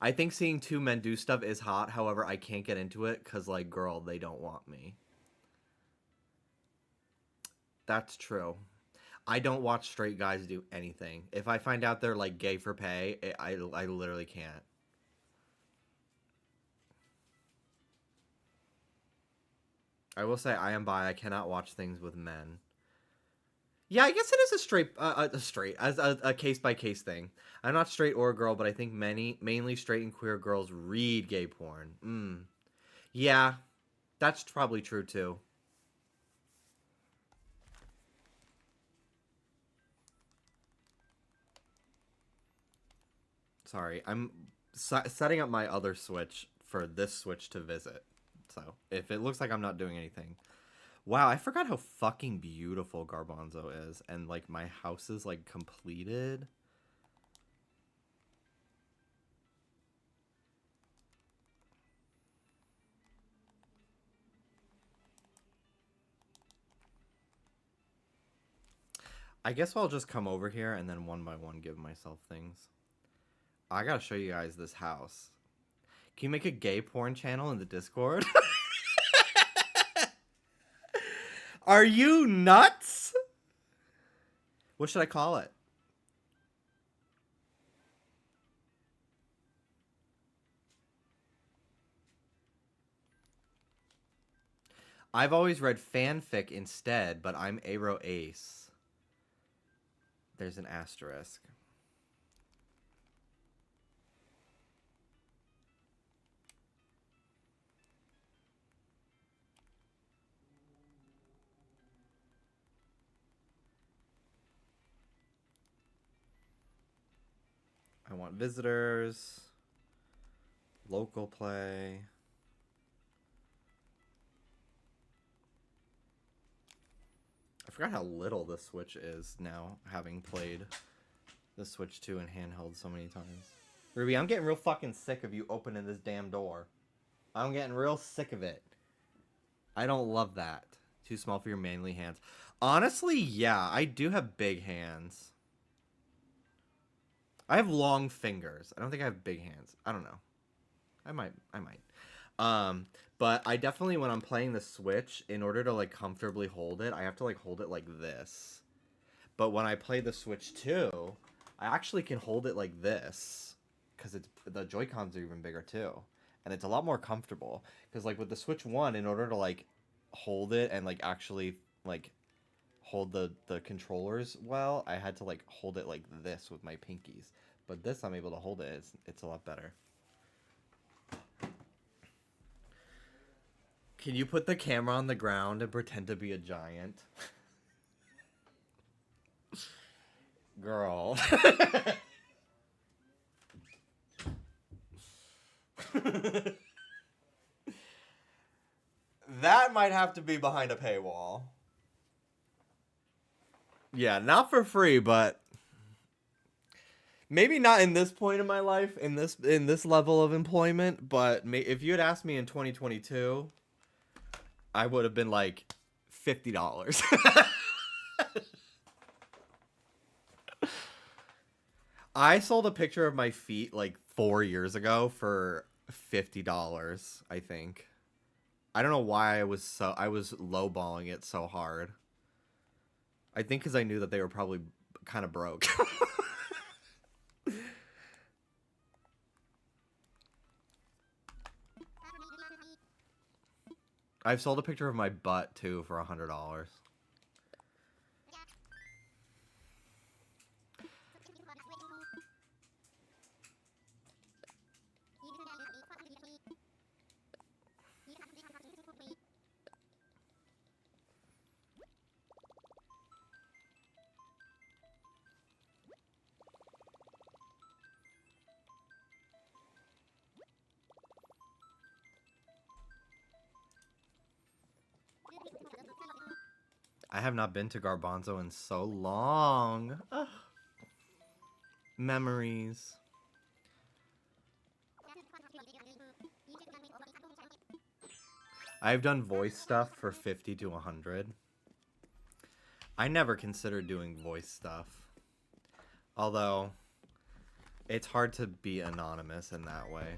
I think seeing two men do stuff is hot. However, I can't get into it because, like, girl, they don't want me. That's true. I don't watch straight guys do anything. If I find out they're, like, gay for pay, I literally can't. I will say I am bi. I cannot watch things with men. Yeah, I guess it is a case by case thing. I'm not straight or a girl, but I think mainly straight and queer girls read gay porn. Yeah, that's probably true too. Sorry, I'm setting up my other Switch for this Switch to visit. So if it looks like I'm not doing anything. Wow, I forgot how fucking beautiful Garbanzo is. And, like, my house is, like, completed. I guess I'll just come over here and then one by one give myself things. I gotta show you guys this house. Can you make a gay porn channel in the Discord? Are you nuts? What should I call it? I've always read fanfic instead, but I'm Aro Ace. There's an asterisk. I want visitors. Local play. I forgot how little the Switch is now, having played the Switch 2 in handheld so many times. Ruby, I'm getting real fucking sick of you opening this damn door. I'm getting real sick of it. I don't love that. Too small for your manly hands. Honestly, yeah, I do have big hands. I have long fingers. I don't think I have big hands. I don't know. I might. But I definitely, when I'm playing the Switch, in order to like comfortably hold it, I have to like hold it like this. But when I play the Switch 2, I actually can hold it like this because it's the Joy-Cons are even bigger too, and it's a lot more comfortable. Because like with the Switch 1, in order to like hold it and like actually like hold the controllers well, I had to like hold it like this with my pinkies. But this, I'm able to hold it. It's a lot better. Can you put the camera on the ground and pretend to be a giant? Girl. That might have to be behind a paywall. Yeah, not for free, but maybe not in this point in my life, in this level of employment, but if you had asked me in 2022, I would have been like $50. I sold a picture of my feet like 4 years ago for $50, I think. I don't know why I was lowballing it so hard. I think because I knew that they were probably kind of broke. I've sold a picture of my butt too for $100. I have not been to Garbanzo in so long. Ugh. Memories. I've done voice stuff for 50 to 100. I never considered doing voice stuff. Although, it's hard to be anonymous in that way.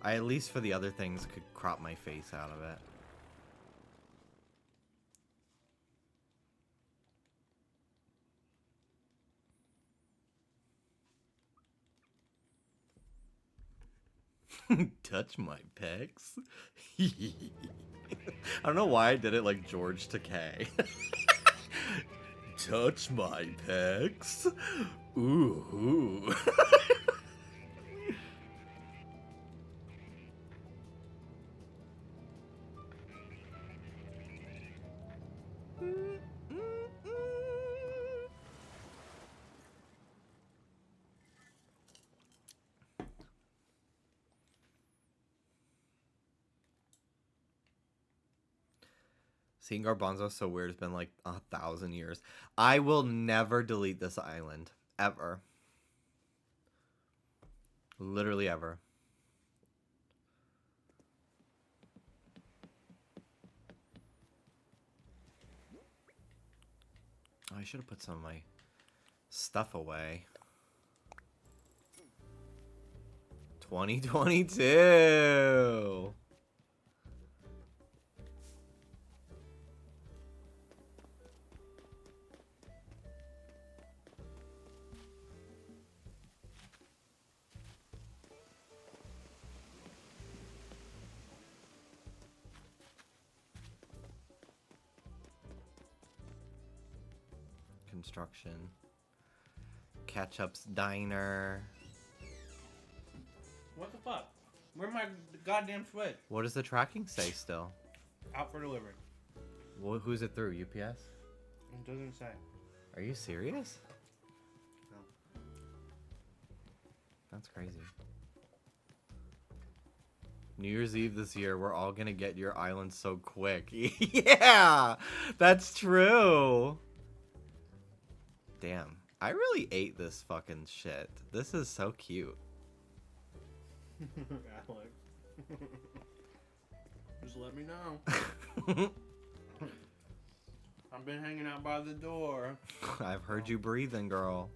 I, at least for the other things, could crop my face out of it. Touch my pecs? I don't know why I did it like George Takei. Touch my pecs? Ooh. Seeing Garbanzo so weird has been like 1,000 years. I will never delete this island. Ever. Literally ever. Oh, I should have put some of my stuff away. 2022! Construction. Ketchup's Diner. What the fuck? Where's my goddamn Switch? What does the tracking say still? Out for delivery. Who's it through? UPS? It doesn't say. Are you serious? No. That's crazy. New Year's Eve this year, we're all gonna get your island so quick. Yeah, that's true. Damn, I really ate this fucking shit. This is so cute. Alex. Just let me know. I've been hanging out by the door. I've heard you breathing, girl.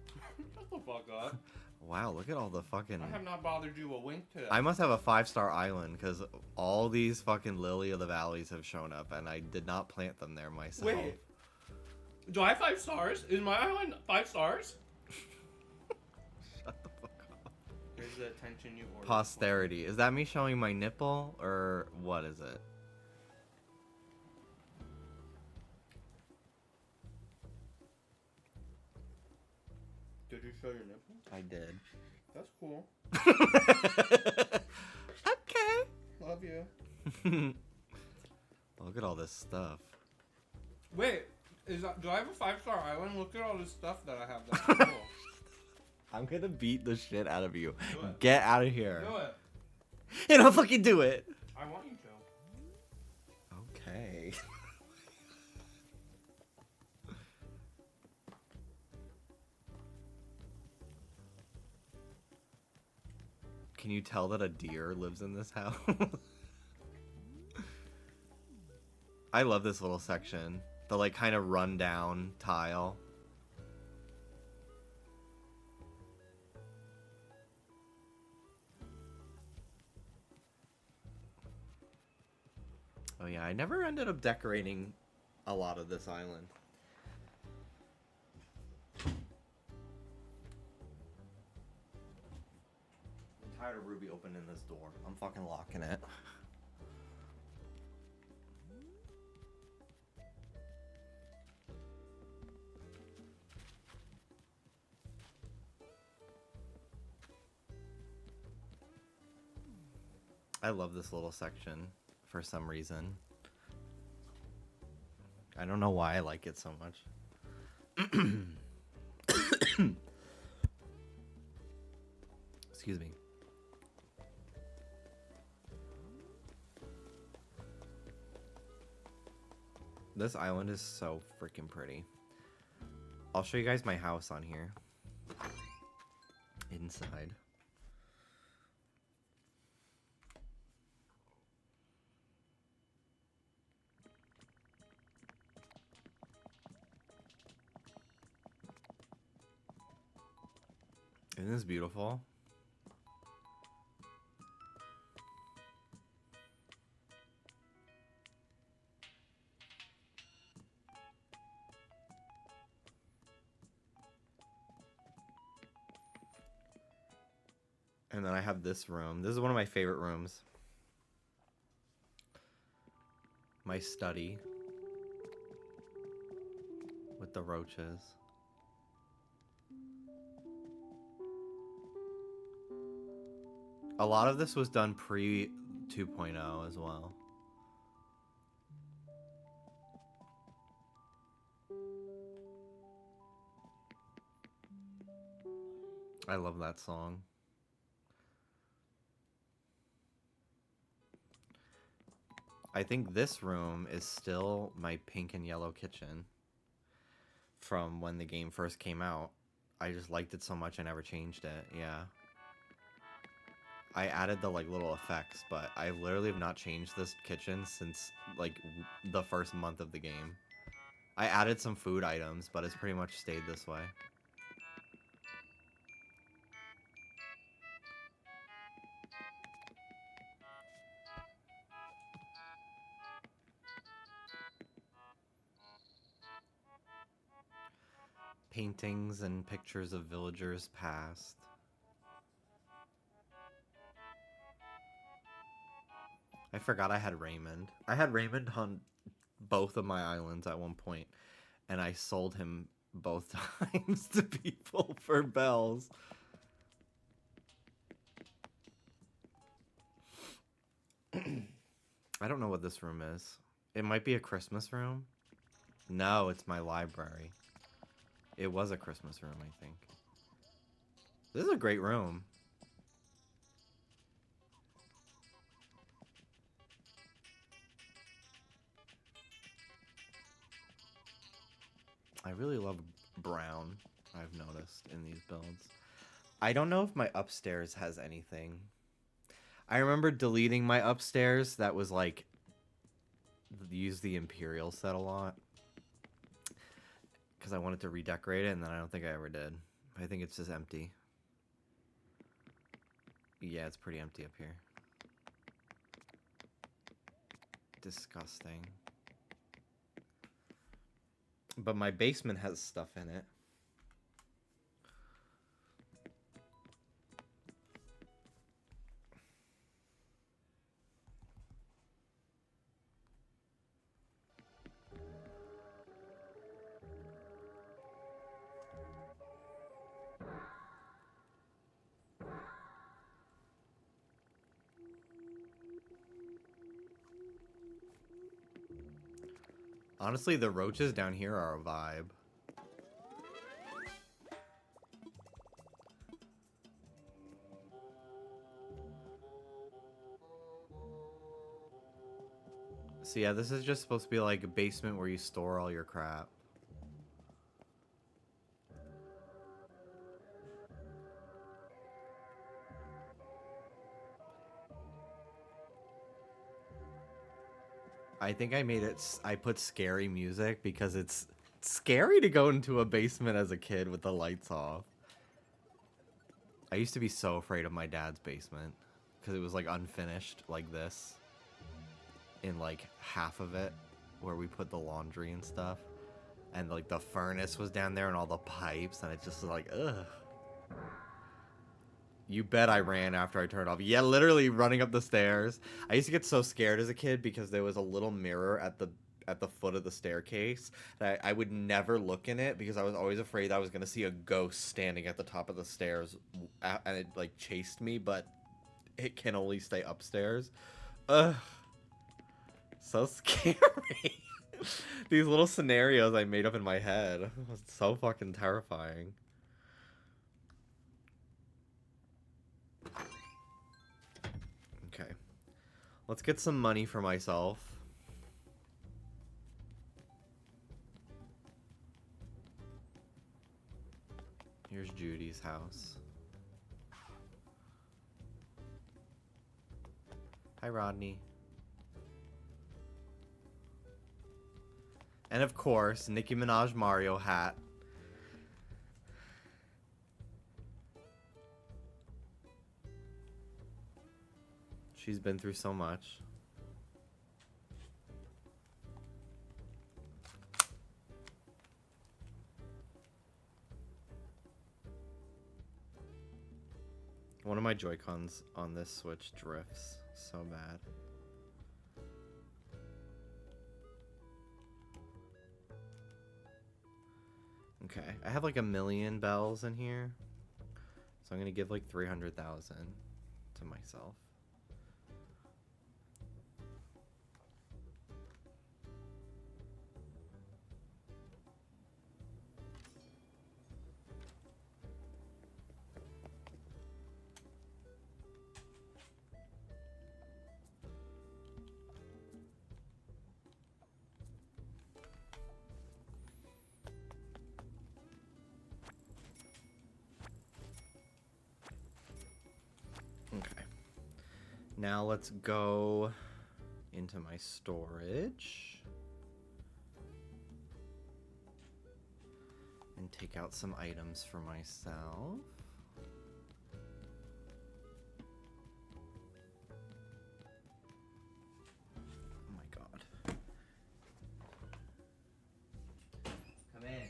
Shut the fuck up. Wow, look at all the fucking... I have not bothered you a wink today. I must have a 5-star island, because all these fucking Lily of the Valleys have shown up, and I did not plant them there myself. Wait. Do I have 5 stars? Is my island 5 stars? Shut the fuck up. Here's the attention you ordered. Posterity. Is that me showing my nipple, or what is it? Did you show your nipple? I did. That's cool. Okay. Love you. Look at all this stuff. Wait, do I have a 5-star island? Look at all this stuff that I have. That's cool. I'm gonna beat the shit out of you. Do it. Get out of here. Do it. And I'll fucking do it. I want you to. Okay. Can you tell that a deer lives in this house? I love this little section. The like kind of run down tile. Oh yeah, I never ended up decorating a lot of this island. I'm tired of Ruby opening this door. I'm fucking locking it. I love this little section for some reason. I don't know why I like it so much. Excuse me. This island is so freaking pretty. I'll show you guys my house on here. Inside. Isn't this beautiful? And then I have this room. This is one of my favorite rooms. My study. With the roaches. A lot of this was done pre 2.0 as well. I love that song. I think this room is still my pink and yellow kitchen from when the game first came out. I just liked it so much I never changed it. Yeah. I added the like little effects, but I literally have not changed this kitchen since like the first month of the game. I added some food items, but it's pretty much stayed this way. Paintings and pictures of villagers past. I forgot I had Raymond. I had Raymond on both of my islands at one point, and I sold him both times to people for bells. I don't know what this room is. It might be a Christmas room. No, it's my library. It was a Christmas room, I think. This is a great room. I really love brown, I've noticed, in these builds. I don't know if my upstairs has anything. I remember deleting my upstairs that was like, use the Imperial set a lot. Because I wanted to redecorate it, and then I don't think I ever did. I think it's just empty. Yeah, it's pretty empty up here. Disgusting. But my basement has stuff in it. Honestly, the roaches down here are a vibe. So yeah, this is just supposed to be like a basement where you store all your crap. I think I made it, I put scary music because it's scary to go into a basement as a kid with the lights off. I used to be so afraid of my dad's basement because it was like unfinished like this in like half of it where we put the laundry and stuff. And like the furnace was down there and all the pipes and it just was like, ugh. You bet I ran after I turned off. Yeah, literally running up the stairs. I used to get so scared as a kid because there was a little mirror at the foot of the staircase that I would never look in it because I was always afraid I was going to see a ghost standing at the top of the stairs and it like chased me, but it can only stay upstairs. Ugh. So scary. These little scenarios I made up in my head. Was so fucking terrifying. Okay. Let's get some money for myself. Here's Judy's house. Hi, Rodney. And of course, Nicki Minaj Mario hat. She's been through so much. One of my Joy-Cons on this Switch drifts so bad. Okay, I have like 1,000,000 bells in here. So I'm gonna give like 300,000 to myself. Okay. Now let's go into my storage and take out some items for myself. Oh my god. Come in.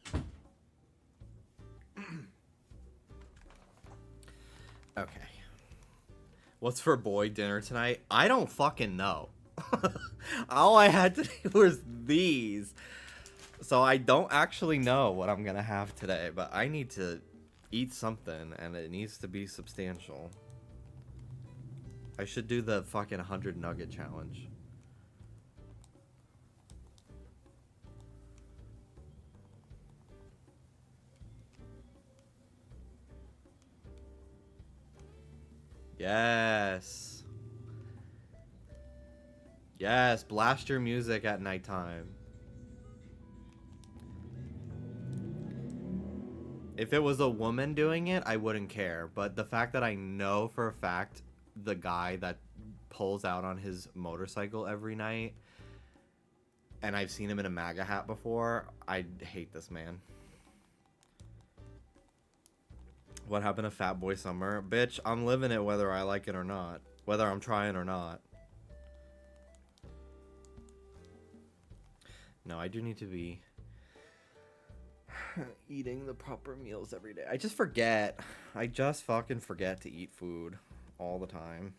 Come in. Okay. What's for boy dinner tonight? I don't fucking know. All I had to do was these. So I don't actually know what I'm gonna have today, but I need to eat something and it needs to be substantial. I should do the fucking 100 nugget challenge. Yes. Yes, blast your music at nighttime. If it was a woman doing it, I wouldn't care. But the fact that I know for a fact the guy that pulls out on his motorcycle every night, and I've seen him in a MAGA hat before, I hate this man. What happened to Fat Boy Summer? Bitch, I'm living it whether I like it or not. Whether I'm trying or not. No, I do need to be eating the proper meals every day. I just forget. I just fucking forget to eat food all the time.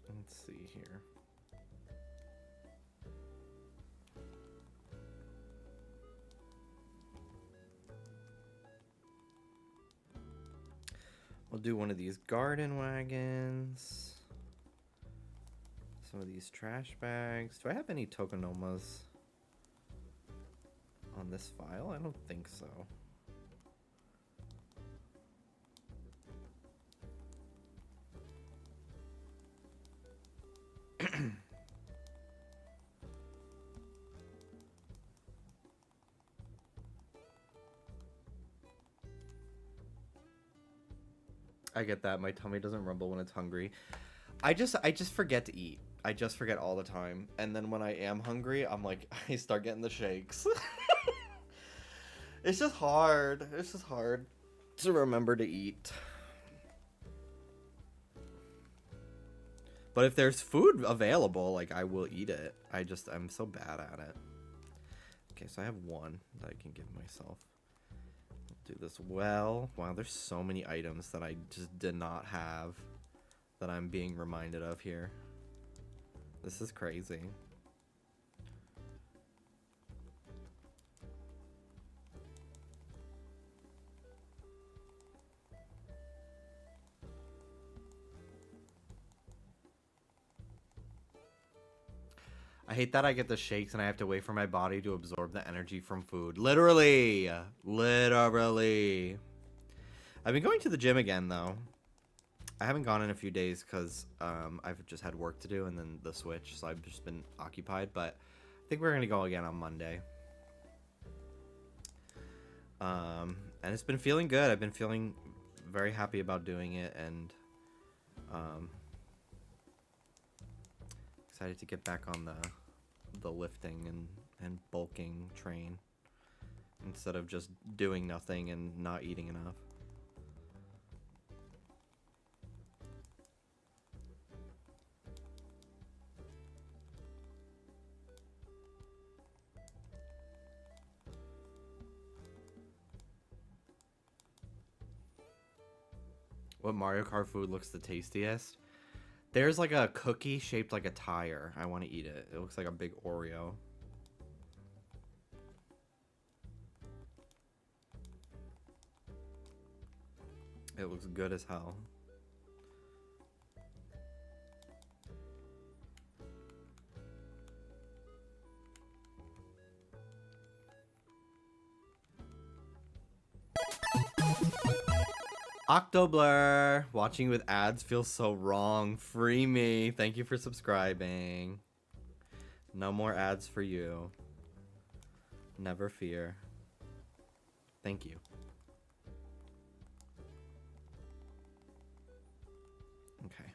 Let's see here. We'll do one of these garden wagons. Some of these trash bags. Do I have any tokonomas on this file? I don't think so. I get that. My tummy doesn't rumble when it's hungry. I just forget to eat. I just forget all the time. And then when I am hungry, I'm like, I start getting the shakes. It's just hard. It's just hard to remember to eat. But if there's food available, like, I will eat it. I'm so bad at it. Okay, so I have one that I can give myself. Do this well. Wow, there's so many items that I just did not have that I'm being reminded of here. This is crazy. I hate that I get the shakes and I have to wait for my body to absorb the energy from food. Literally. Literally. I've been going to the gym again, though. I haven't gone in a few days because I've just had work to do and then the switch, so I've just been occupied. But I think we're going to go again on Monday. And it's been feeling good. I've been feeling very happy about doing it and excited to get back on the lifting and bulking train instead of just doing nothing and not eating enough. What Mario Kart food looks the tastiest? There's like a cookie shaped like a tire. I want to eat it. It looks like a big Oreo. It looks good as hell. Octoblur, watching with ads feels so wrong. Free me. Thank you for subscribing. No more ads for you. Never fear. Thank you. Okay.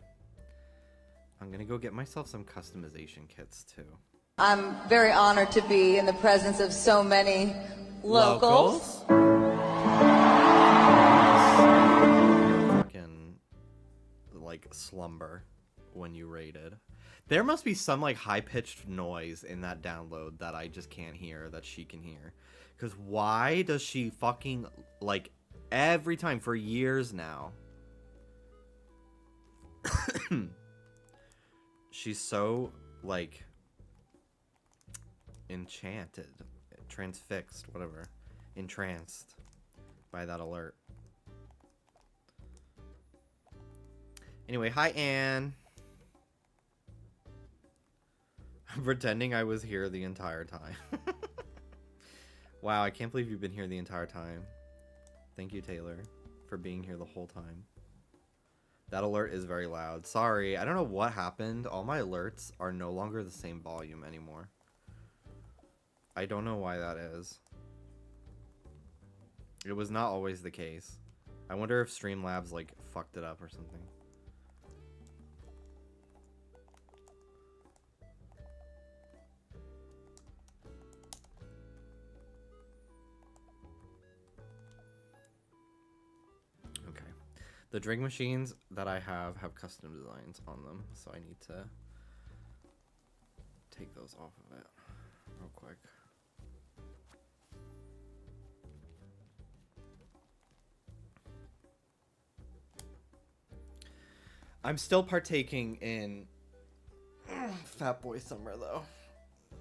I'm gonna go get myself some customization kits too. I'm very honored to be in the presence of so many locals. Fucking like slumber when you rated. There must be some like high-pitched noise in that download that I just can't hear that she can hear. Cause why does she fucking like every time for years now? She's so like enchanted, transfixed, whatever, entranced by that alert. Anyway, hi Anne. I'm pretending I was here the entire time. Wow, I can't believe you've been here the entire time. Thank you, Taylor, for being here the whole time. That alert is very loud. Sorry, I don't know what happened. All my alerts are no longer the same volume anymore. I don't know why that is. It was not always the case. I wonder if Streamlabs like fucked it up or something. Okay. The drink machines that I have custom designs on them, so I need to take those off of it real quick. I'm still partaking in Fat Boy Summer though.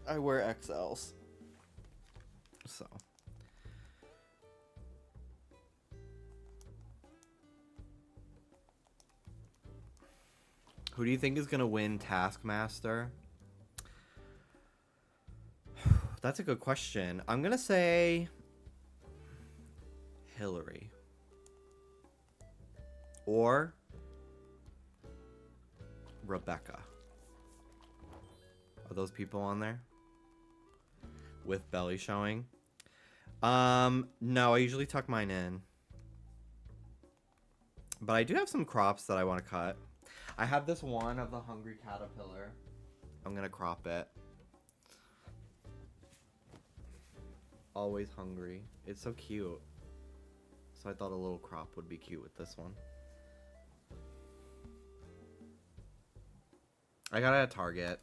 I wear XLs. So. Who do you think is going to win Taskmaster? That's a good question. I'm going to say Hillary. Or Rebecca. Are those people on there? With belly showing? No, I usually tuck mine in. But I do have some crops that I want to cut. I have this one of the hungry caterpillar. I'm gonna crop it. Always hungry. It's so cute. So I thought a little crop would be cute with this one. I got it at Target.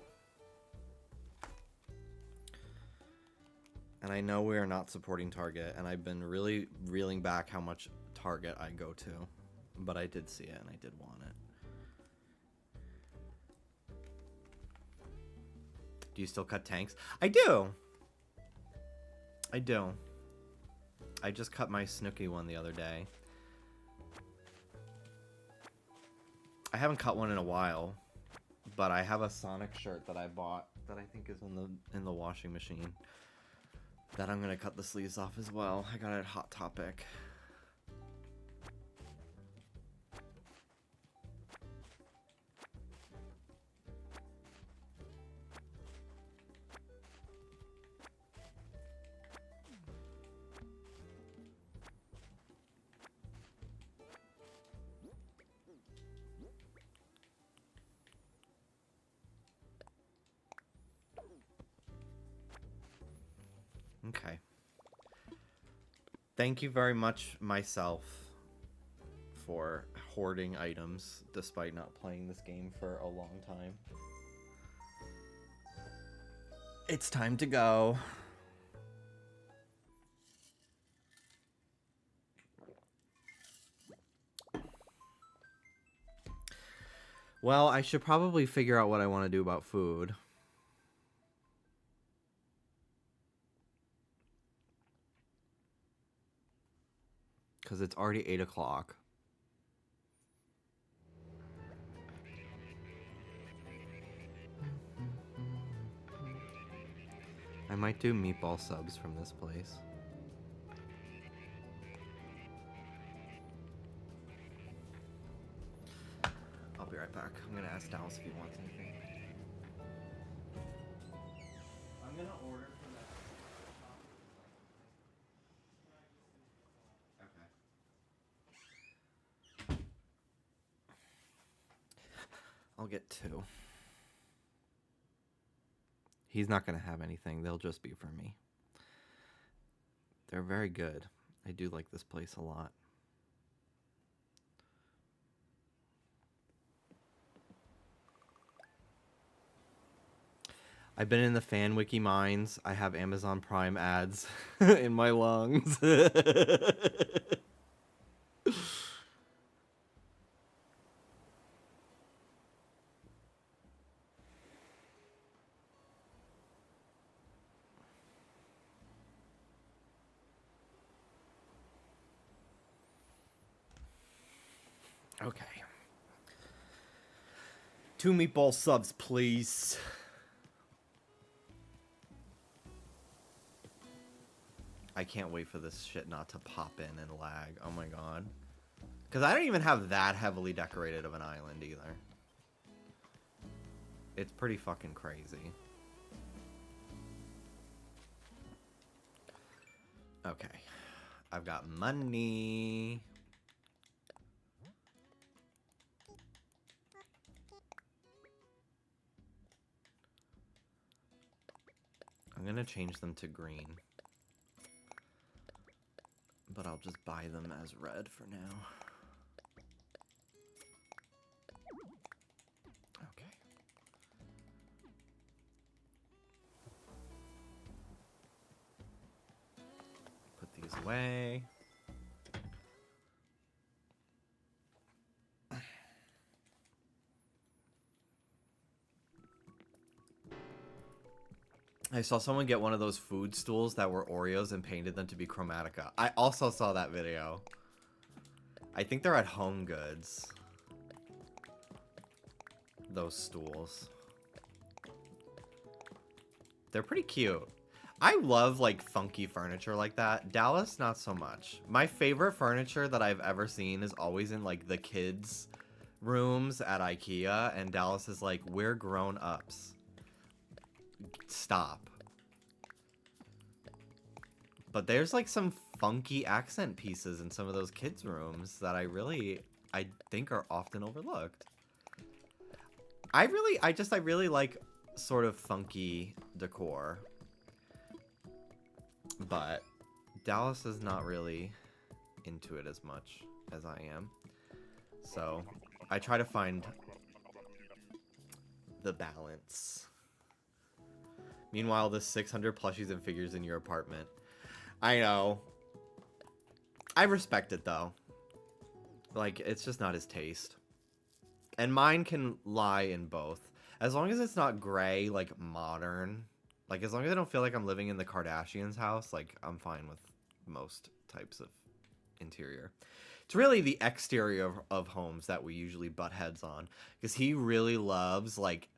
And I know we are not supporting Target, and I've been really reeling back how much Target I go to. But I did see it, and I did want it. Do you still cut tanks? I do. I do. I just cut my Snooki one the other day. I haven't cut one in a while, but I have a Sonic shirt that I bought that I think is in the washing machine that I'm gonna cut the sleeves off as well. I got it at Hot Topic. Okay. Thank you very much, myself, for hoarding items despite not playing this game for a long time. It's time to go. Well, I should probably figure out what I want to do about food. Because it's already 8 o'clock. I might do meatball subs from this place. I'll be right back. I'm gonna ask Dallas if he wants anything. I'm gonna order from that. Okay. I'll get 2. He's not gonna have anything. They'll just be for me. They're very good. I do like this place a lot. I've been in the fan wiki mines. I have Amazon Prime ads in my lungs. Okay. 2 meatball subs, please. I can't wait for this shit not to pop in and lag. Oh my god. Because I don't even have that heavily decorated of an island either. It's pretty fucking crazy. Okay. I've got money. I'm gonna change them to green. But I'll just buy them as red for now. Okay. Put these away. I saw someone get one of those food stools that were Oreos and painted them to be Chromatica. I also saw that video. I think they're at Home Goods. Those stools. They're pretty cute. I love, like, funky furniture like that. Dallas, not so much. My favorite furniture that I've ever seen is always in, like, the kids' rooms at IKEA. And Dallas is like, we're grown-ups. Stop. But there's like some funky accent pieces in some of those kids' rooms that I think are often overlooked. I really like sort of funky decor. But Dallas is not really into it as much as I am. So I try to find the balance. Meanwhile, the 600 plushies and figures in your apartment. I know. I respect it, though. Like, it's just not his taste. And mine can lie in both. As long as it's not gray, like, modern. Like, as long as I don't feel like I'm living in the Kardashians' house, like, I'm fine with most types of interior. It's really the exterior of homes that we usually butt heads on. Because he really loves, like,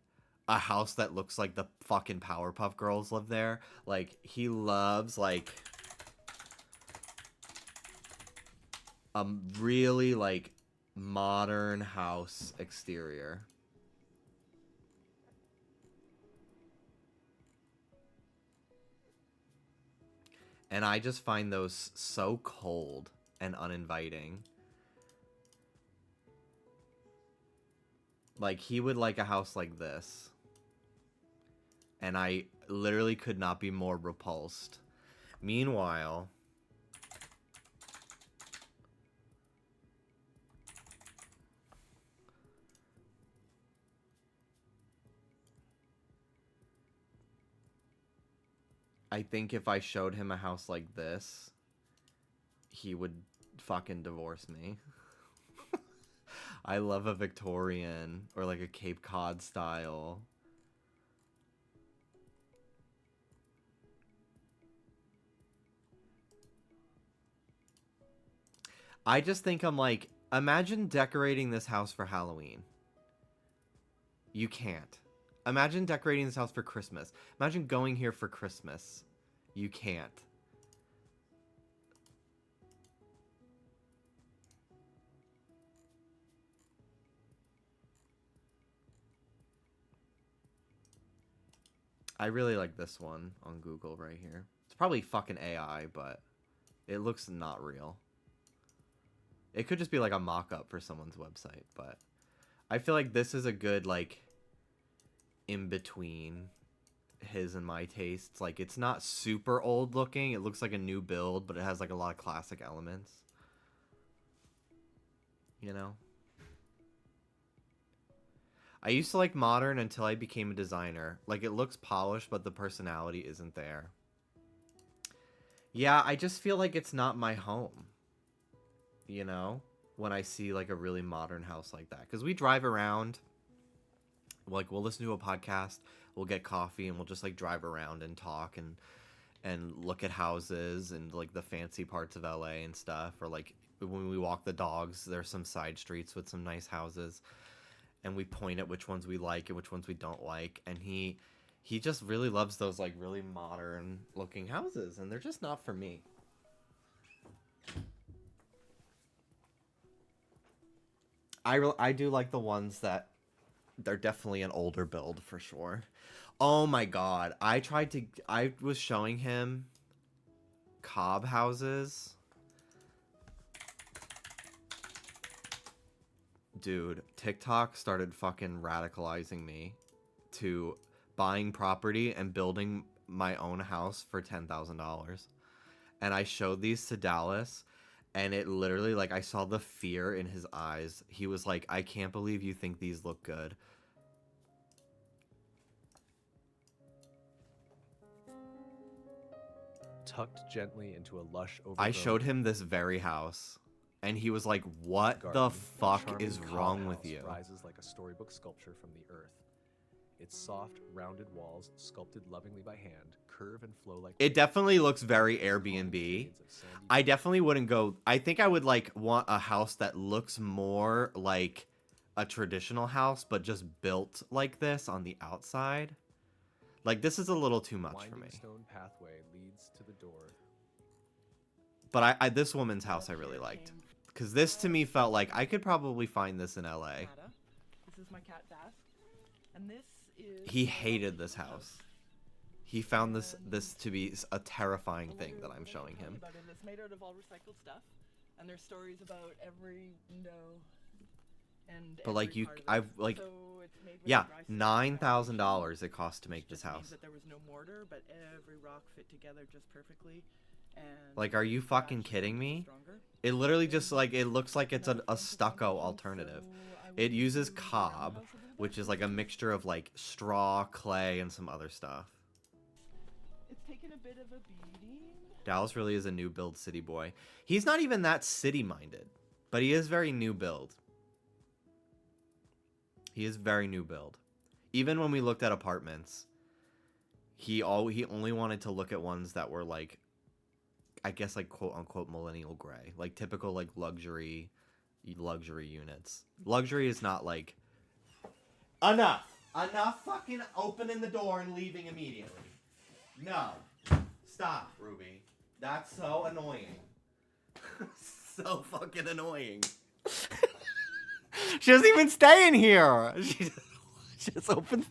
a house that looks like the fucking Powerpuff Girls live there. Like, he loves, like, a really, like, modern house exterior. And I just find those so cold and uninviting. Like, he would like a house like this. And I literally could not be more repulsed. Meanwhile, I think if I showed him a house like this, he would fucking divorce me. I love a Victorian or like a Cape Cod style. I just think I'm like, imagine decorating this house for Halloween. You can't. Imagine decorating this house for Christmas. Imagine going here for Christmas. You can't. I really like this one on Google right here. It's probably fucking AI, but it looks not real. It could just be like a mock-up for someone's website, but I feel like this is a good, like, in-between his and my tastes. Like, it's not super old looking. It looks like a new build, but it has, like, a lot of classic elements. You know? I used to like modern until I became a designer. Like, it looks polished, but the personality isn't there. Yeah, I just feel like it's not my home. You know? When I see, like, a really modern house like that. Because we drive around. Like, we'll listen to a podcast. We'll get coffee, and we'll just, like, drive around and talk and look at houses and, like, the fancy parts of LA and stuff. Or, like, when we walk the dogs, there's some side streets with some nice houses. And we point at which ones we like and which ones we don't like. And he just really loves those, like, really modern looking houses. And they're just not for me. I do like the ones that they're definitely an older build for sure. Oh my god. I was showing him cob houses. Dude, TikTok started fucking radicalizing me to buying property and building my own house for $10,000. And I showed these to Dallas, and it literally, like, I saw the fear in his eyes. He was like, I can't believe you think these look good. Tucked gently into a lush I showed him this very house, and he was like, what the fuck is wrong with you? Rises like a storybook sculpture from the earth. Its soft, rounded walls, sculpted lovingly by hand, curve and flow like... It definitely looks very Airbnb. I definitely wouldn't go... I think I would, like, want a house that looks more like a traditional house, but just built like this on the outside. Like, this is a little too much for me. Stone pathway leads to the door. But I this woman's house I really liked. Because this, to me, felt like I could probably find this in LA. This is my cat Bask. And this is... He hated this house. He found this to be a terrifying thing that I'm showing him. It's made out of all recycled stuff, and there's stories about every window and. But like you, part of it. I've like, So it's made with yeah, dry sand. $9,000 it cost to make this Just means house. that there was no mortar, but every rock fit together just perfectly. And Like, are you fucking kidding me? It literally just like it looks like it's a stucco alternative. It uses cob, which is like a mixture of like straw, clay, and some other stuff. It's taken a bit of a beating. Dallas really is a new build city boy. He's not even that city minded, but he is very new build. He is very new build. Even when we looked at apartments, he only wanted to look at ones that were like, I guess like quote unquote millennial gray, like typical like luxury units. Luxury is not like enough fucking opening the door and leaving immediately. No. Stop, Ruby. That's so annoying. So fucking annoying. She doesn't even stay in here. She just opens.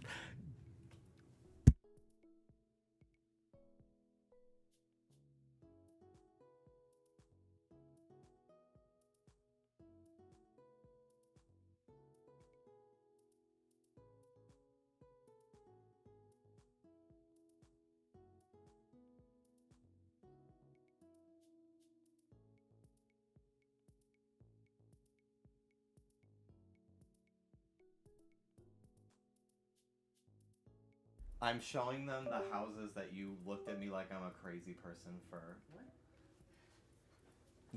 I'm showing them the houses that you looked at me like I'm a crazy person for. What?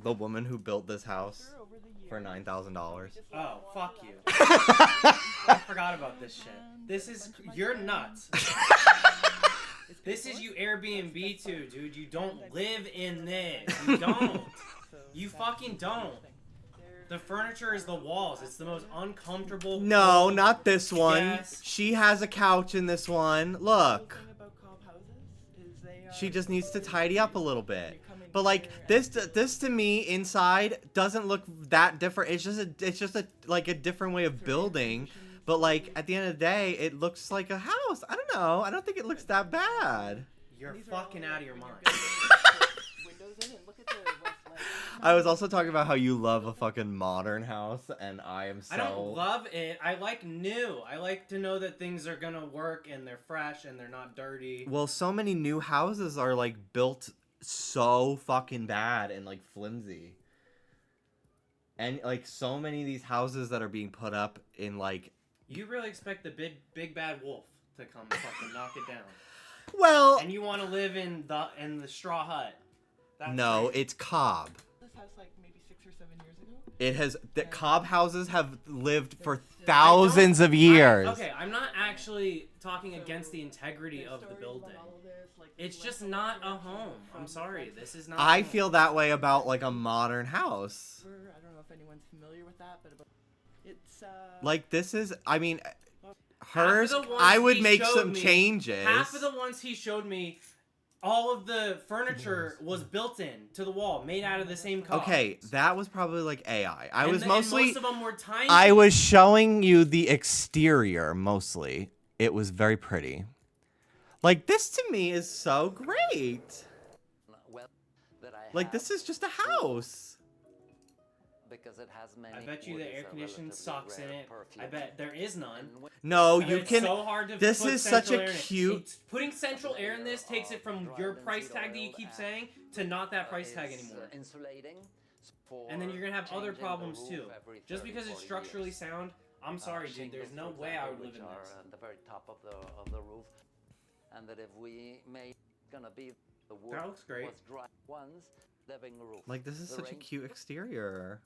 The woman who built this house for $9,000. Oh, fuck you. I forgot about this shit. This is... You're nuts. This is you Airbnb too, dude. You don't live in this. You don't. You fucking don't. The furniture is the walls. It's the most uncomfortable... No, not this one. Yes. She has a couch in this one. Look. She just needs to tidy up a little bit. But like this to me inside doesn't look that different. It's just a like a different way of building. But like at the end of the day, it looks like a house. I don't know. I don't think it looks that bad. You're fucking out of your mind. I was also talking about how you love a fucking modern house, and I am so... I don't love it. I like new. I like to know that things are gonna work, and they're fresh, and they're not dirty. Well, so many new houses are, like, built so fucking bad and, like, flimsy. And, like, so many of these houses that are being put up in, like... You really expect the big bad wolf to come fucking knock it down. Well... And you want to live in the straw hut. That's no, crazy. it's cob. This house like maybe 6 or 7 years ago. It has... The cob houses have lived for thousands of years. Okay, I'm not actually talking against the integrity of the building. It's just not a home. I'm sorry. This is not I feel that way about, like, a modern house. I don't know if anyone's familiar with that, but it's like, this is... I mean... Hers, Half of the ones I would he make showed some me- changes. Half of the ones he showed me all of the furniture was built in to the wall, made out of the same cost. Okay, that was probably like AI. And most of them were tiny. I was showing you the exterior mostly. It was very pretty. Like, this to me is so great. Like, this is just a house. Because it has many. I bet you the air conditioning sucks in it. I bet there is none. No, I you bet can. It's so hard to This put is such central a air in it. cute. Putting central air in this takes it from your price tag that you keep saying to not that price tag anymore. And then you're gonna have other problems too. Just because it's structurally sound, I'm sorry, dude. There's no way I would live in this. At the very top of the roof, and that if we made gonna be the wood That looks great. was dry ones living roof. Like, this is The such a rain- cute exterior.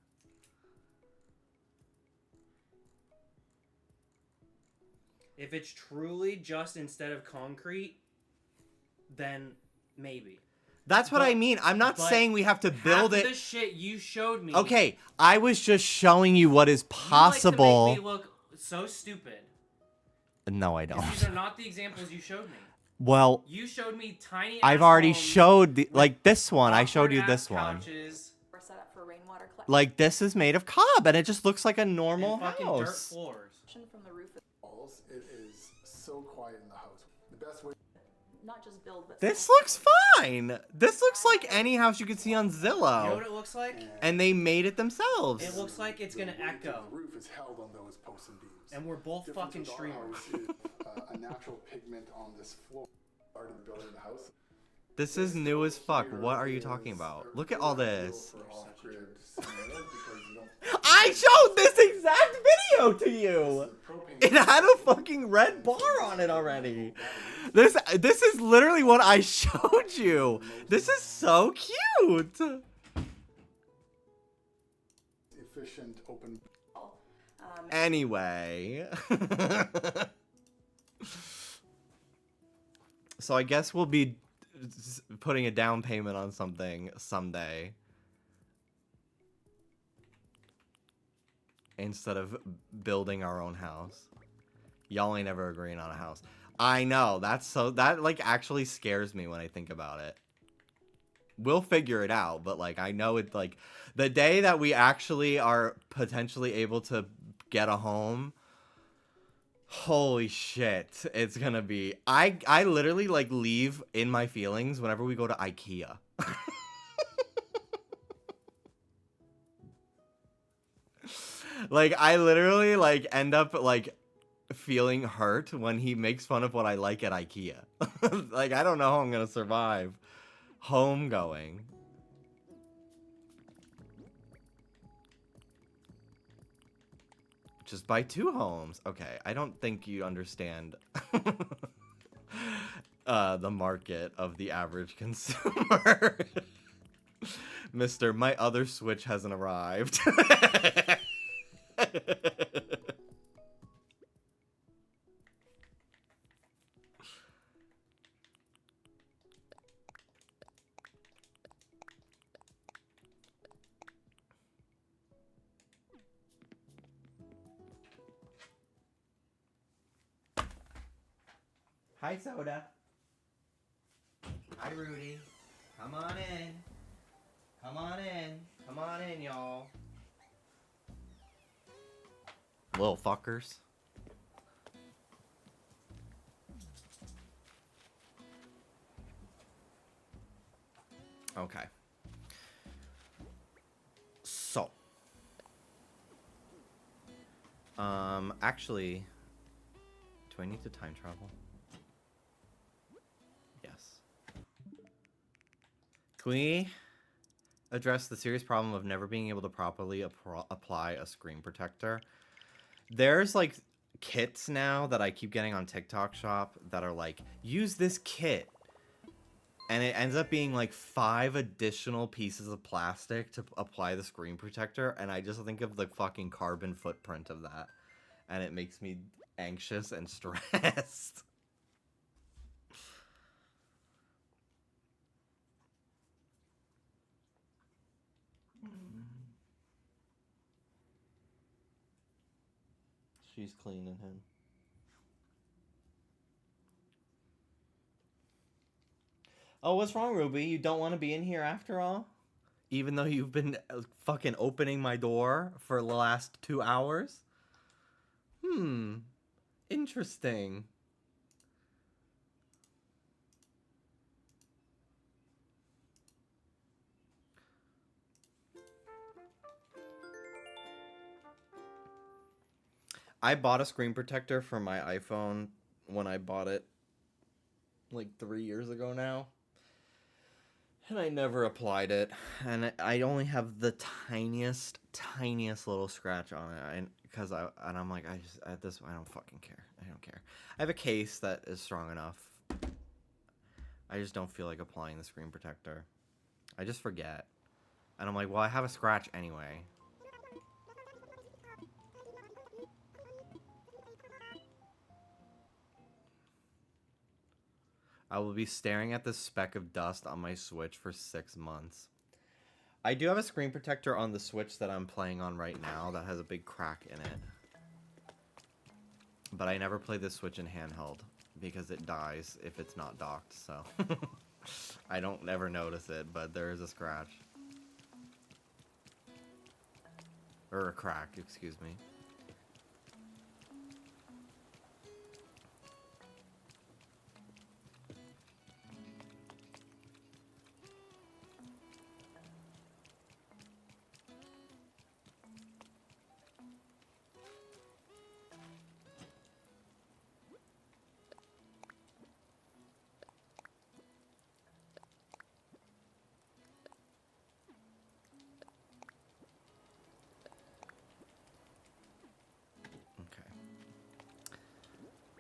If it's truly just instead of concrete, then maybe. That's what I mean. I'm not but saying we have to build Half it. of the shit you showed me. Okay, I was just showing you what is You like possible. to make me look so stupid. No, I 'Cause don't. these are not the examples you showed me. Well, You showed me tiny. I've ass already homes showed the, with like this one. I showed you awkward-ass this one. couches We're set up for rainwater collection Like, this is made of cob, and it just looks like a normal and fucking dirt house. floors. from the roof. walls. It is so quiet in the house. The best way. Not just build, but This looks fine. This looks like any house you could see on You know Zillow, what it looks like? and they made it themselves. It looks like it's gonna The weight of echo. The roof is held on those posts and beams. And we're both Difference fucking with our streamers. house is, a natural pigment on this floor. Part of the building of the house. This is new as fuck. Here What are you talking is about? a Look at all real this. for off-grid scenarios because you don't- I showed this exact video to you. Propane- It had a fucking red bar on it already. This is literally what I showed you. This is so cute. efficient open. Anyway. So I guess we'll be putting a down payment on something someday. Instead of building our own house. Y'all ain't ever agreeing on a house. I know, that like actually scares me when I think about it. We'll figure it out, but like I know it, like the day that we actually are potentially able to get a home, holy shit, it's gonna be I literally like leave in my feelings whenever we go to IKEA. Like I literally like end up like feeling hurt when he makes fun of what I like at IKEA. Like I don't know how I'm gonna survive home going. Just buy 2 homes. Okay, I don't think you understand the market of the average consumer. Mister, my other Switch hasn't arrived. Hi, Soda. Hi, Rudy. Come on in. Come on in. Come on in, y'all. Little fuckers. Okay. So. Actually, do I need to time travel? Yes. Can we address the serious problem of never being able to properly apply a screen protector? There's like kits now that I keep getting on TikTok Shop that are like, use this kit. And it ends up being like 5 additional pieces of plastic to apply the screen protector. And I just think of the fucking carbon footprint of that. And it makes me anxious and stressed. She's cleaning him. Oh, what's wrong, Ruby? You don't want to be in here after all? Even though you've been fucking opening my door for the last 2 hours? Interesting. I bought a screen protector for my iPhone when I bought it like 3 years ago now. And I never applied it. And I only have the tiniest little scratch on it. I'm like, at this point, I don't fucking care. I don't care. I have a case that is strong enough. I just don't feel like applying the screen protector. I just forget. And I'm like, well, I have a scratch anyway. I will be staring at this speck of dust on my Switch for 6 months. I do have a screen protector on the Switch that I'm playing on right now that has a big crack in it. But I never play this Switch in handheld because it dies if it's not docked, so I don't ever notice it, but there is a scratch. Or a crack, excuse me.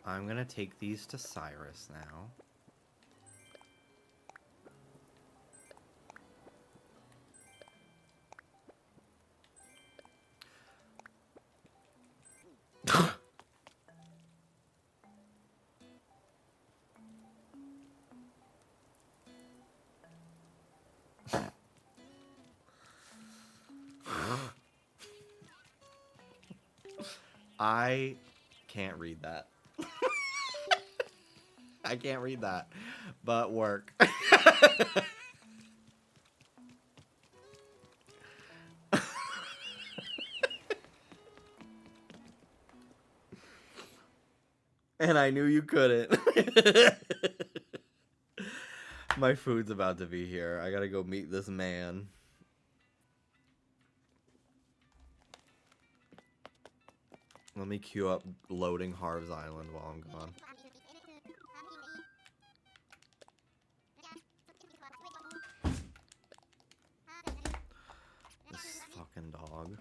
I'm gonna take these to Cyrus now. I can't read that. I can't read that, but work. And I knew you couldn't. My food's about to be here. I gotta go meet this man. Let me queue up loading Harv's Island while I'm gone. This fucking dog.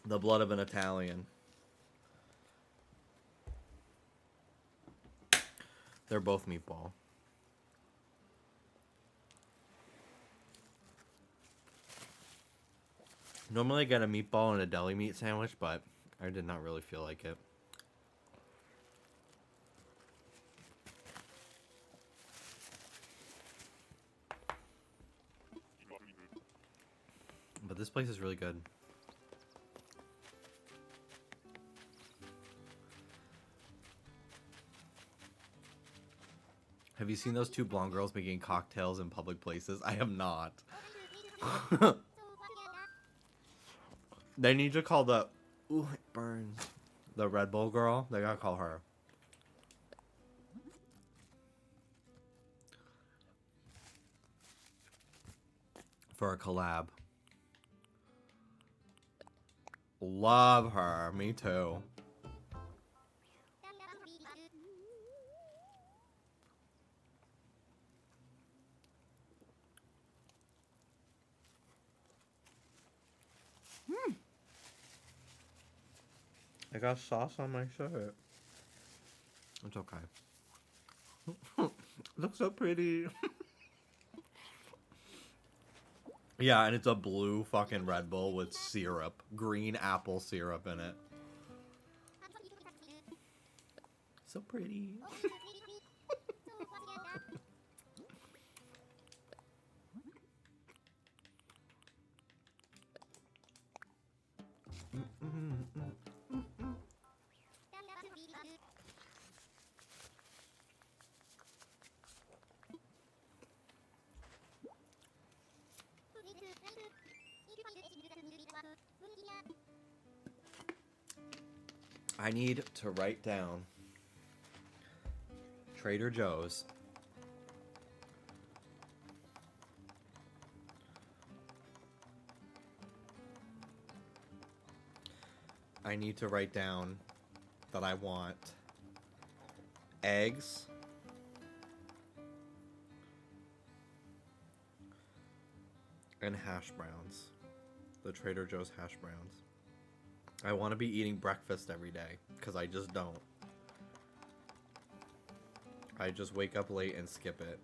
The blood of an Italian. They're both meatball. Normally I get a meatball and a deli meat sandwich, but I did not really feel like it. But this place is really good. Have you seen those two blonde girls making cocktails in public places? I have not. They need to call the... Ooh, it burns. The Red Bull girl. They gotta call her. For a collab. Love her. Me too. I got sauce on my shirt. It's okay. Looks so pretty. Yeah, and it's a blue fucking Red Bull with syrup. Green apple syrup in it. So pretty. I need to write down Trader Joe's. I need to write down that I want eggs, and hash browns. The Trader Joe's hash browns. I want to be eating breakfast every day, because I just don't. I just wake up late and skip it.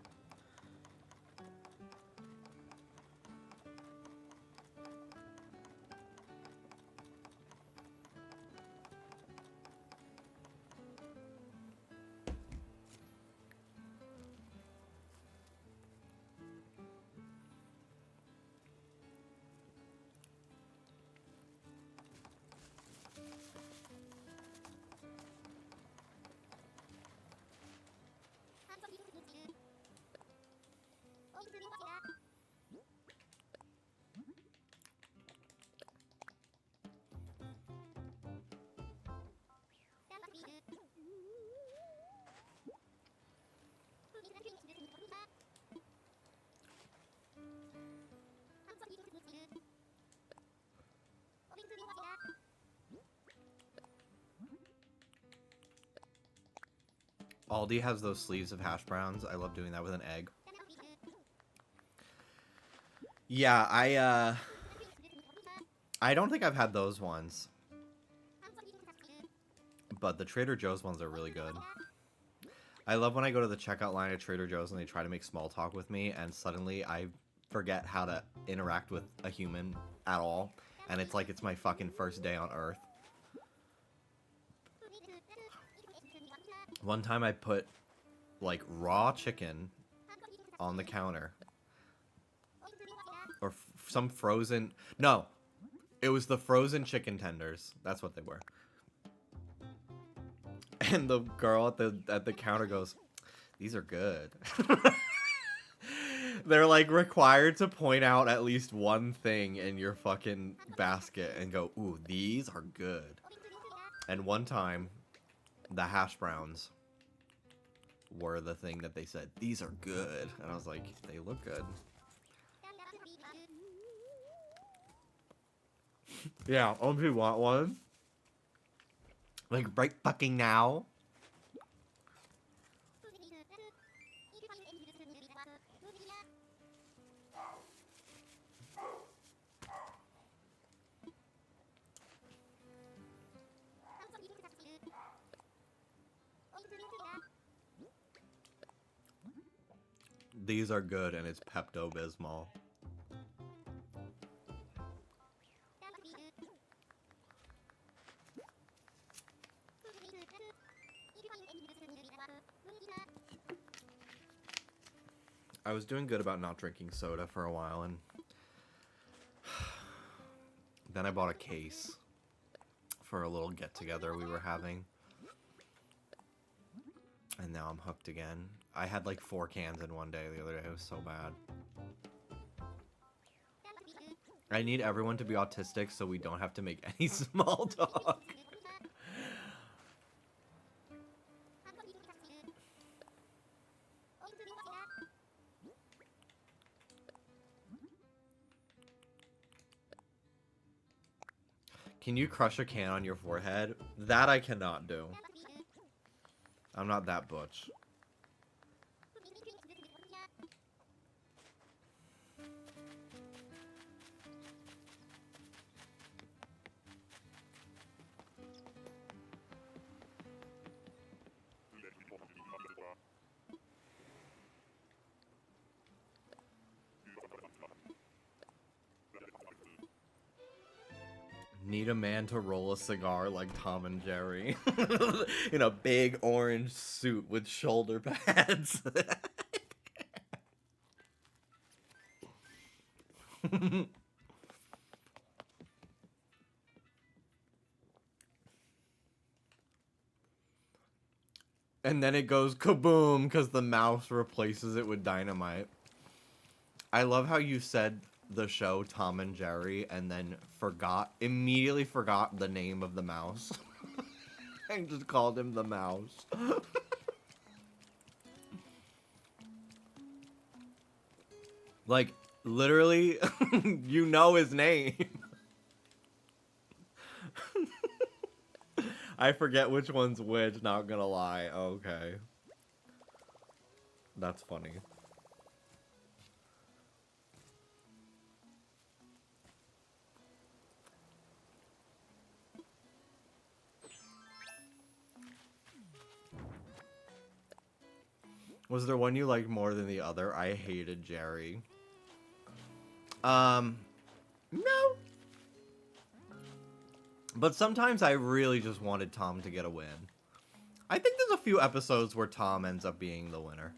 Aldi has those sleeves of hash browns. I love doing that with an egg. Yeah, I don't think I've had those ones. But the Trader Joe's ones are really good. I love when I go to the checkout line at Trader Joe's and they try to make small talk with me and suddenly I forget how to interact with a human at all. And it's like it's my fucking first day on Earth. One time I put, like, raw chicken on the counter. Or some frozen... No! It was the frozen chicken tenders. That's what they were. And the girl at the counter goes, "These are good." They're, like, required to point out at least one thing in your fucking basket and go, "Ooh, these are good." And one time, the hash browns were the thing that they said, "These are good." And I was like, they look good. Yeah, if you want one. Like, right fucking now. These are good, and it's Pepto-Bismol. I was doing good about not drinking soda for a while, and then I bought a case for a little get-together we were having. And now I'm hooked again. I had like 4 cans in one day the other day. It was so bad. I need everyone to be autistic so we don't have to make any small talk. Can you crush a can on your forehead? That I cannot do. I'm not that butch. Need a man to roll a cigar like Tom and Jerry. In a big orange suit with shoulder pads. And then it goes kaboom because the mouse replaces it with dynamite. I love how you said the show Tom and Jerry and then immediately forgot the name of the mouse. And just called him the mouse. Like, literally, you know his name. I forget which one's which, not gonna lie. Okay. That's funny. Was there one you liked more than the other? I hated Jerry. No. But sometimes I really just wanted Tom to get a win. I think there's a few episodes where Tom ends up being the winner.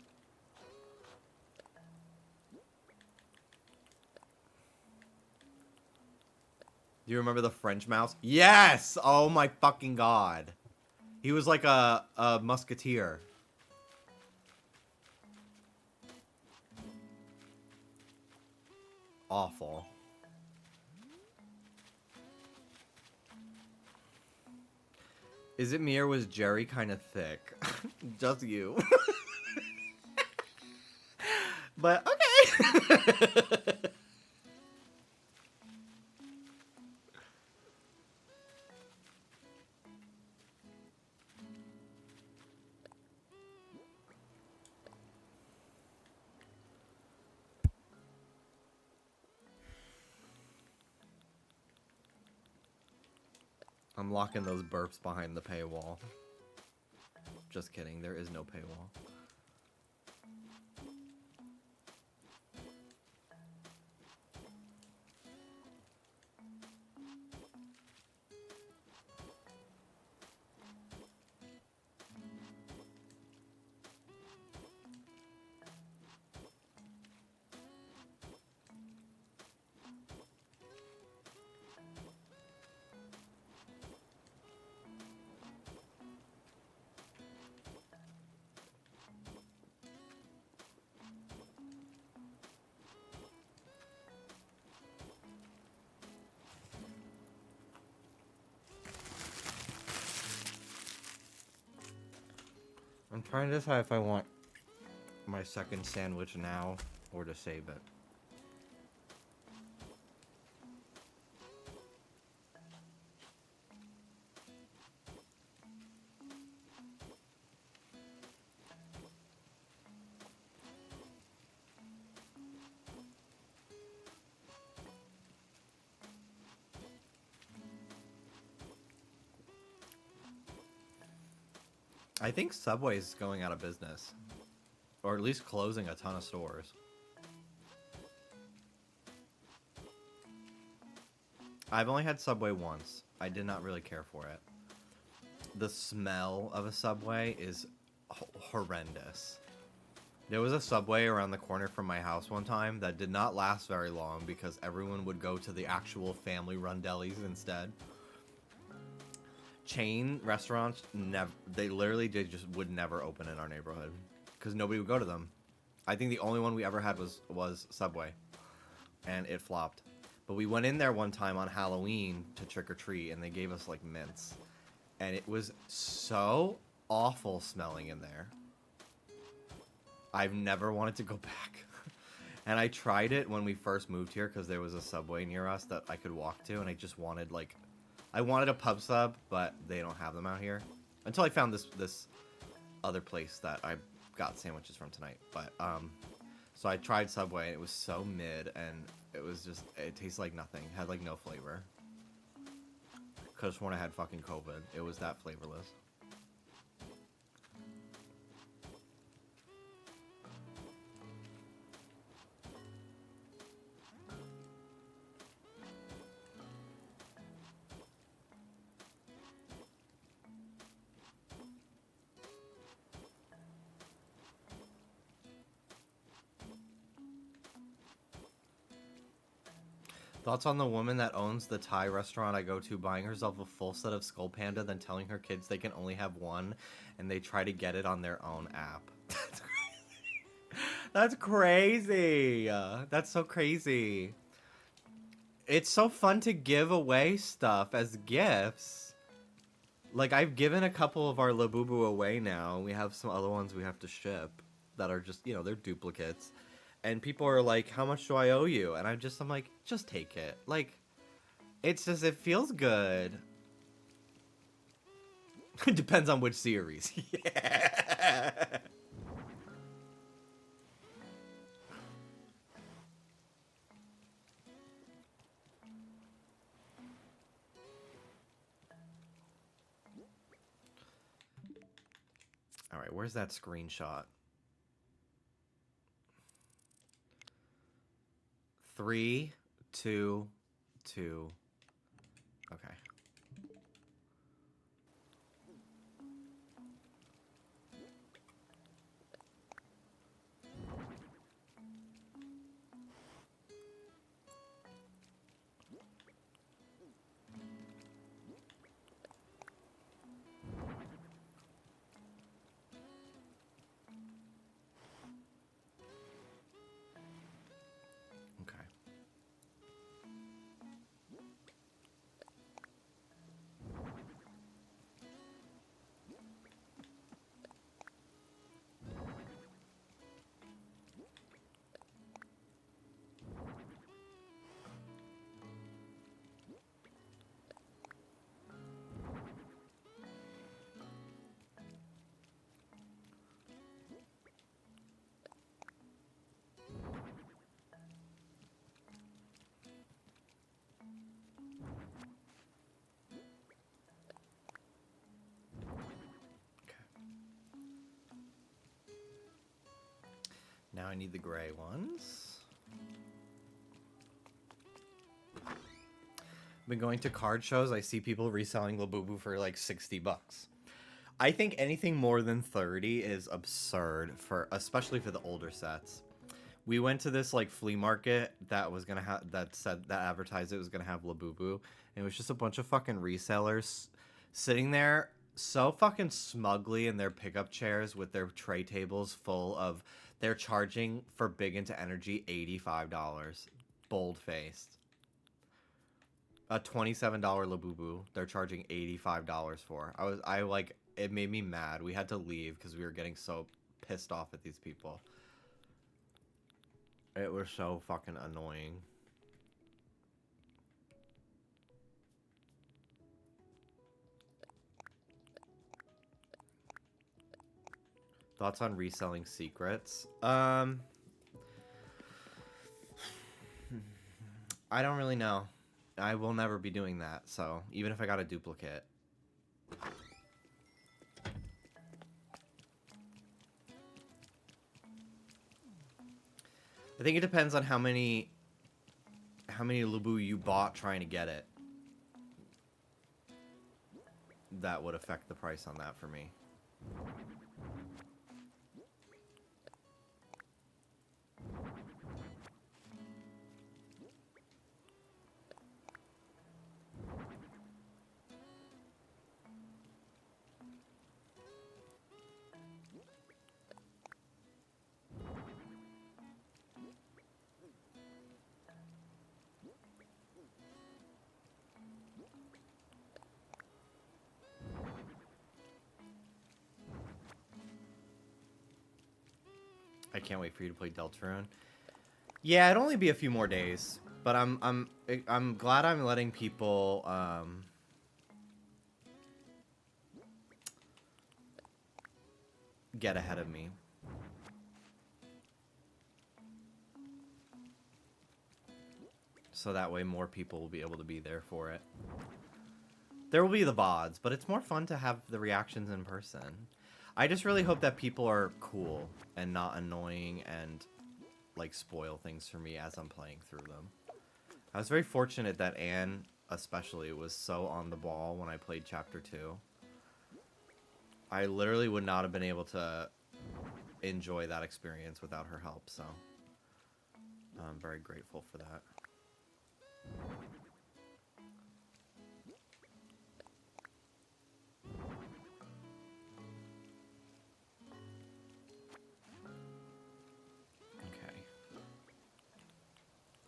Do you remember the French mouse? Yes! Oh my fucking god. He was like a musketeer. Awful. Is it me or was Jerry kind of thick? Just you. But okay. I'm locking those burps behind the paywall. Just kidding, there is no paywall. I'm trying to decide if I want my second sandwich now or to save it. I think Subway's going out of business. Or at least closing a ton of stores. I've only had Subway once. I did not really care for it. The smell of a Subway is horrendous. There was a Subway around the corner from my house one time that did not last very long because everyone would go to the actual family-run delis instead. Chain restaurants, they literally just would never open in our neighborhood because nobody would go to them. I think the only one we ever had was Subway, and it flopped. But we went in there one time on Halloween to trick or treat, and they gave us like mints, and it was so awful smelling in there. I've never wanted to go back. And I tried it when we first moved here because there was a Subway near us that I could walk to, and I just wanted I wanted a pub sub, but they don't have them out here. Until I found this other place that I got sandwiches from tonight. But so I tried Subway, and it was so mid, and it tastes like nothing. It had like no flavor. Because when I had fucking COVID, it was that flavorless. Thoughts on the woman that owns the Thai restaurant I go to buying herself a full set of Skull Panda, then telling her kids they can only have one, and they try to get it on their own app. That's crazy. That's so crazy. It's so fun to give away stuff as gifts. Like, I've given a couple of our Labubu away now. We have some other ones we have to ship that are just, they're duplicates. And people are like, how much do I owe you? And I'm like, just take it. Like, it's just, it feels good. It depends on which series. Yeah. All right, where's that screenshot? 3, 2, 2. Okay. Now I need the gray ones. Been going to card shows. I see people reselling Labubu for like $60. I think anything more than 30 is absurd especially for the older sets. We went to this like flea market that was gonna have that advertised it was gonna have Labubu, and it was just a bunch of fucking resellers sitting there so fucking smugly in their pickup chairs with their tray tables full of. They're charging for Big Into Energy $85, bold faced. A $27 Labubu, they're charging $85 for. It made me mad. We had to leave because we were getting so pissed off at these people. It was so fucking annoying. Thoughts on reselling secrets? I don't really know. I will never be doing that, so even if I got a duplicate. I think it depends on how many Lubu you bought trying to get it. That would affect the price on that for me. I can't wait for you to play Deltarune. Yeah, it'll only be a few more days, but I'm glad I'm letting people get ahead of me. So that way more people will be able to be there for it. There will be the VODs, but it's more fun to have the reactions in person. I just really hope that people are cool and not annoying and like spoil things for me as I'm playing through them. I was very fortunate that Anne especially was so on the ball when I played Chapter 2. I literally would not have been able to enjoy that experience without her help, so I'm very grateful for that.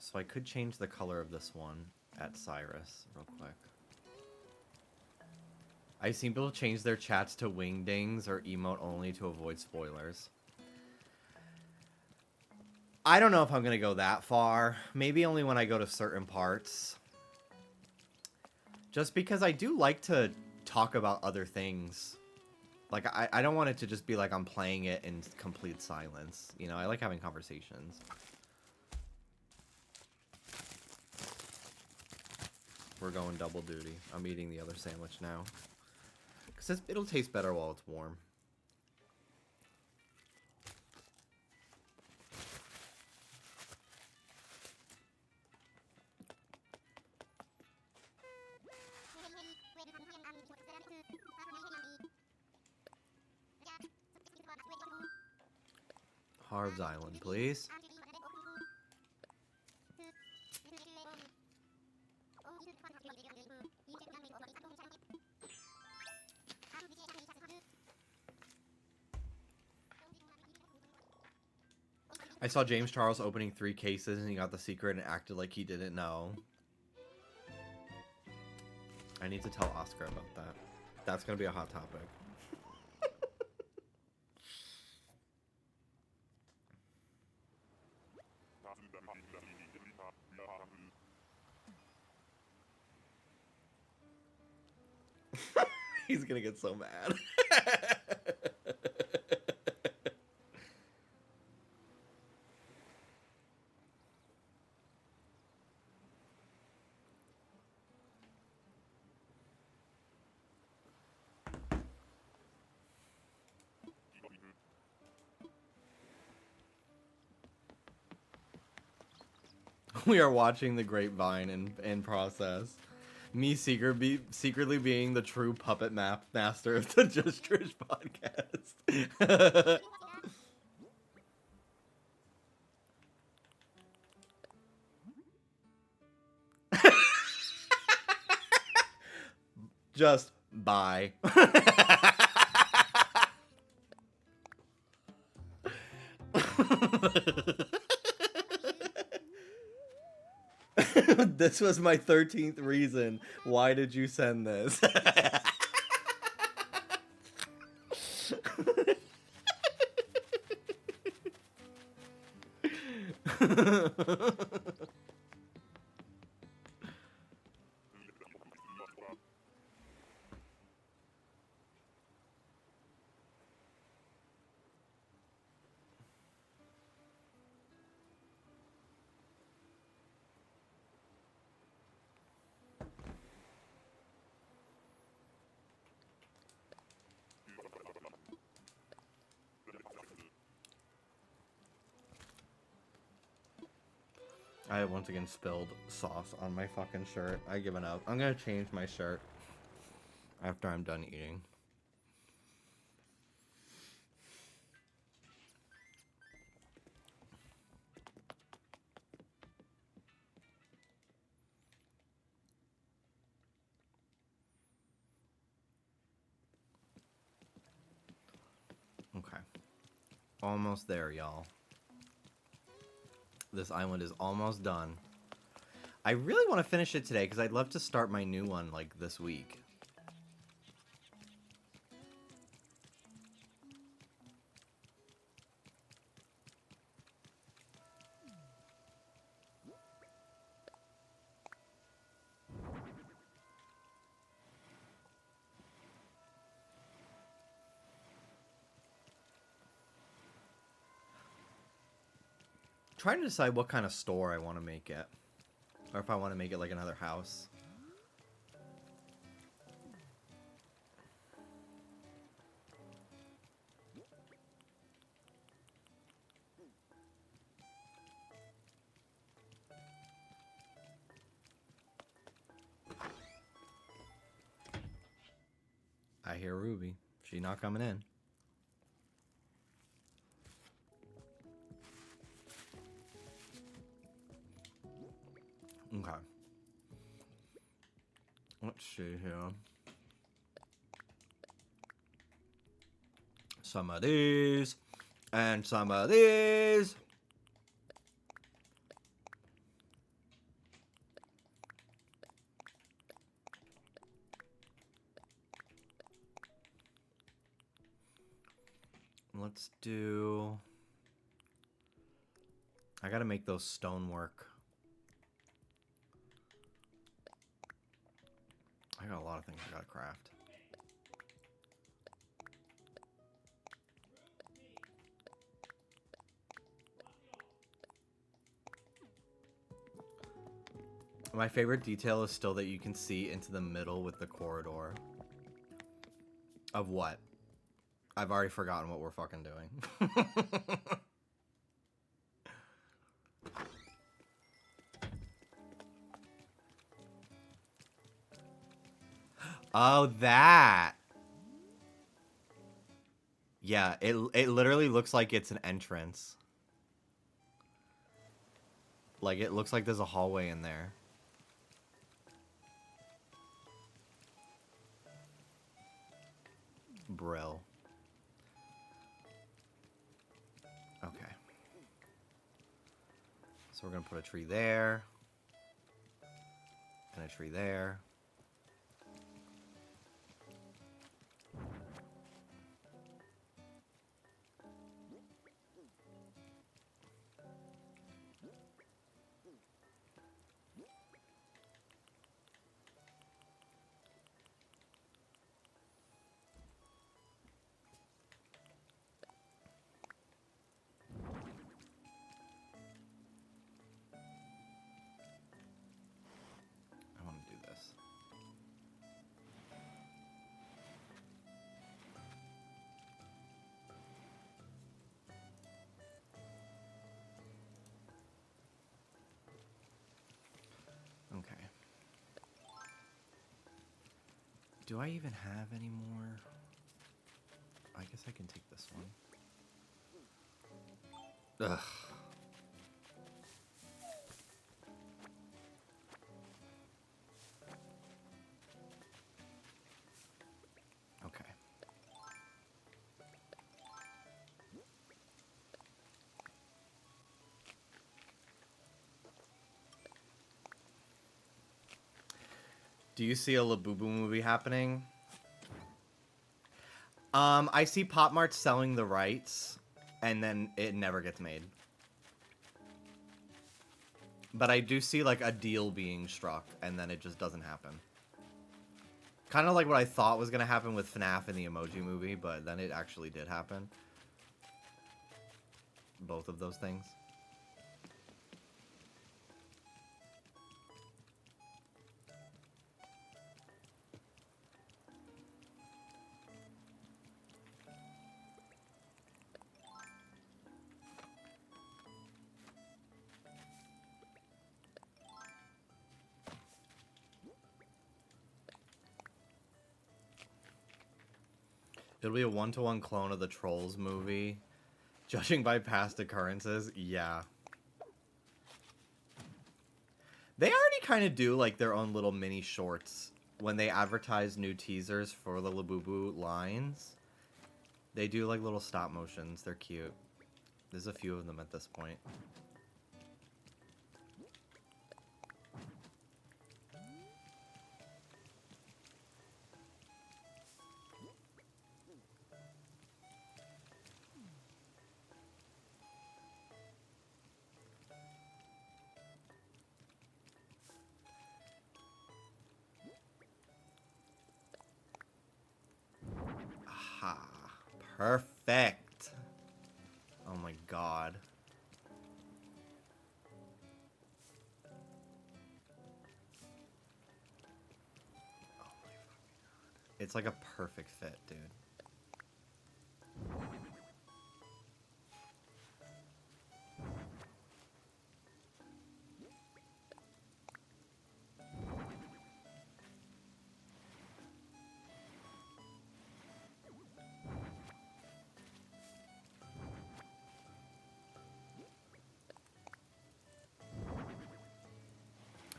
So I could change the color of this one at Cyrus real quick. I've seen people change their chats to wingdings or emote only to avoid spoilers. I don't know if I'm going to go that far. Maybe only when I go to certain parts. Just because I do like to talk about other things. Like, I don't want it to just be like I'm playing it in complete silence. You know, I like having conversations. We're going double duty. I'm eating the other sandwich now. Because it'll taste better while it's warm. Harv's Island, please. I saw James Charles opening 3 cases and he got the secret and acted like he didn't know. I need to tell Oscar about that. That's gonna be a hot topic. He's gonna get so mad. We are watching the grapevine in process. Me secretly being the true puppet master of the Just Trish podcast. Just bye. This was my 13th reason. Why did you send this? I once again spilled sauce on my fucking shirt. I given up. I'm gonna change my shirt after I'm done eating. Okay. Almost there, y'all. This island is almost done. I really want to finish it today because I'd love to start my new one like this week. Trying to decide what kind of store I want to make it. Or if I want to make it like another house. I hear Ruby. She's not coming in. Okay. Let's see here. Some of these. And some of these. Let's do... I gotta make those stonework. I got a lot of things I gotta craft. My favorite detail is still that you can see into the middle with the corridor. Of what? I've already forgotten what we're fucking doing. Oh, that. Yeah, it literally looks like it's an entrance. Like, it looks like there's a hallway in there. Brill. Okay. So we're gonna put a tree there. And a tree there. I want to do this. Okay. Do I even have any more? I guess I can take this one. Ugh. Okay. Do you see a Labubu movie happening? I see Pop Mart selling the rights, and then it never gets made. But I do see, like, a deal being struck, and then it just doesn't happen. Kind of like what I thought was going to happen with FNAF and the Emoji Movie, but then it actually did happen. Both of those things. It'll be a one-to-one clone of the Trolls movie. Judging by past occurrences, yeah. They already kind of do like their own little mini shorts when they advertise new teasers for the Labubu lines. They do like little stop motions. They're cute. There's a few of them at this point. Aha. Perfect. Oh my god. Oh my fucking god. It's like a perfect fit, dude.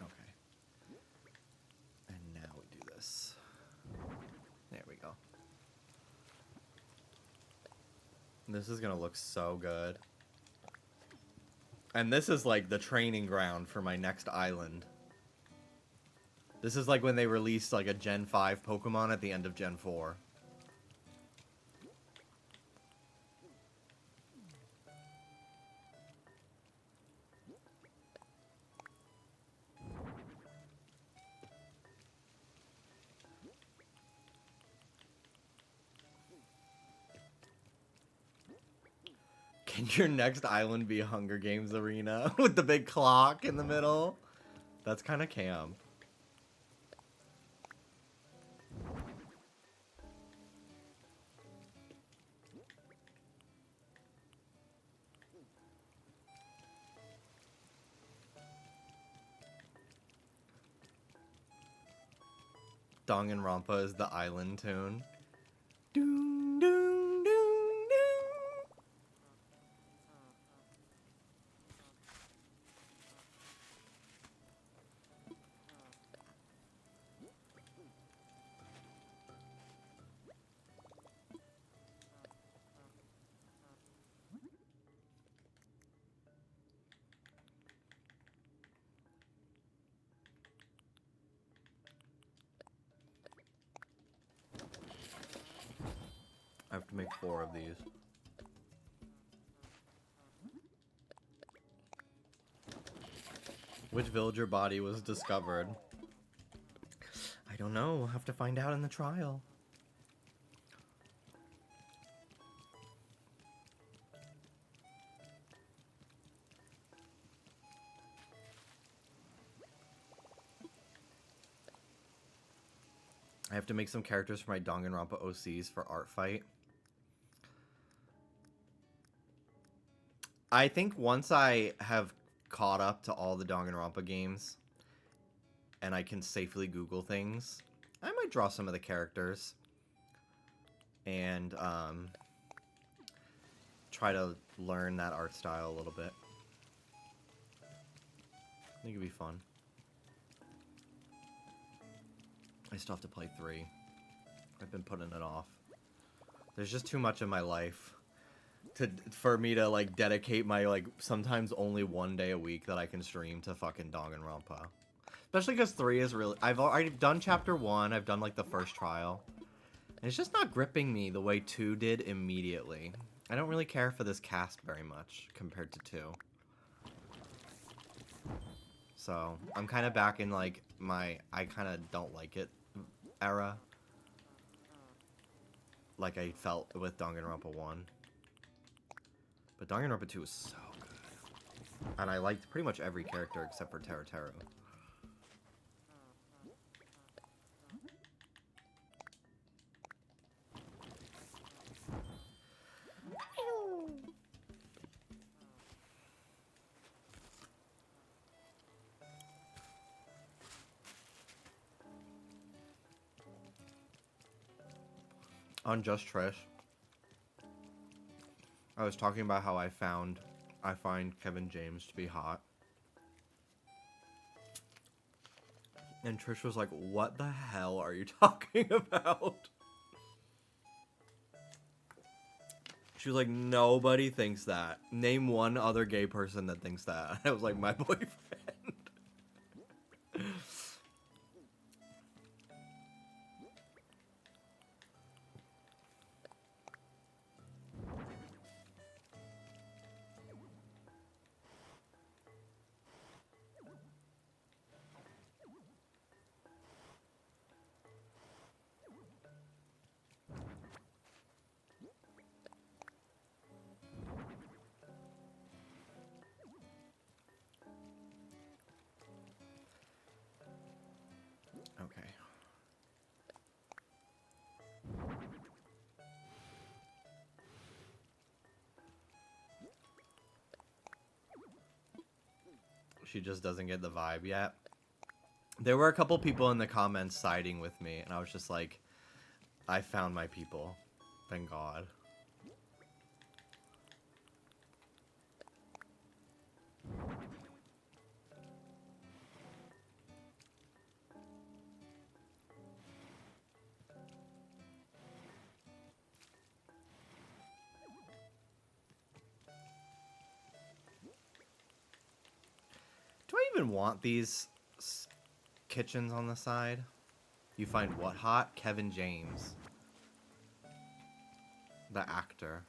Okay. And now we do this. There we go. This is gonna look so good. And this is like the training ground for my next island. This is like when they released like a Gen 5 Pokemon at the end of Gen 4. Can your next island be a Hunger Games arena with the big clock in the middle? That's kind of camp. Danganronpa is the island tune. Doom, doom, doom, doom. I have to make 4 of these. Which villager body was discovered? I don't know. We'll have to find out in the trial. I have to make some characters for my Danganronpa OCs for art fight. I think once I have caught up to all the Danganronpa games and I can safely Google things, I might draw some of the characters and try to learn that art style a little bit. I think it'd be fun. I still have to play 3. I've been putting it off. There's just too much in my life for me to like dedicate my like sometimes only 1 day a week that I can stream to fucking Danganronpa. Especially because 3 is really... I've already done chapter 1. I've done like the first trial. And it's just not gripping me the way 2 did immediately. I don't really care for this cast very much compared to 2. So I'm kind of back in like my I kind of don't like it era. Like I felt with Danganronpa 1. But Danganronpa 2 is so good. And I liked pretty much every character except for Teruteru. On Just Trish, I was talking about how I find Kevin James to be hot. And Trish was like, what the hell are you talking about? She was like, nobody thinks that. Name one other gay person that thinks that. I was like, my boyfriend. Okay. She just doesn't get the vibe yet. There were a couple people in the comments siding with me, and I was just like, I found my people. Thank God. Do I even want these kitchens on the side? You find what hot? Kevin James. The actor.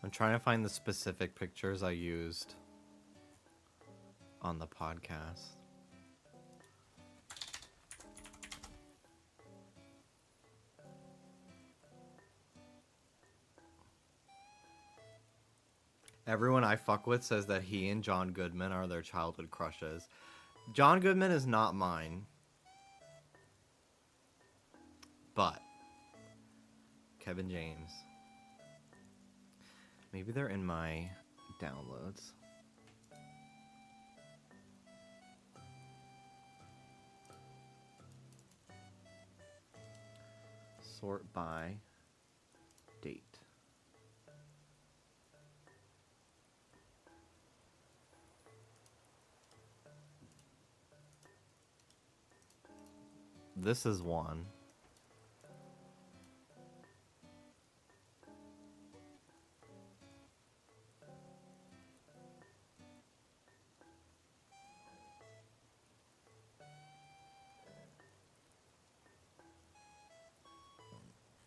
I'm trying to find the specific pictures I used on the podcast. Everyone I fuck with says that he and John Goodman are their childhood crushes. John Goodman is not mine. But Kevin James. Maybe they're in my downloads. Sort by date. This is one.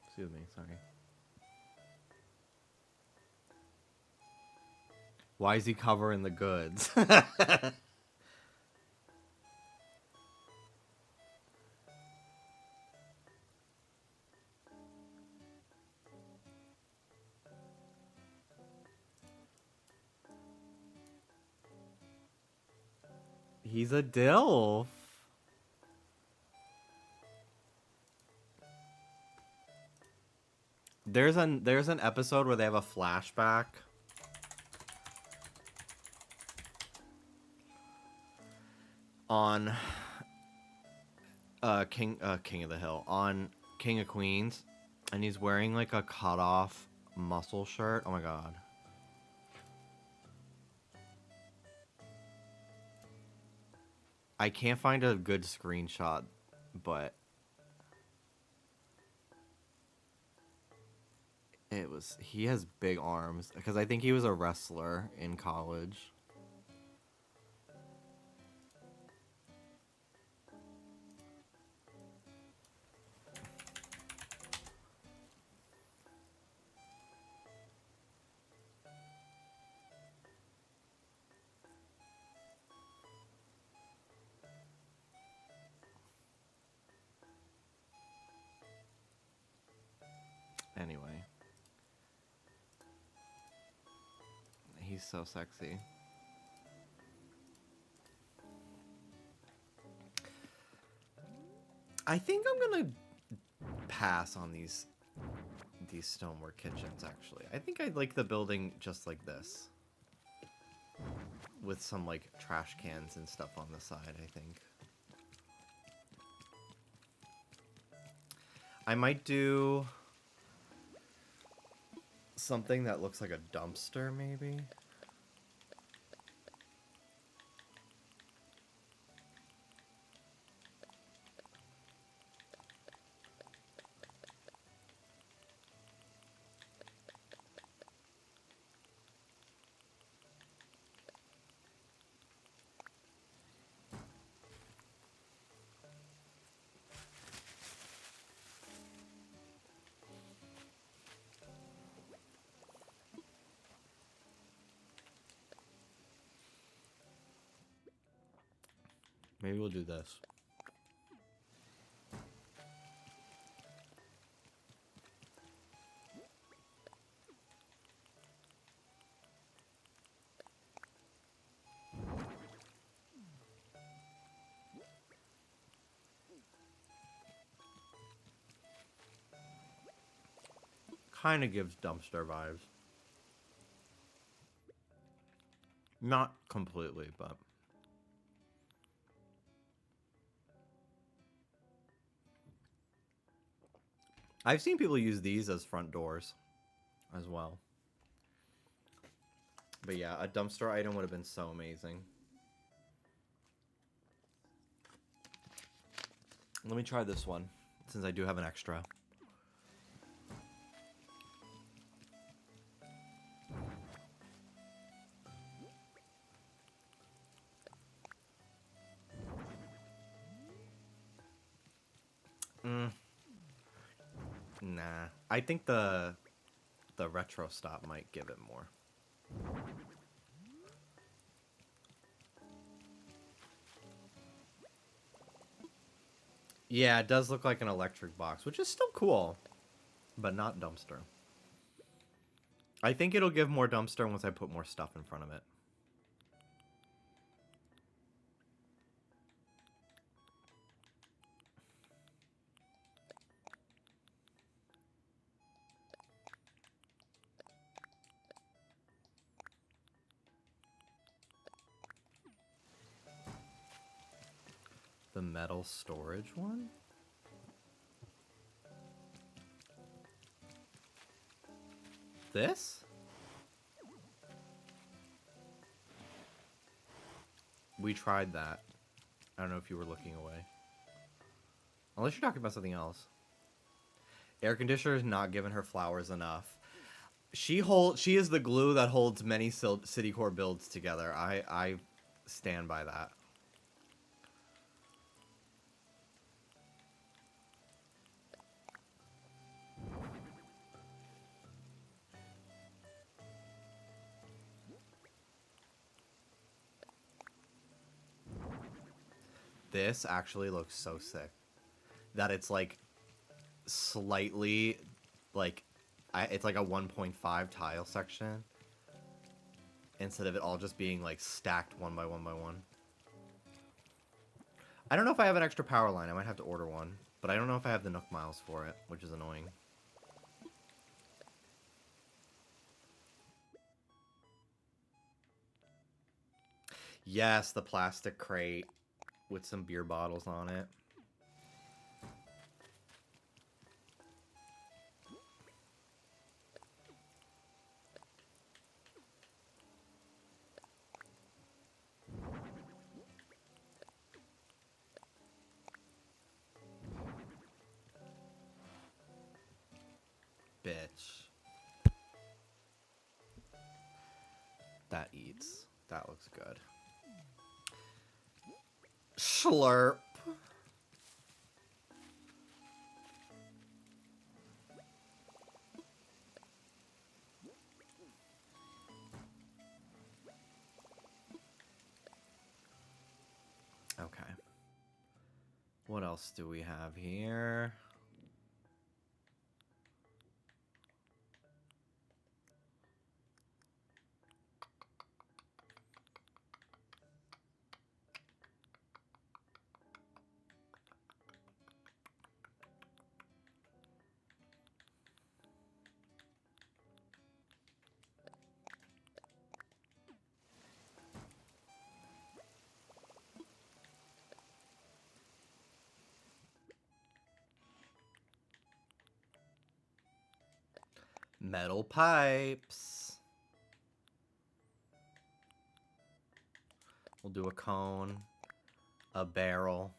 Excuse me, sorry. Why is he covering the goods? He's a DILF. There's an episode where they have a flashback on King of the Hill, on King of Queens, and he's wearing like a cut off muscle shirt. Oh my god. I can't find a good screenshot, but he has big arms because I think he was a wrestler in college. He's so sexy. I think I'm gonna pass on these stoneware kitchens, actually. I think I'd like the building just like this. With some, like, trash cans and stuff on the side, I think. I might do something that looks like a dumpster, maybe. Maybe we'll do this. Kind of gives dumpster vibes. Not completely, but... I've seen people use these as front doors as well. But yeah, a dumpster item would have been so amazing. Let me try this one, since I do have an extra. Nah. I think the retro stop might give it more. Yeah, it does look like an electric box, which is still cool, but not dumpster. I think it'll give more dumpster once I put more stuff in front of it. The metal storage one? This? We tried that. I don't know if you were looking away. Unless you're talking about something else. Air conditioner is not giving her flowers enough. She is the glue that holds many city core builds together. I stand by that. This actually looks so sick. That it's like slightly like it's like a 1.5 tile section instead of it all just being like stacked one by one by one. I don't know if I have an extra power line. I might have to order one, but I don't know if I have the Nook miles for it, which is annoying. Yes, the plastic crate with some beer bottles on it. Bitch. That eats. That looks good. Slurp. Okay. What else do we have here? Metal pipes. We'll do a cone, a barrel.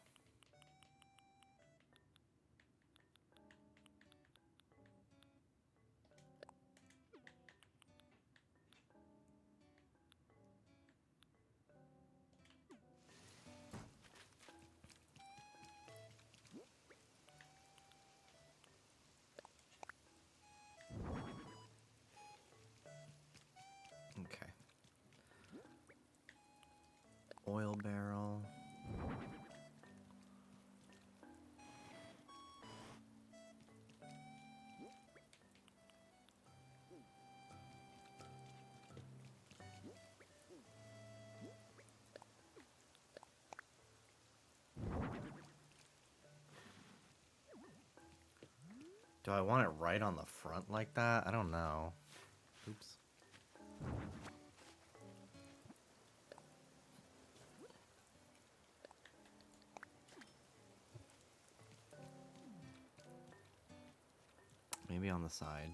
Okay. Oil barrel. Do I want it right on the front like that? I don't know. Oops. Maybe on the side.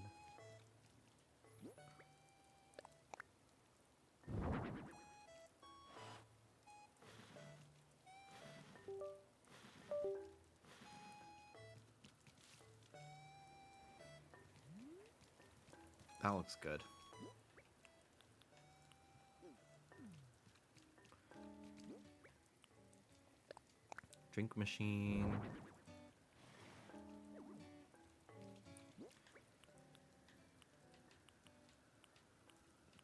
That looks good. Drink machine.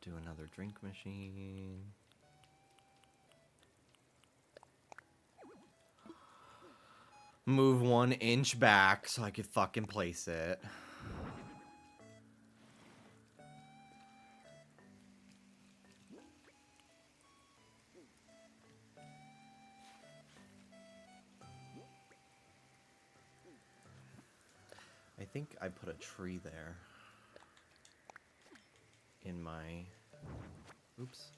Do another drink machine. Move 1 inch back so I could fucking place it. I think I put a tree there. In my... Oops.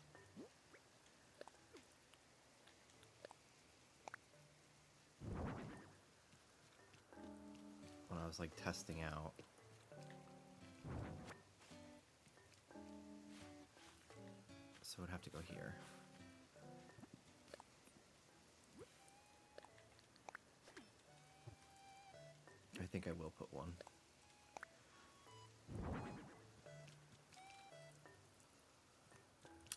When I was like testing out. So it would have to go here. I think I will put one.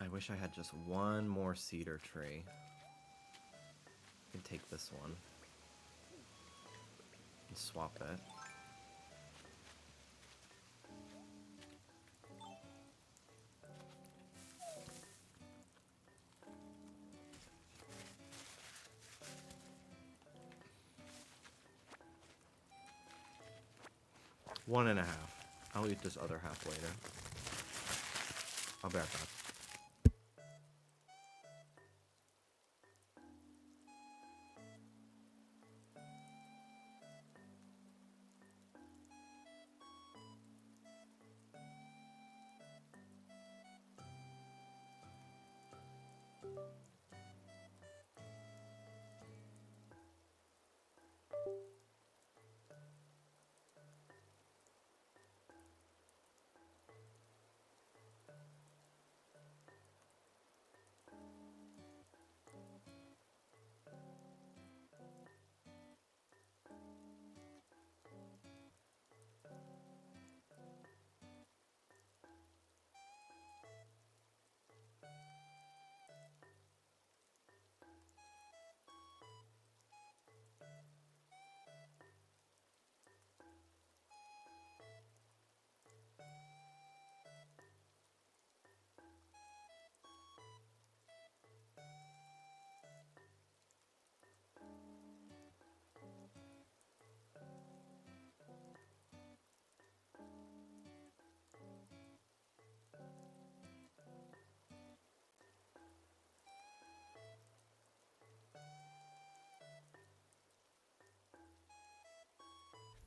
I wish I had just one more cedar tree. I can take this one and swap it. One and a half. I'll eat this other half later. I'll be right back.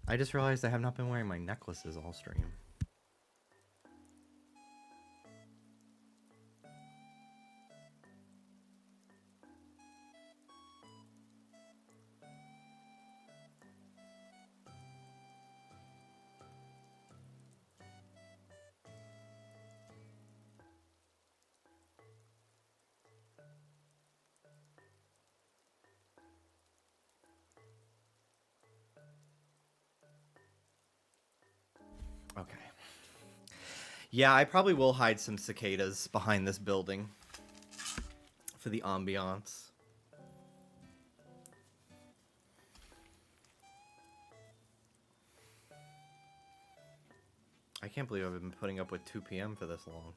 I just realized I have not been wearing my necklaces all stream. Yeah, I probably will hide some cicadas behind this building for the ambiance. I can't believe I've been putting up with 2 p.m. for this long.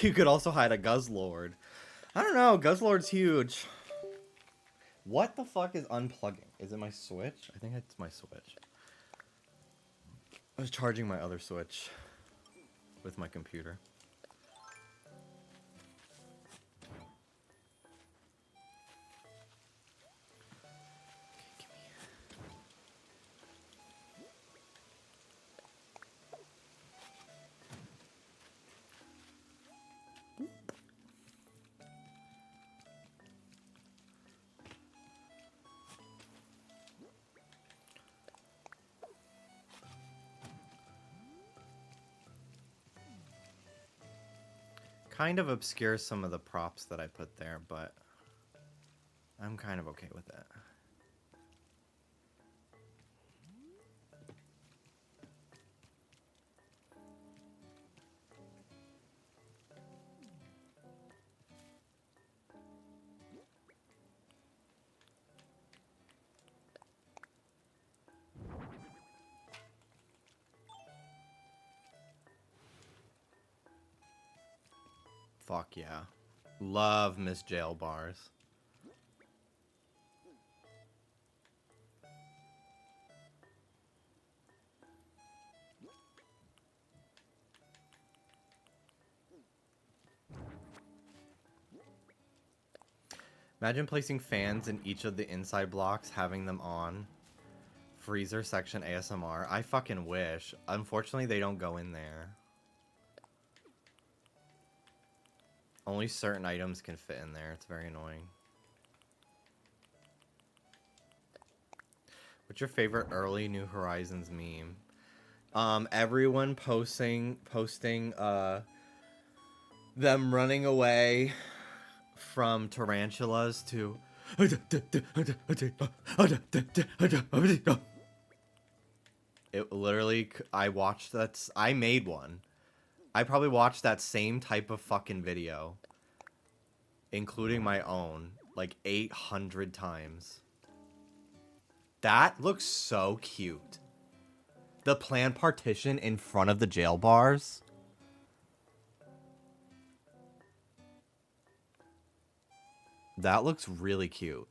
You could also hide a Guzzlord. I don't know, Guzzlord's huge. What the fuck is unplugging? Is it my Switch? I think it's my Switch. I was charging my other Switch with my computer. Kind of obscures some of the props that I put there, but I'm kind of okay with it. Fuck yeah. Love Miss Jail Bars. Imagine placing fans in each of the inside blocks, having them on. Freezer section ASMR. I fucking wish. Unfortunately, they don't go in there. Only certain items can fit in there. It's very annoying. What's your favorite early New Horizons meme? Everyone posting them running away from tarantulas to it literally, I watched that. I made one. I probably watched that same type of fucking video, including my own, like 800 times. That looks so cute. The planned partition in front of the jail bars. That looks really cute.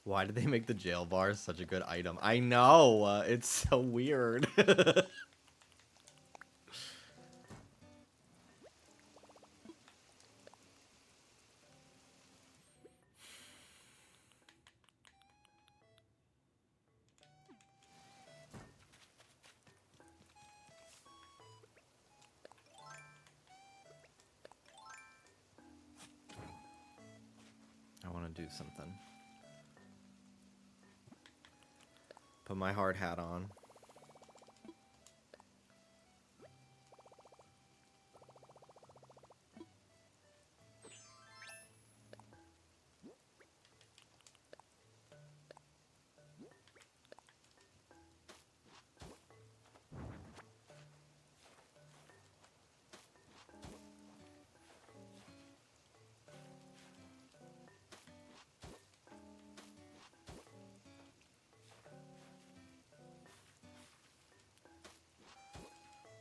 Why did they make the jail bars such a good item? I know, it's so weird. I want to do something. Put my hard hat on.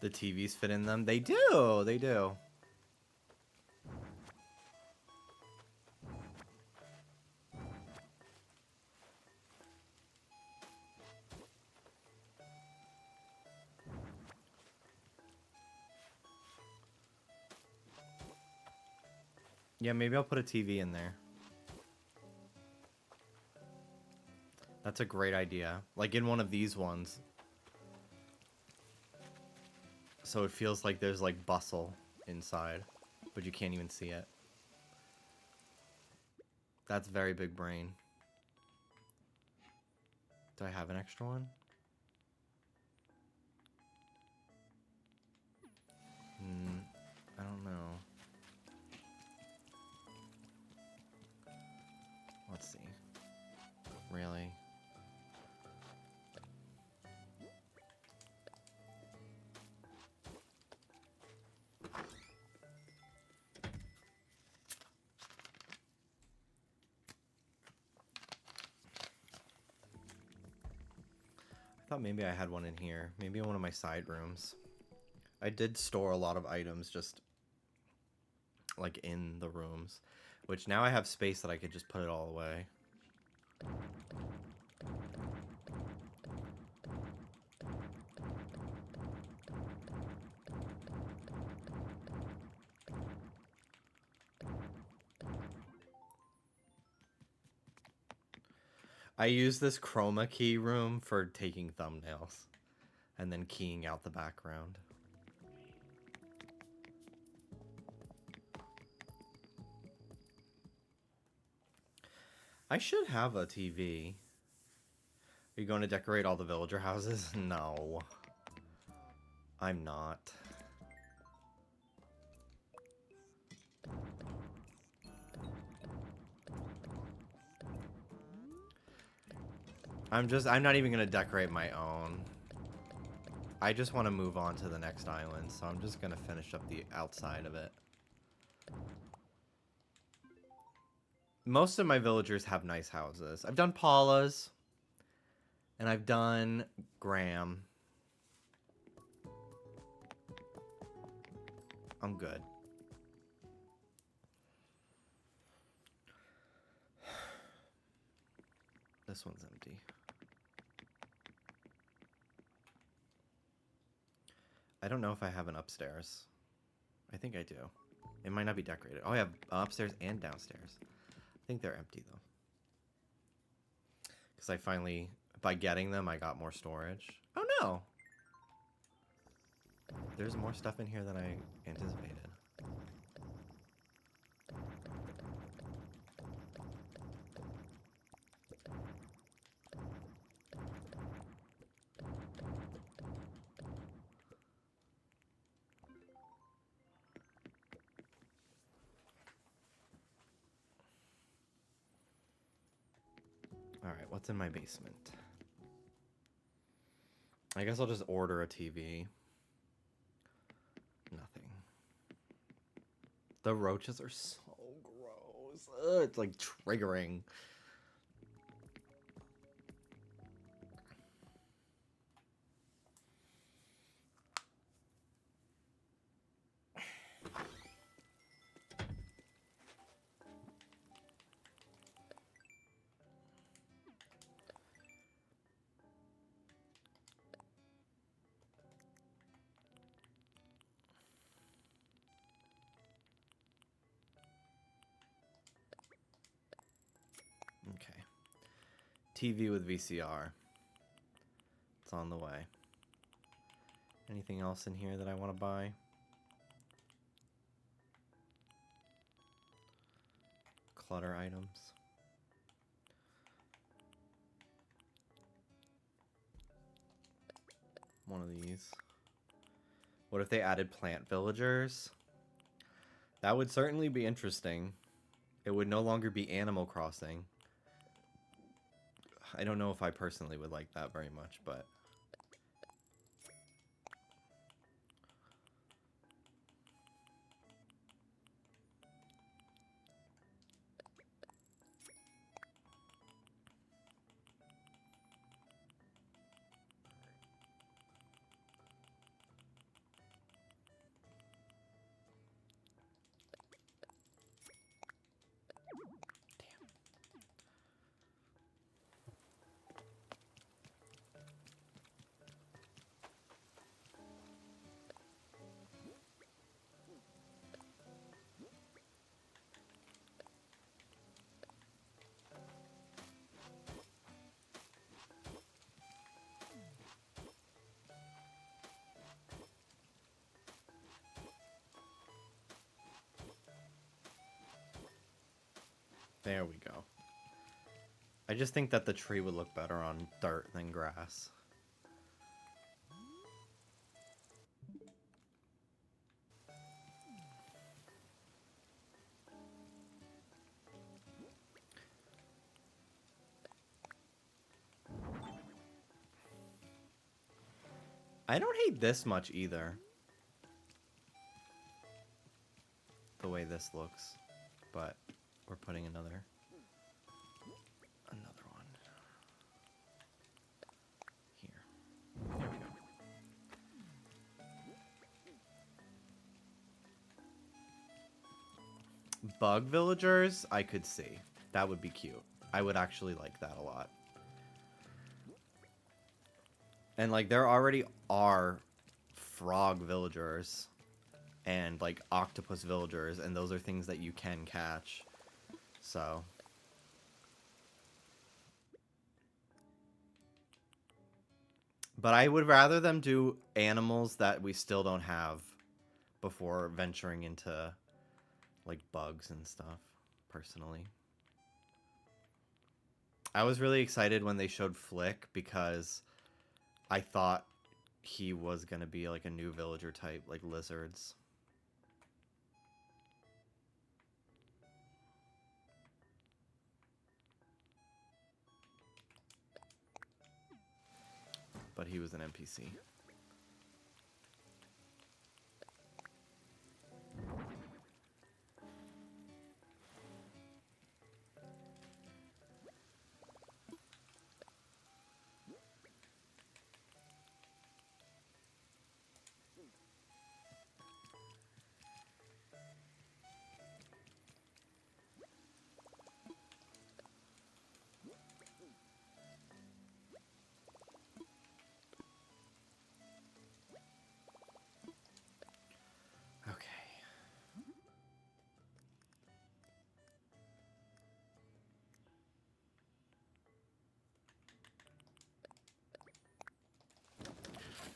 The TVs fit in them. They do. They do. Yeah, maybe I'll put a TV in there. That's a great idea. Like in one of these ones. So it feels like there's like bustle inside, but you can't even see it. That's very big brain. Do I have an extra one? I don't know. Let's see. Really? I thought maybe I had one in here. Maybe in one of my side rooms. I did store a lot of items just like in the rooms, which now I have space that I could just put it all away. I use this chroma key room for taking thumbnails and then keying out the background. I should have a TV. Are you going to decorate all the villager houses? No. I'm not. I'm not even gonna decorate my own. I just want to move on to the next island, so I'm just gonna finish up the outside of it. Most of my villagers have nice houses. I've done Paula's, and I've done Graham. I'm good. This one's empty. I don't know if I have an upstairs. I think I do. It might not be decorated. Oh, I have upstairs and downstairs. I think they're empty, though. Because I finally, by getting them, I got more storage. Oh, no! There's more stuff in here than I anticipated. Alright, what's in my basement? I guess I'll just order a TV. Nothing. The roaches are so gross. Ugh, it's like triggering. Okay. TV with VCR. It's on the way. Anything else in here that I want to buy? Clutter items. One of these. What if they added plant villagers? That would certainly be interesting. It would no longer be Animal Crossing. I don't know if I personally would like that very much, but... There we go. I just think that the tree would look better on dirt than grass. I don't hate this much either. The way this looks. But we're putting another one here. There we go. Bug villagers, I could see. That would be cute. I would actually like that a lot. And like there already are frog villagers and like octopus villagers, and those are things that you can catch. So but I would rather them do animals that we still don't have before venturing into like bugs and stuff, personally. I was really excited when they showed Flick because I thought he was going to be like a new villager type, like lizards. But he was an NPC.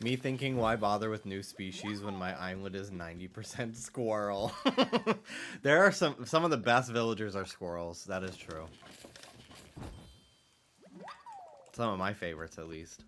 Me thinking, why bother with new species when my island is 90% squirrel? There are some of the best villagers are squirrels. That is true. Some of my favorites, at least.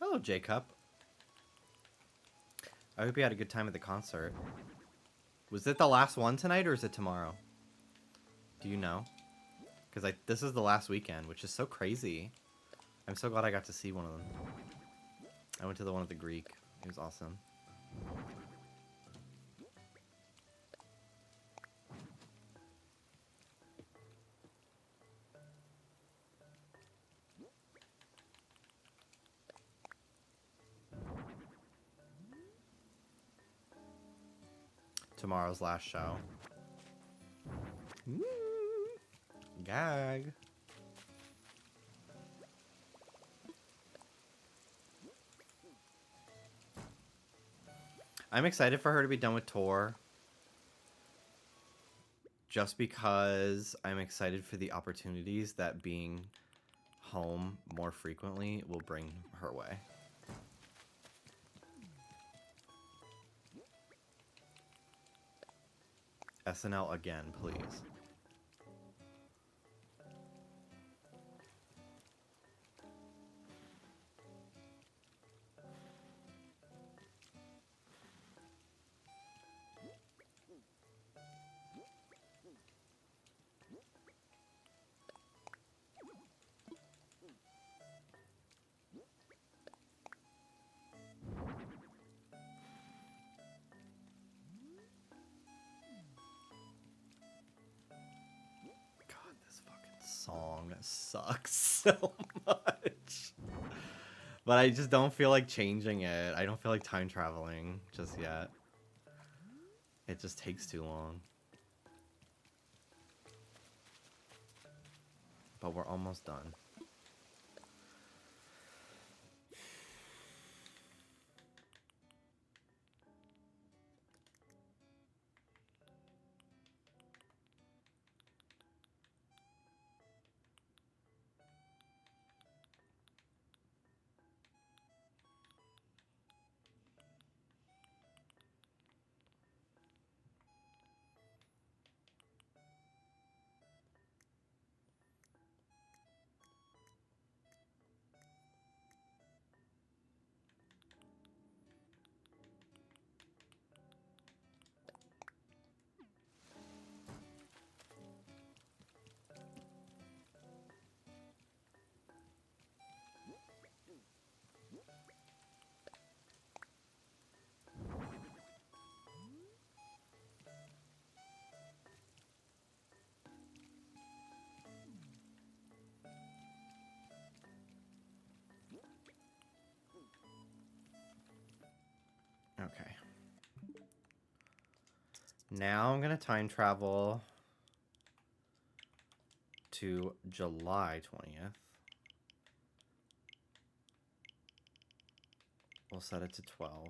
Hello, J-Cup. I hope you had a good time at the concert. Was it the last one tonight, or is it tomorrow? Do you know? Because this is the last weekend, which is so crazy. I'm so glad I got to see one of them. I went to the one at the Greek. It was awesome. Tomorrow's last show. Woo! Gag. I'm excited for her to be done with tour. Just because I'm excited for the opportunities that being home more frequently will bring her way. SNL again, please. Song sucks so much. But I just don't feel like changing it. I don't feel like time traveling just yet. It just takes too long. But we're almost done. Okay. Now I'm going to time travel to July 20th. We'll set it to 12.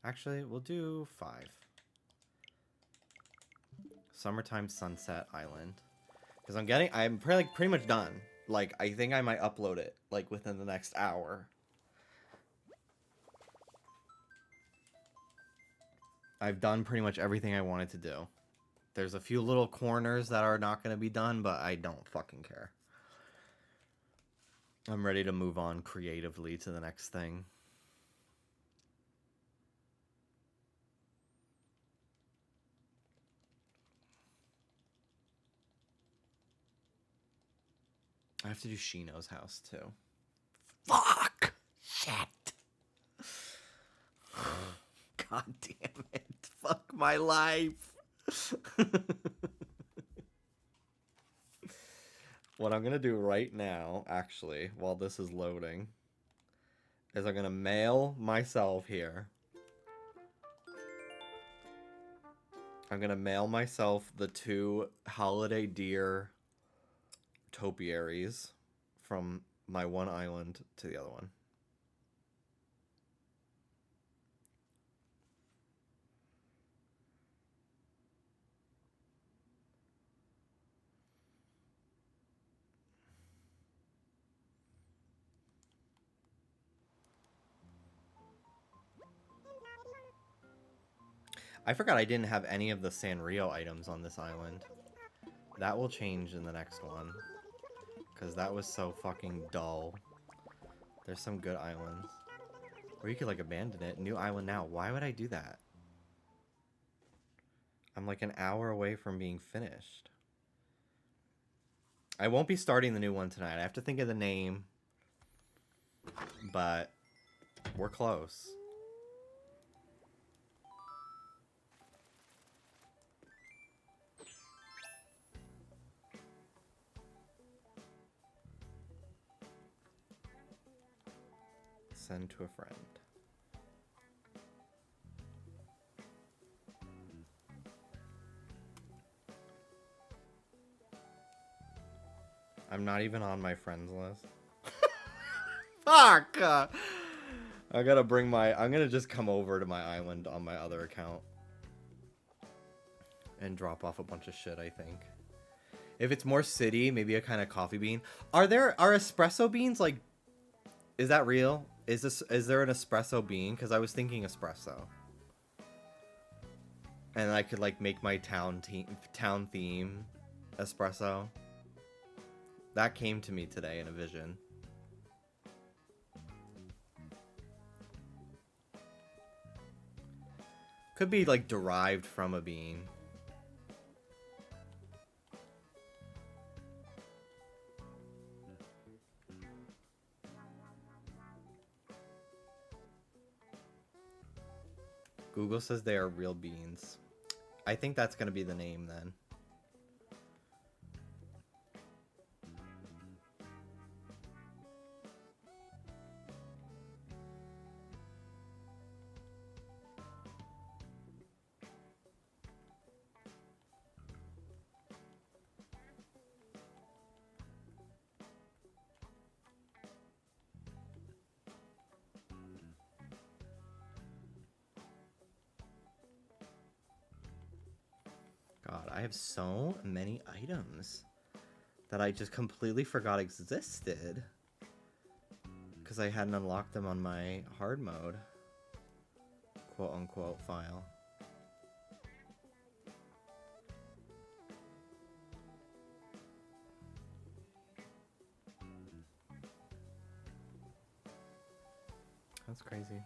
Actually, we'll do 5. Summertime Sunset Island. Because I'm pretty much done. Like, I think I might upload it, like, within the next hour. I've done pretty much everything I wanted to do. There's a few little corners that are not going to be done, but I don't fucking care. I'm ready to move on creatively to the next thing. I have to do Shino's house, too. Fuck! Shit! God damn it. Fuck my life. What I'm going to do right now, actually, while this is loading, is I'm going to mail myself here. I'm going to mail myself the 2 Holiday Deer topiaries from my one island to the other one. I forgot I didn't have any of the Sanrio items on this island. That will change in the next one. Because that was so fucking dull. There's some good islands. Or you could, like, abandon it. New island now. Why would I do that? I'm, like, an hour away from being finished. I won't be starting the new one tonight. I have to think of the name. But we're close. Send to a friend. I'm not even on my friends list. Fuck! I gotta bring my... I'm gonna just come over to my island on my other account. And drop off a bunch of shit, I think. If it's more city, maybe a kind of coffee bean. Are espresso beans, like... Is that real? Is there an espresso bean? Because I was thinking espresso. And I could, like, make my town theme espresso. That came to me today in a vision. Could be, like, derived from a bean. Google says they are real beans. I think that's going to be the name then. I have so many items that I just completely forgot existed because I hadn't unlocked them on my hard mode, quote unquote, file. That's crazy.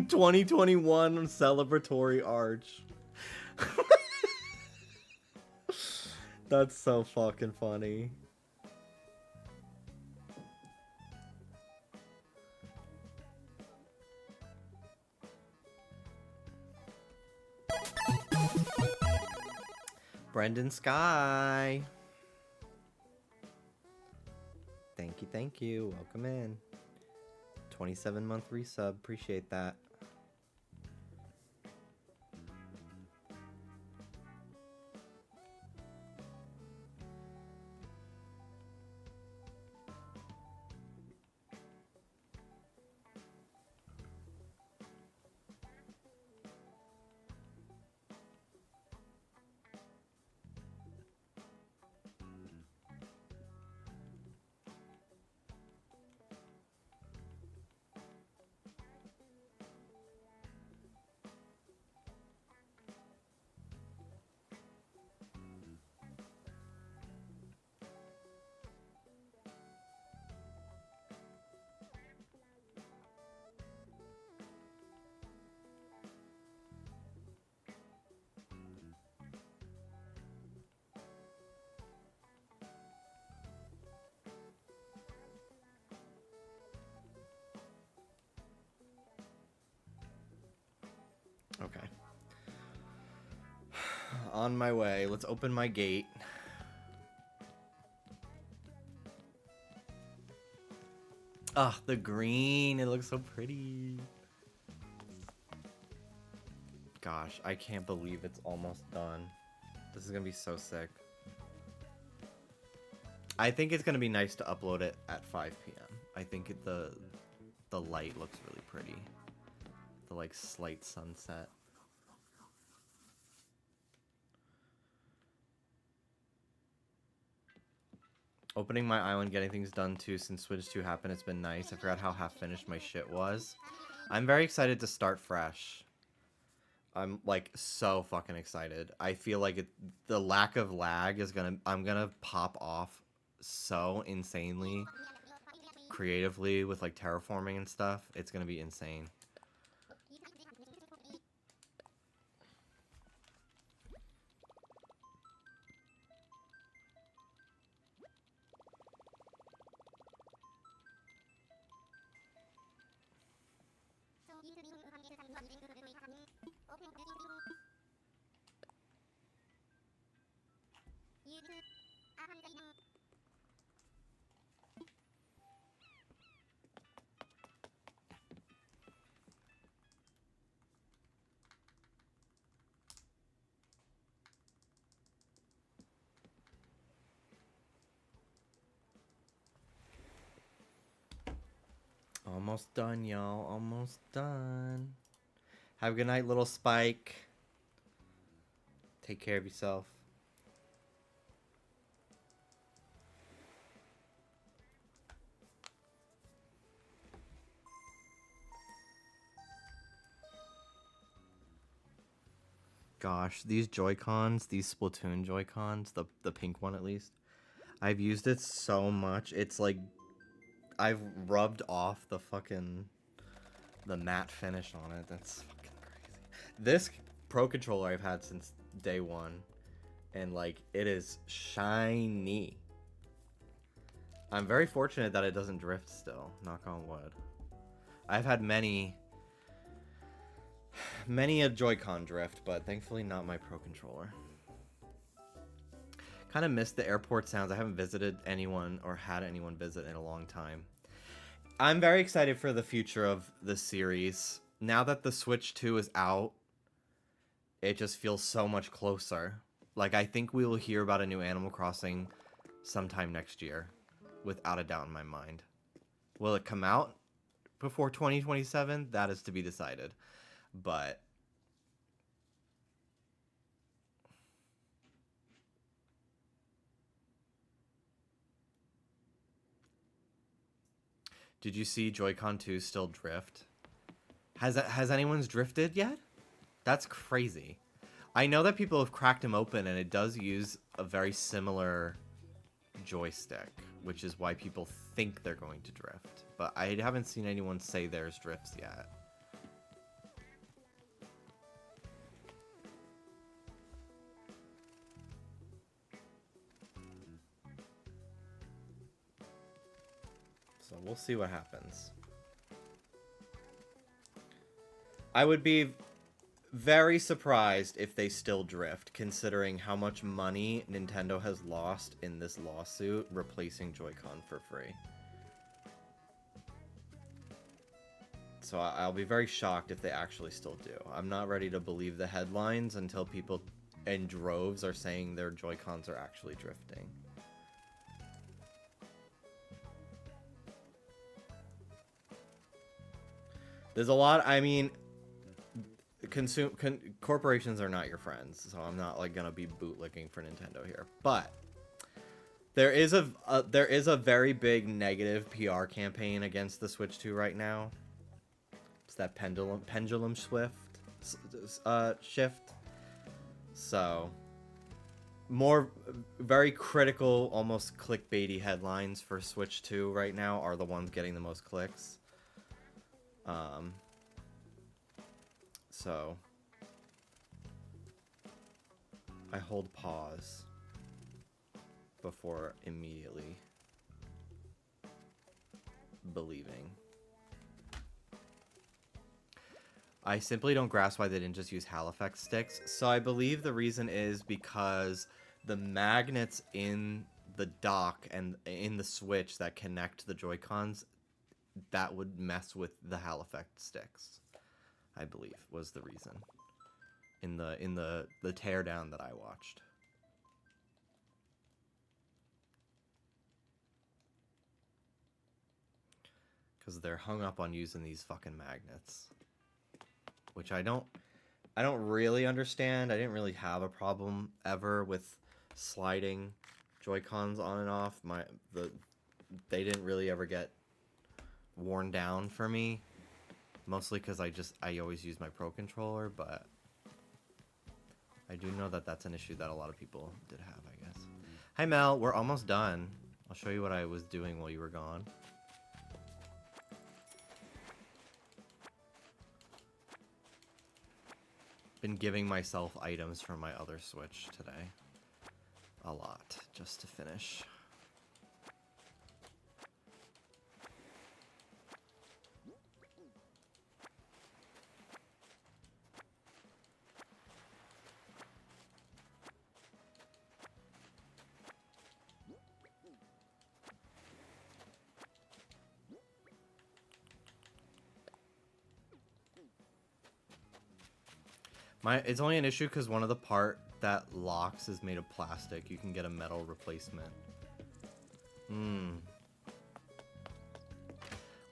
(2021) celebratory arch. That's so fucking funny. Brendan Sky. Thank you. Welcome in. 27-month resub. Appreciate that. Okay. On my way. Let's open my gate. Ah, the green. It looks so pretty. Gosh, I can't believe it's almost done. This is gonna be so sick. I think it's gonna be nice to upload it at 5 p.m. I think the light looks really pretty. The like slight sunset. Opening my island, getting things done too since Switch 2 happened. It's been nice. I forgot how half finished my shit was. I'm very excited to start fresh. I'm like so fucking excited. I feel like the lack of lag is I'm gonna pop off so insanely creatively with like terraforming and stuff. It's gonna be insane. Almost done, y'all. Almost done. Have a good night, little Spike. Take care of yourself. Gosh, these Joy-Cons, these Splatoon Joy-Cons, the pink one at least, I've used it so much. It's like I've rubbed off the matte finish on it. That's fucking crazy. This Pro Controller I've had since day one, and like it is shiny. I'm very fortunate that it doesn't drift still, knock on wood. I've had many a Joy-Con drift, but thankfully not my Pro Controller. Kind of missed the airport sounds. I haven't visited anyone or had anyone visit in a long time. I'm very excited for the future of the series. Now that the Switch 2 is out, it just feels so much closer. Like, I think we will hear about a new Animal Crossing sometime next year, without a doubt in my mind. Will it come out before 2027? That is to be decided. But did you see Joy-Con 2 still drift? Has anyone's drifted yet? That's crazy. I know that people have cracked them open, and it does use a very similar joystick, which is why people think they're going to drift. But I haven't seen anyone say theirs drifts yet. So we'll see what happens. I would be very surprised if they still drift, considering how much money Nintendo has lost in this lawsuit replacing Joy-Con for free. So I'll be very shocked if they actually still do. I'm not ready to believe the headlines until people in droves are saying their Joy-Cons are actually drifting. There's a lot, I mean, corporations are not your friends, so I'm not like gonna be bootlicking for Nintendo here. But there is a very big negative PR campaign against the Switch 2 right now. It's that pendulum shift. So more very critical, almost clickbaity headlines for Switch 2 right now are the ones getting the most clicks. So I hold pause before immediately believing. I simply don't grasp why they didn't just use Halifax sticks. So I believe the reason is because the magnets in the dock and in the Switch that connect the Joy-Cons, that would mess with the Halifax sticks, I believe, was the reason in the teardown that I watched. Because they're hung up on using these fucking magnets, which I don't really understand. I didn't really have a problem ever with sliding Joy-Cons on and off. They didn't really ever get worn down for me. Mostly because I always use my Pro Controller, but I do know that that's an issue that a lot of people did have, I guess. Hi Mel, we're almost done. I'll show you what I was doing while you were gone. Been giving myself items from my other Switch today. A lot, just to finish. It's only an issue because one of the part that locks is made of plastic. You can get a metal replacement.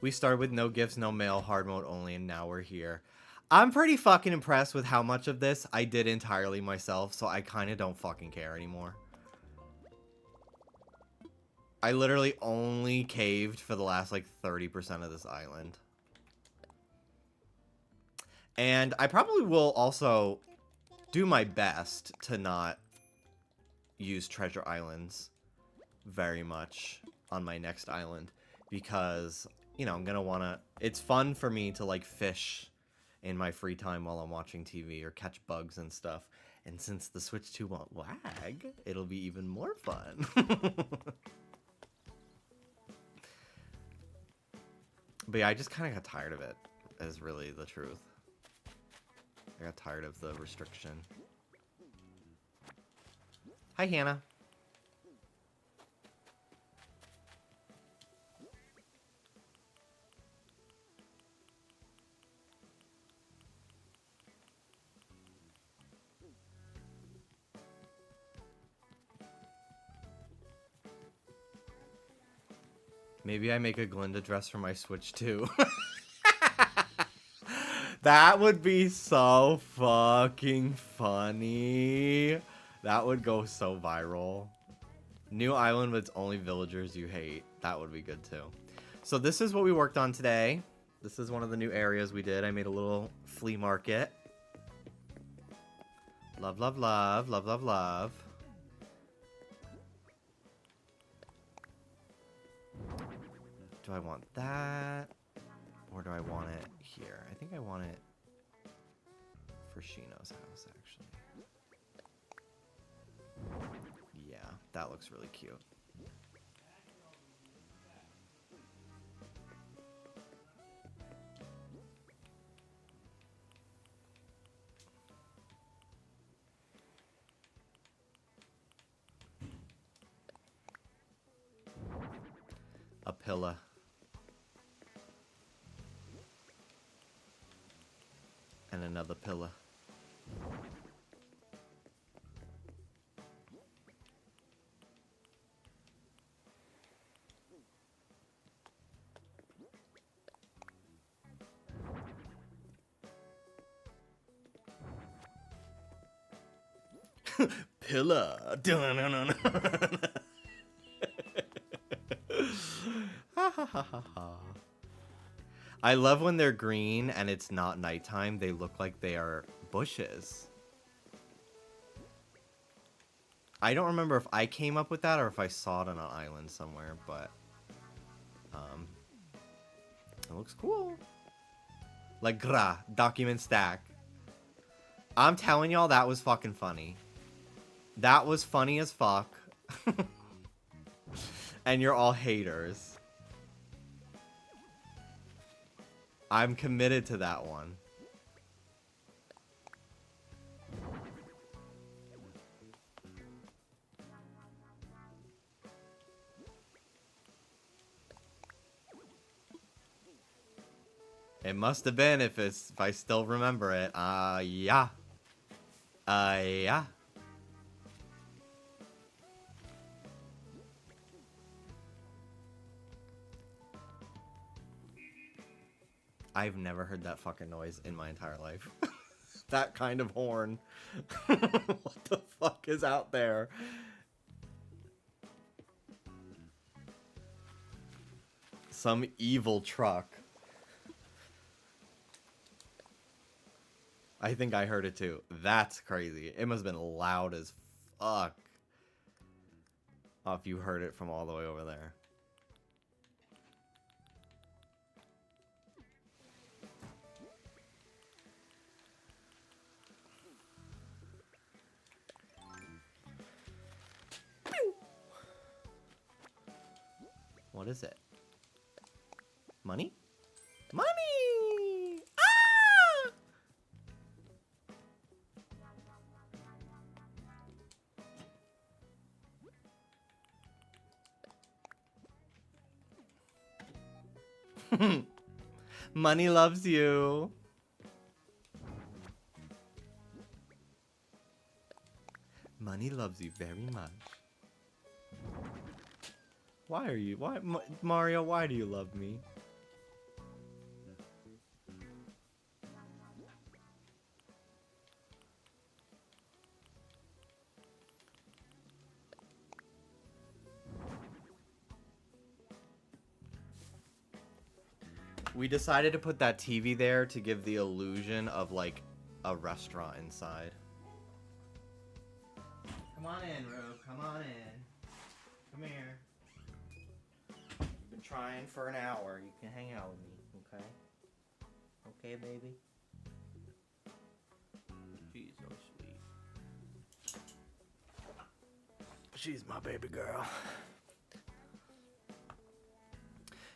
We started with no gifts, no mail, hard mode only, and now we're here. I'm pretty fucking impressed with how much of this I did entirely myself, so I kind of don't fucking care anymore. I literally only caved for the last like 30% of this island. And I probably will also do my best to not use treasure islands very much on my next island. Because, you know, I'm going to want to... It's fun for me to, like, fish in my free time while I'm watching TV or catch bugs and stuff. And since the Switch 2 won't lag, it'll be even more fun. But yeah, I just kind of got tired of it, is really the truth. I got tired of the restriction. Hi, Hannah. Maybe I make a Glinda dress for my Switch too. That would be so fucking funny. That would go so viral. New island with only villagers you hate. That would be good too. So this is what we worked on today. This is one of the new areas we did. I made a little flea market. Love, love, love, love, love, love. Do I want that? Or do I want it here? I think I want it for Shino's house, actually. Yeah, that looks really cute. A pillar. And another pillar. Pillar. I love when they're green and it's not nighttime. They look like they are bushes. I don't remember if I came up with that or if I saw it on an island somewhere, but it looks cool. Like gra, document stack. I'm telling y'all, that was fucking funny. That was funny as fuck. And you're all haters. I'm committed to that one. It must have been if I still remember it. Yeah. Yeah. I've never heard that fucking noise in my entire life. That kind of horn. What the fuck is out there? Some evil truck. I think I heard it too. That's crazy. It must have been loud as fuck. Oh, if you heard it from all the way over there. What is it? Money? Money! Ah! Money loves you. Money loves you very much. Why are you? Why, Mario? Why do you love me? We decided to put that TV there to give the illusion of like a restaurant inside. Come on in, Rube. Come on in. Come here. You've been trying for an hour. You can hang out with me, okay? Okay, baby? She's so sweet. She's my baby girl.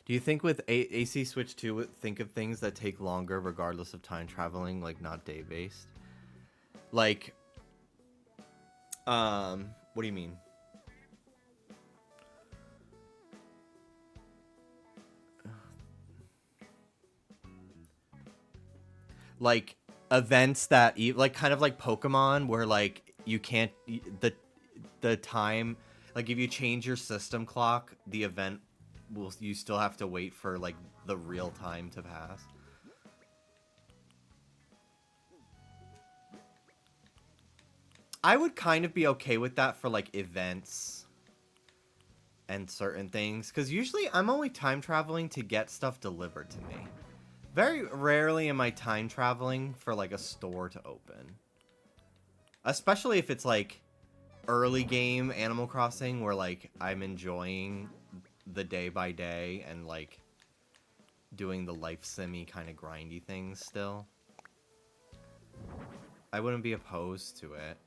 Do you think with AC Switch 2, think of things that take longer regardless of time traveling, like not day-based? Like, what do you mean? Like, events that, like, kind of like Pokemon, where, like, you can't, the time, like, if you change your system clock, the event you still have to wait for like the real time to pass. I would kind of be okay with that for like events and certain things, because usually I'm only time traveling to get stuff delivered to me. Very rarely am I time traveling for like a store to open. Especially if it's like early game Animal Crossing where like I'm enjoying the day by day and like doing the life simmy kind of grindy things still. I wouldn't be opposed to it.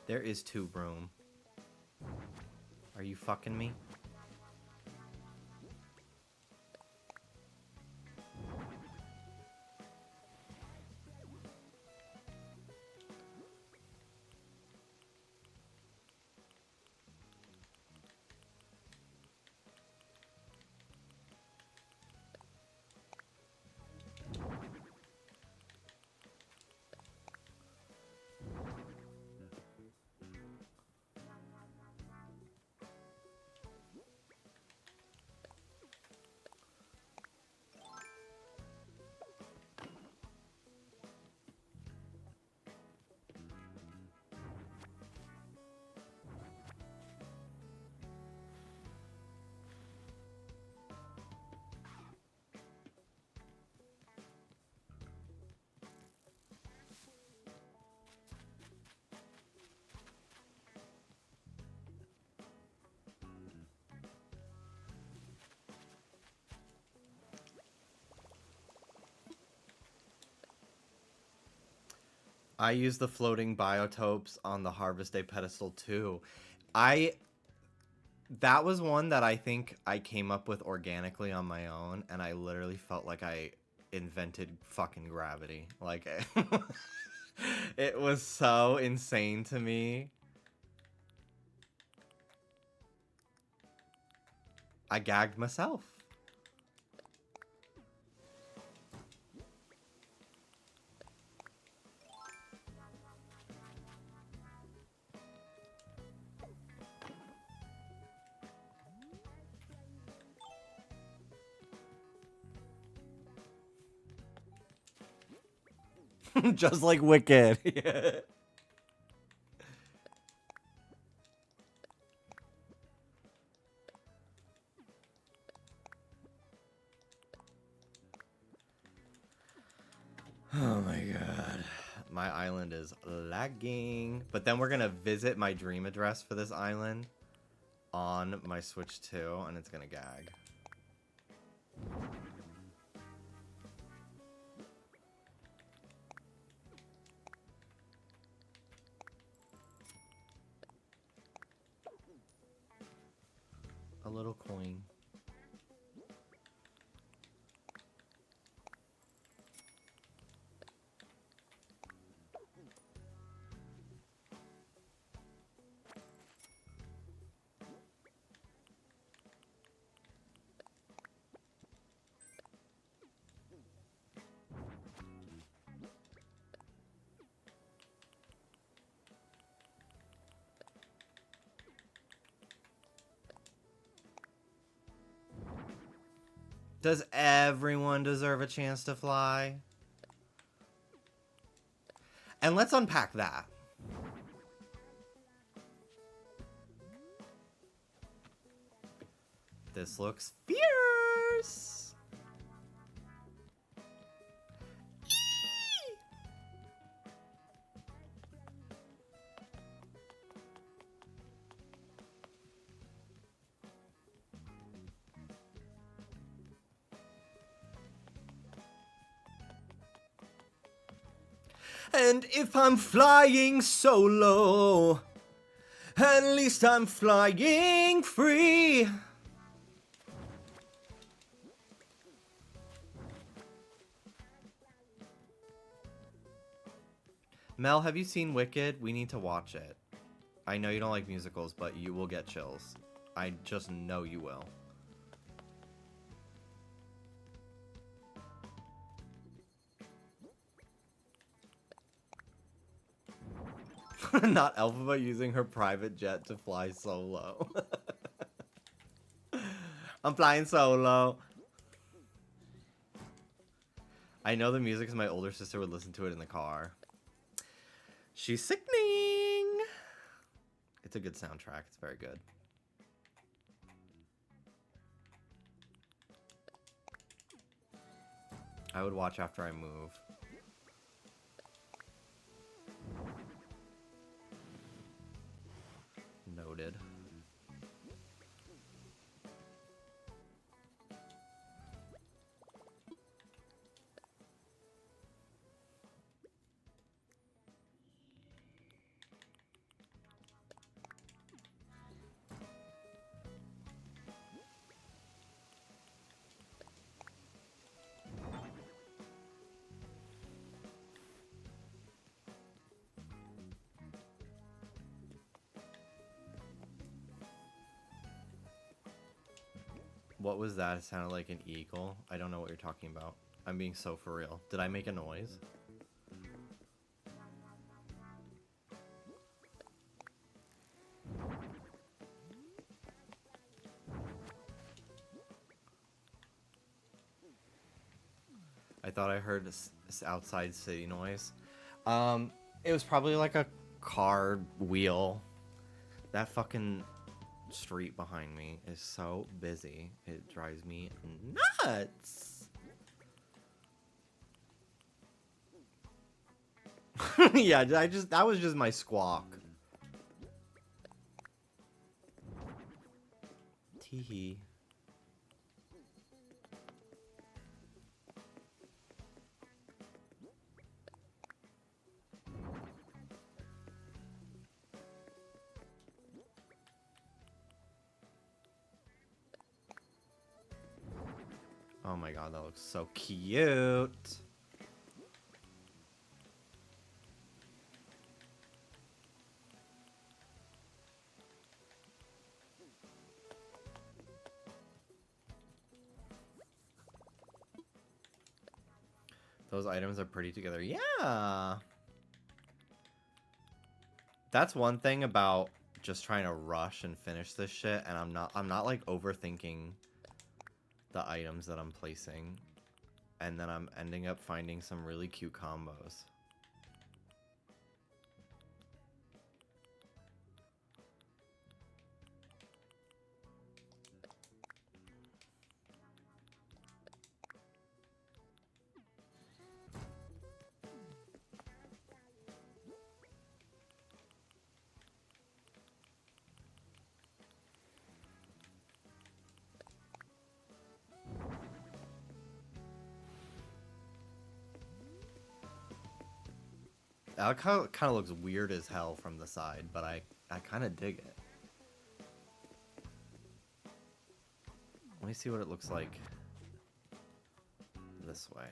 There is 2 room. Are you fucking me? I use the floating biotopes on the Harvest Day pedestal too. That was one that I think I came up with organically on my own, and I literally felt like I invented fucking gravity. Like, it was so insane to me. I gagged myself. Just like Wicked. Yeah. Oh my god. My island is lagging. But then we're gonna visit my dream address for this island on my Switch 2, and it's gonna gag. A little coin. Does everyone deserve a chance to fly? And let's unpack that. This looks fierce. And if I'm flying solo, at least I'm flying free. Mel, have you seen Wicked? We need to watch it. I know you don't like musicals, but you will get chills. I just know you will. Not Elphaba using her private jet to fly solo. I'm flying solo. I know the music because my older sister would listen to it in the car. She's sickening. It's a good soundtrack. It's very good. I would watch after I move. Noted. What was that? It sounded like an eagle. I don't know what you're talking about. I'm being so for real. Did I make a noise? I thought I heard this outside city noise. It was probably like a car wheel. That fucking street behind me is so busy. It drives me nuts. Yeah, that was just my squawk. Teehee. Oh my god, that looks so cute. Those items are pretty together. Yeah. That's one thing about just trying to rush and finish this shit, and I'm not like overthinking the items that I'm placing, and then I'm ending up finding some really cute combos. That kind of looks weird as hell from the side, but I kind of dig it. Let me see what it looks like this way.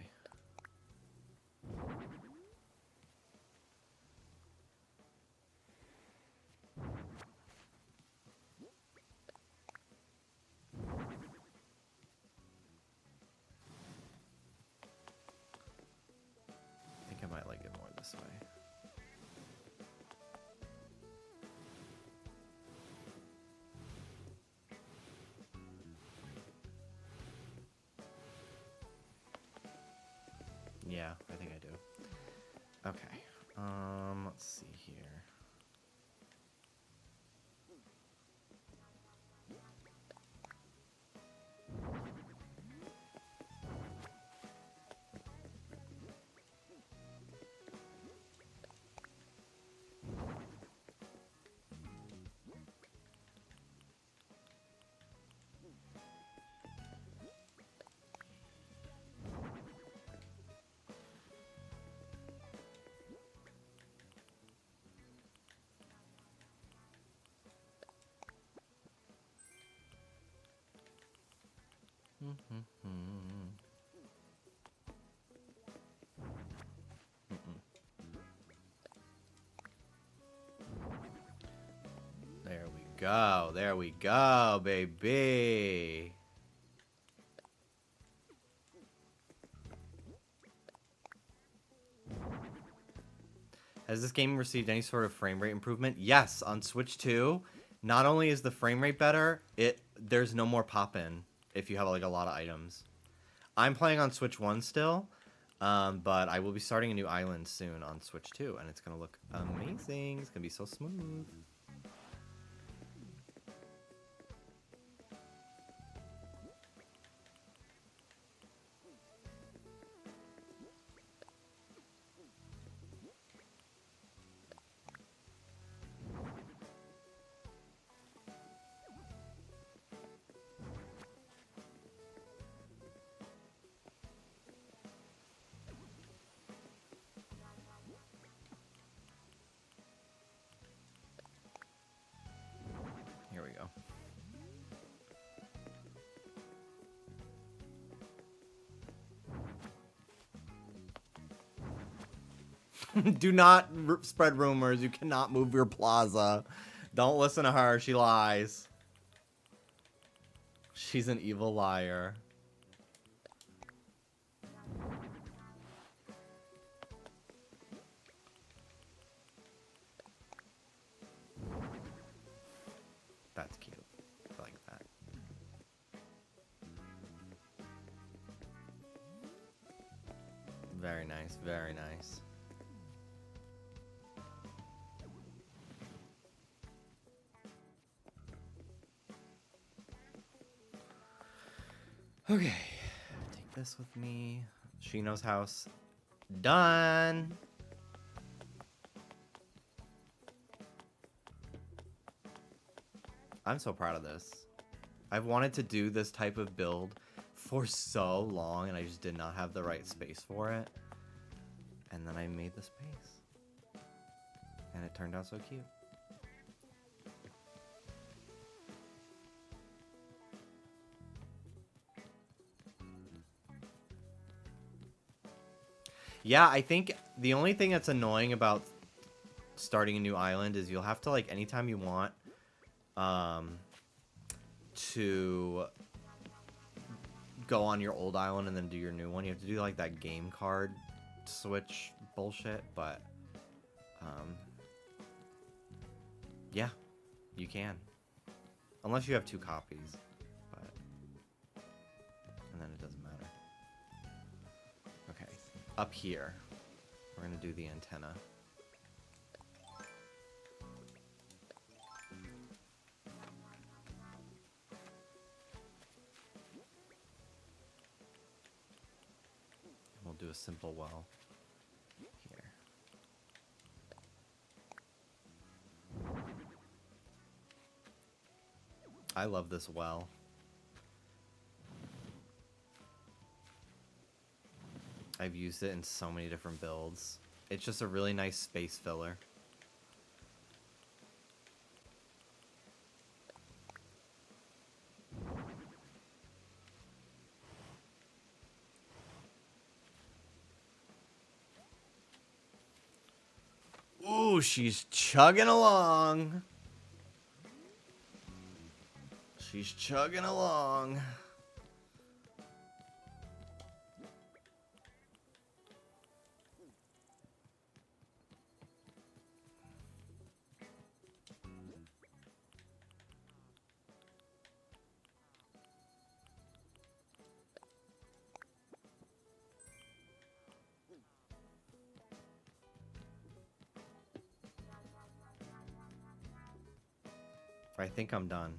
I think I might like it more this way. Yeah, I think I do. Okay. Let's see here. There we go. There we go, baby. Has this game received any sort of frame rate improvement? Yes, on Switch 2. Not only is the frame rate better, there's no more pop-in if you have like a lot of items. I'm playing on Switch 1 still, but I will be starting a new island soon on Switch 2, and it's gonna look amazing. It's gonna be so smooth. Here we go. Do not spread rumors. You cannot move your plaza. Don't listen to her. She lies. She's an evil liar. That's cute. I like that. Very nice. Very nice. Okay, take this with me. Shino's house. Done. I'm so proud of this. I've wanted to do this type of build for so long, and I just did not have the right space for it. And then I made the space. And it turned out so cute. Yeah, I think the only thing that's annoying about starting a new island is you'll have to, like, anytime you want to go on your old island and then do your new one, you have to do, like, that game card switch bullshit, but yeah, you can. Unless you have 2 copies, but and then it doesn't matter. Okay, up here, we're gonna do the antenna. We'll do a simple well here. I love this well. I've used it in so many different builds. It's just a really nice space filler. Ooh, she's chugging along. She's chugging along. I think I'm done.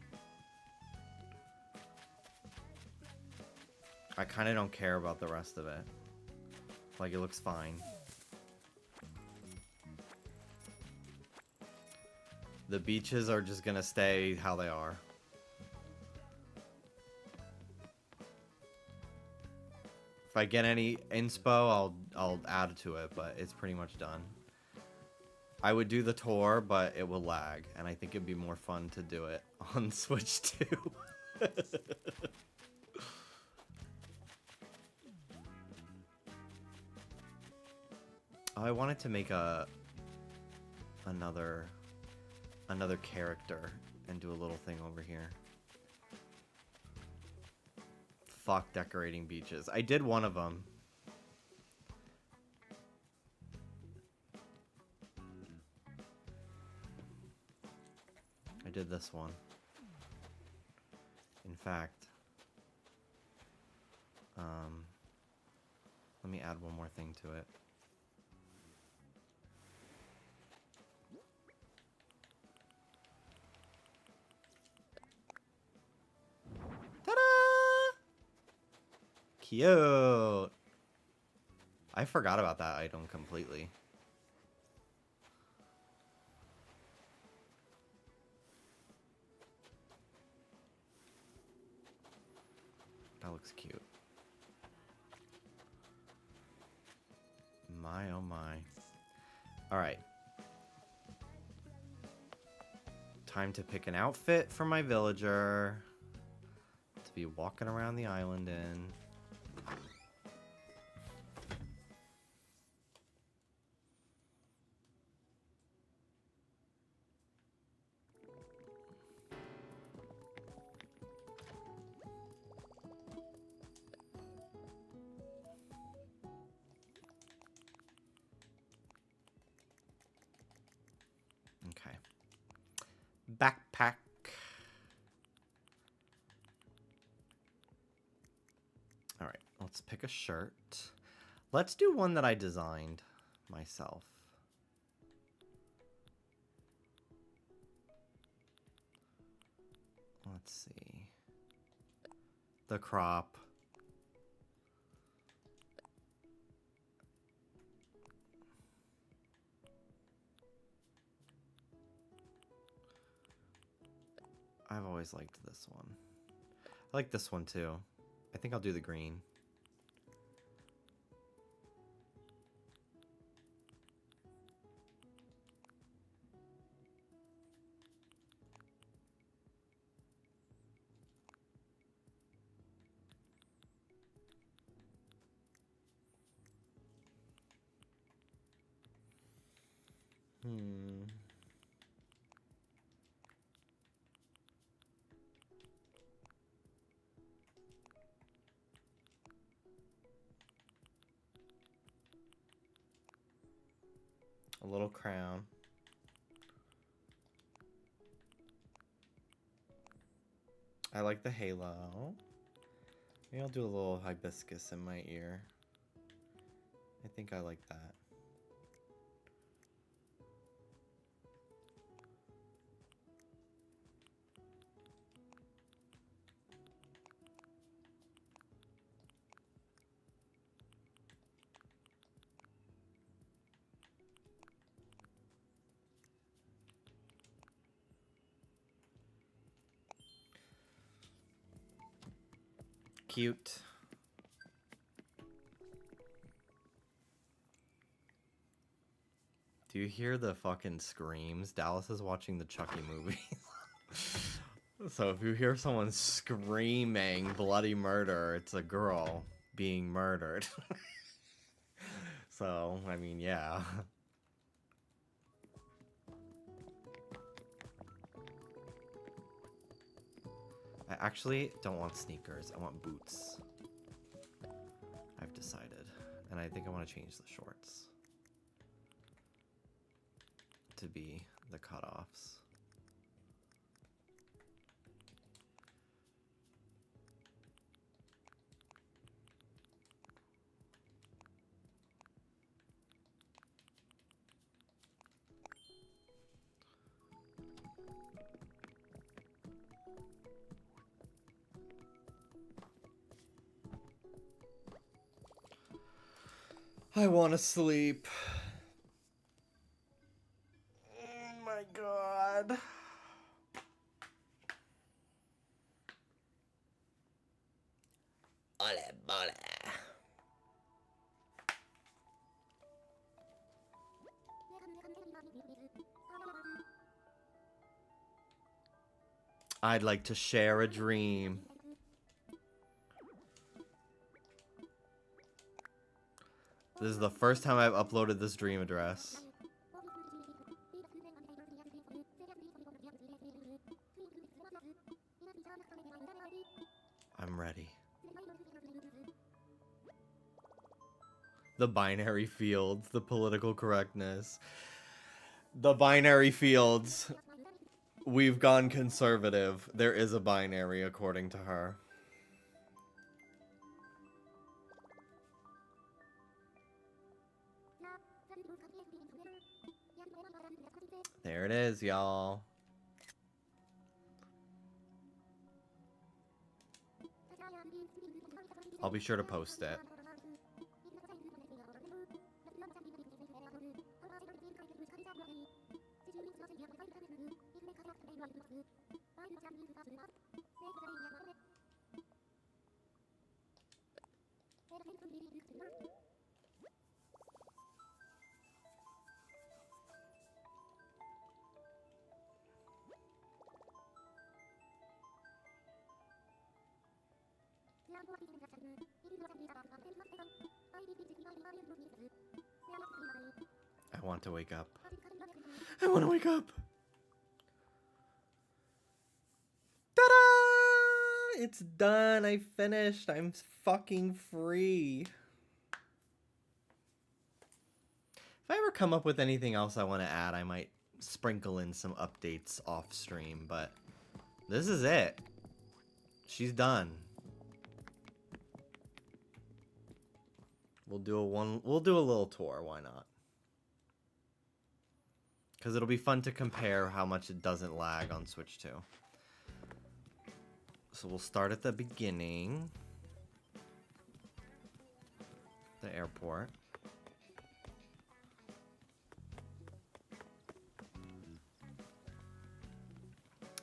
I kind of don't care about the rest of it. Like, it looks fine. The beaches are just gonna stay how they are. If I get any inspo, I'll add to it, but it's pretty much done. I would do the tour, but it will lag, and I think it'd be more fun to do it on Switch 2. I wanted to make another character and do a little thing over here. Fuck decorating beaches. I did one of them. I did this one. In fact, let me add one more thing to it. Ta-da! Cute. I forgot about that item completely. That looks cute. My oh my. Alright. Time to pick an outfit for my villager to be walking around the island in. Okay. Backpack. All right, let's pick a shirt. Let's do one that I designed myself. Let's see. The crop. I've always liked this one. I like this one too. I think I'll do the green. A little crown. I like the halo. Maybe I'll do a little hibiscus in my ear. I think I like that. Cute. Do you hear the fucking screams? Dallas is watching the Chucky movie. So if you hear someone screaming bloody murder, it's a girl being murdered. So, I mean, yeah. I actually don't want sneakers. I want boots. I've decided. And I think I want to change the shorts to be the cutoffs. I want to sleep. Oh my god. Ole, bole. I'd like to share a dream. This is the first time I've uploaded this dream address. I'm ready. The binary fields, the political correctness. The binary fields. We've gone conservative. There is a binary according to her. There it is, y'all. I'll be sure to post it. I want to wake up. I want to wake up. Ta-da! It's done. I finished. I'm fucking free. If I ever come up with anything else I want to add, I might sprinkle in some updates off stream, but this is it. She's done. We'll do a little tour, why not? Because it'll be fun to compare how much it doesn't lag on Switch 2. So we'll start at the beginning. The airport.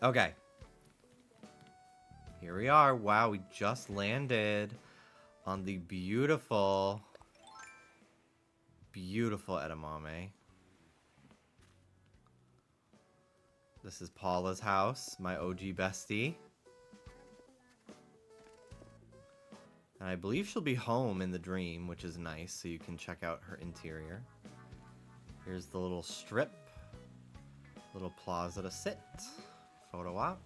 Okay. Here we are. Wow, we just landed on the beautiful edamame. This is Paula's house, my OG bestie. And I believe she'll be home in the dream, which is nice, so you can check out her interior. Here's the little strip. Little plaza to sit. Photo op.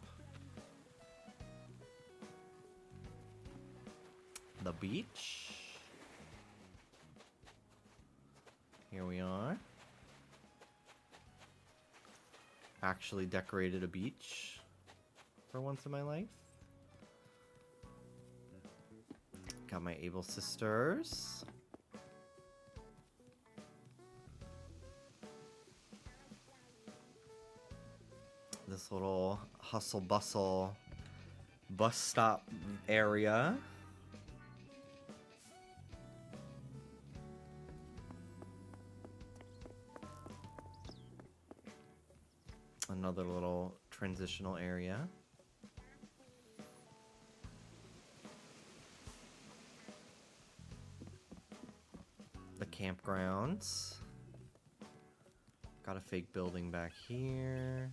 The beach. Here we are. Actually decorated a beach for once in my life. Got my able sisters. This little hustle bustle bus stop area. Another little transitional area. The campgrounds. Got a fake building back here.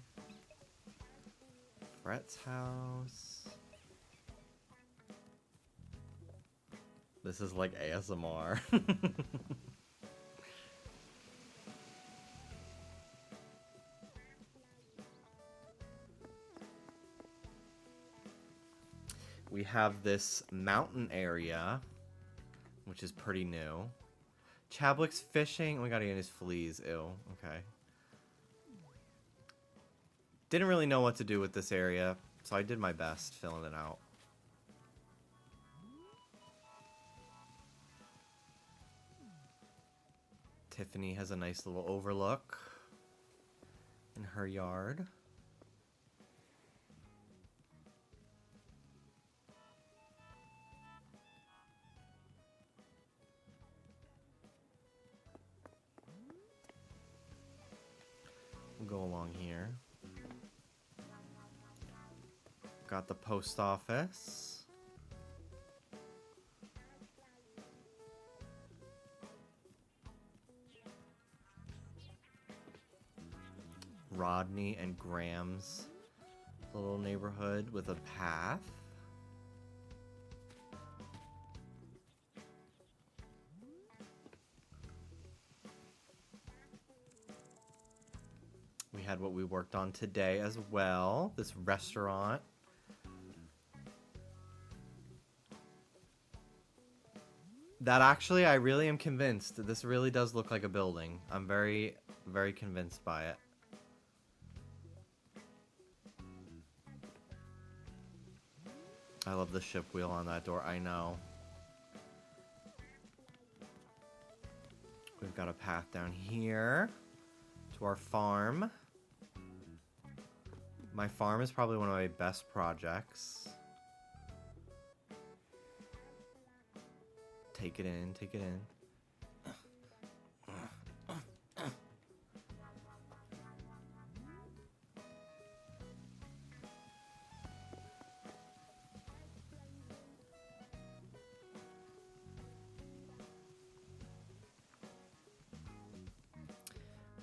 Brett's house. This is like ASMR. We have this mountain area, which is pretty new. Chabwick's fishing. Oh my god, he got his fleas. Ew. Okay. Didn't really know what to do with this area, so I did my best filling it out. Tiffany has a nice little overlook in her yard. We'll go along here. Got the post office. Rodney and Graham's little neighborhood with a path. We had what we worked on today as well. This restaurant. That actually, I really am convinced. This really does look like a building. I'm very, very convinced by it. I love the ship wheel on that door. I know. We've got a path down here to our farm. My farm is probably one of my best projects. Take it in, take it in.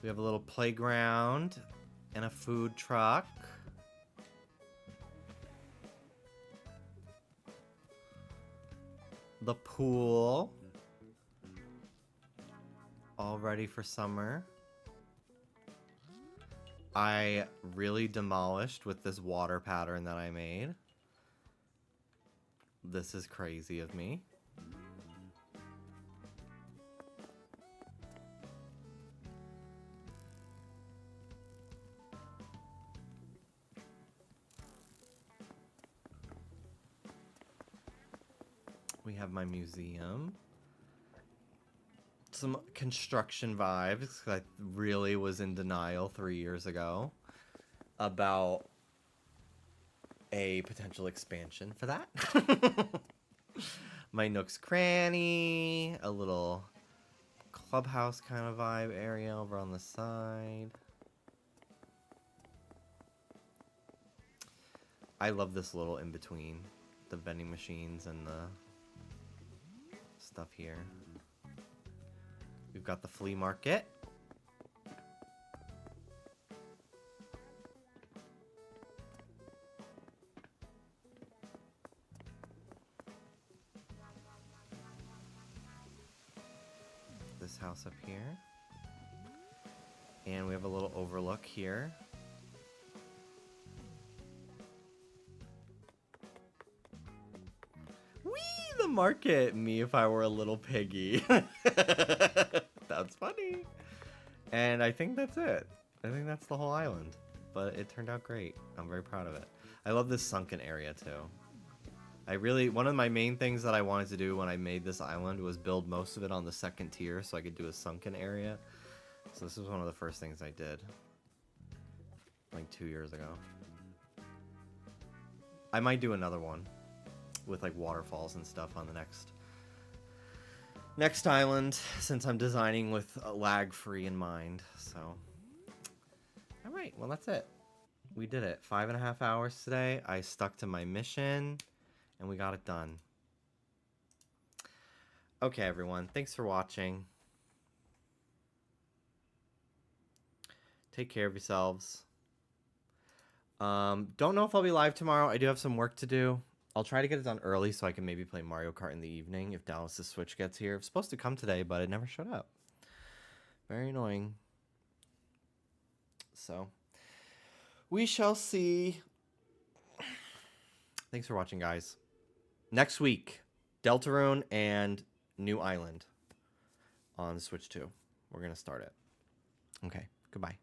We have a little playground and a food truck. The pool. All ready for summer. I really demolished with this water pattern that I made. This is crazy of me. We have my museum. Some construction vibes. I really was in denial 3 years ago about a potential expansion for that. My Nook's Cranny. A little clubhouse kind of vibe area over on the side. I love this little in-between. The vending machines and the stuff here. We've got the flea market. This house up here. And we have a little overlook here. The market, me if I were a little piggy. That's funny. And I think that's it. I think that's the whole island. But it turned out great. I'm very proud of it. I love this sunken area too. One of my main things that I wanted to do when I made this island was build most of it on the second tier so I could do a sunken area. So this was one of the first things I did. Like 2 years ago. I might do another one. With like waterfalls and stuff on the next island, since I'm designing with lag free in mind. So all right, well that's it. We did it. 5.5 hours today. I stuck to my mission and we got it done. Okay, everyone, thanks for watching. Take care of yourselves. Don't know if I'll be live tomorrow. I do have some work to do. I'll try to get it done early so I can maybe play Mario Kart in the evening if Dallas' Switch gets here. It was supposed to come today, but it never showed up. Very annoying. So, we shall see. Thanks for watching, guys. Next week, Deltarune and New Island on Switch 2. We're going to start it. Okay, goodbye.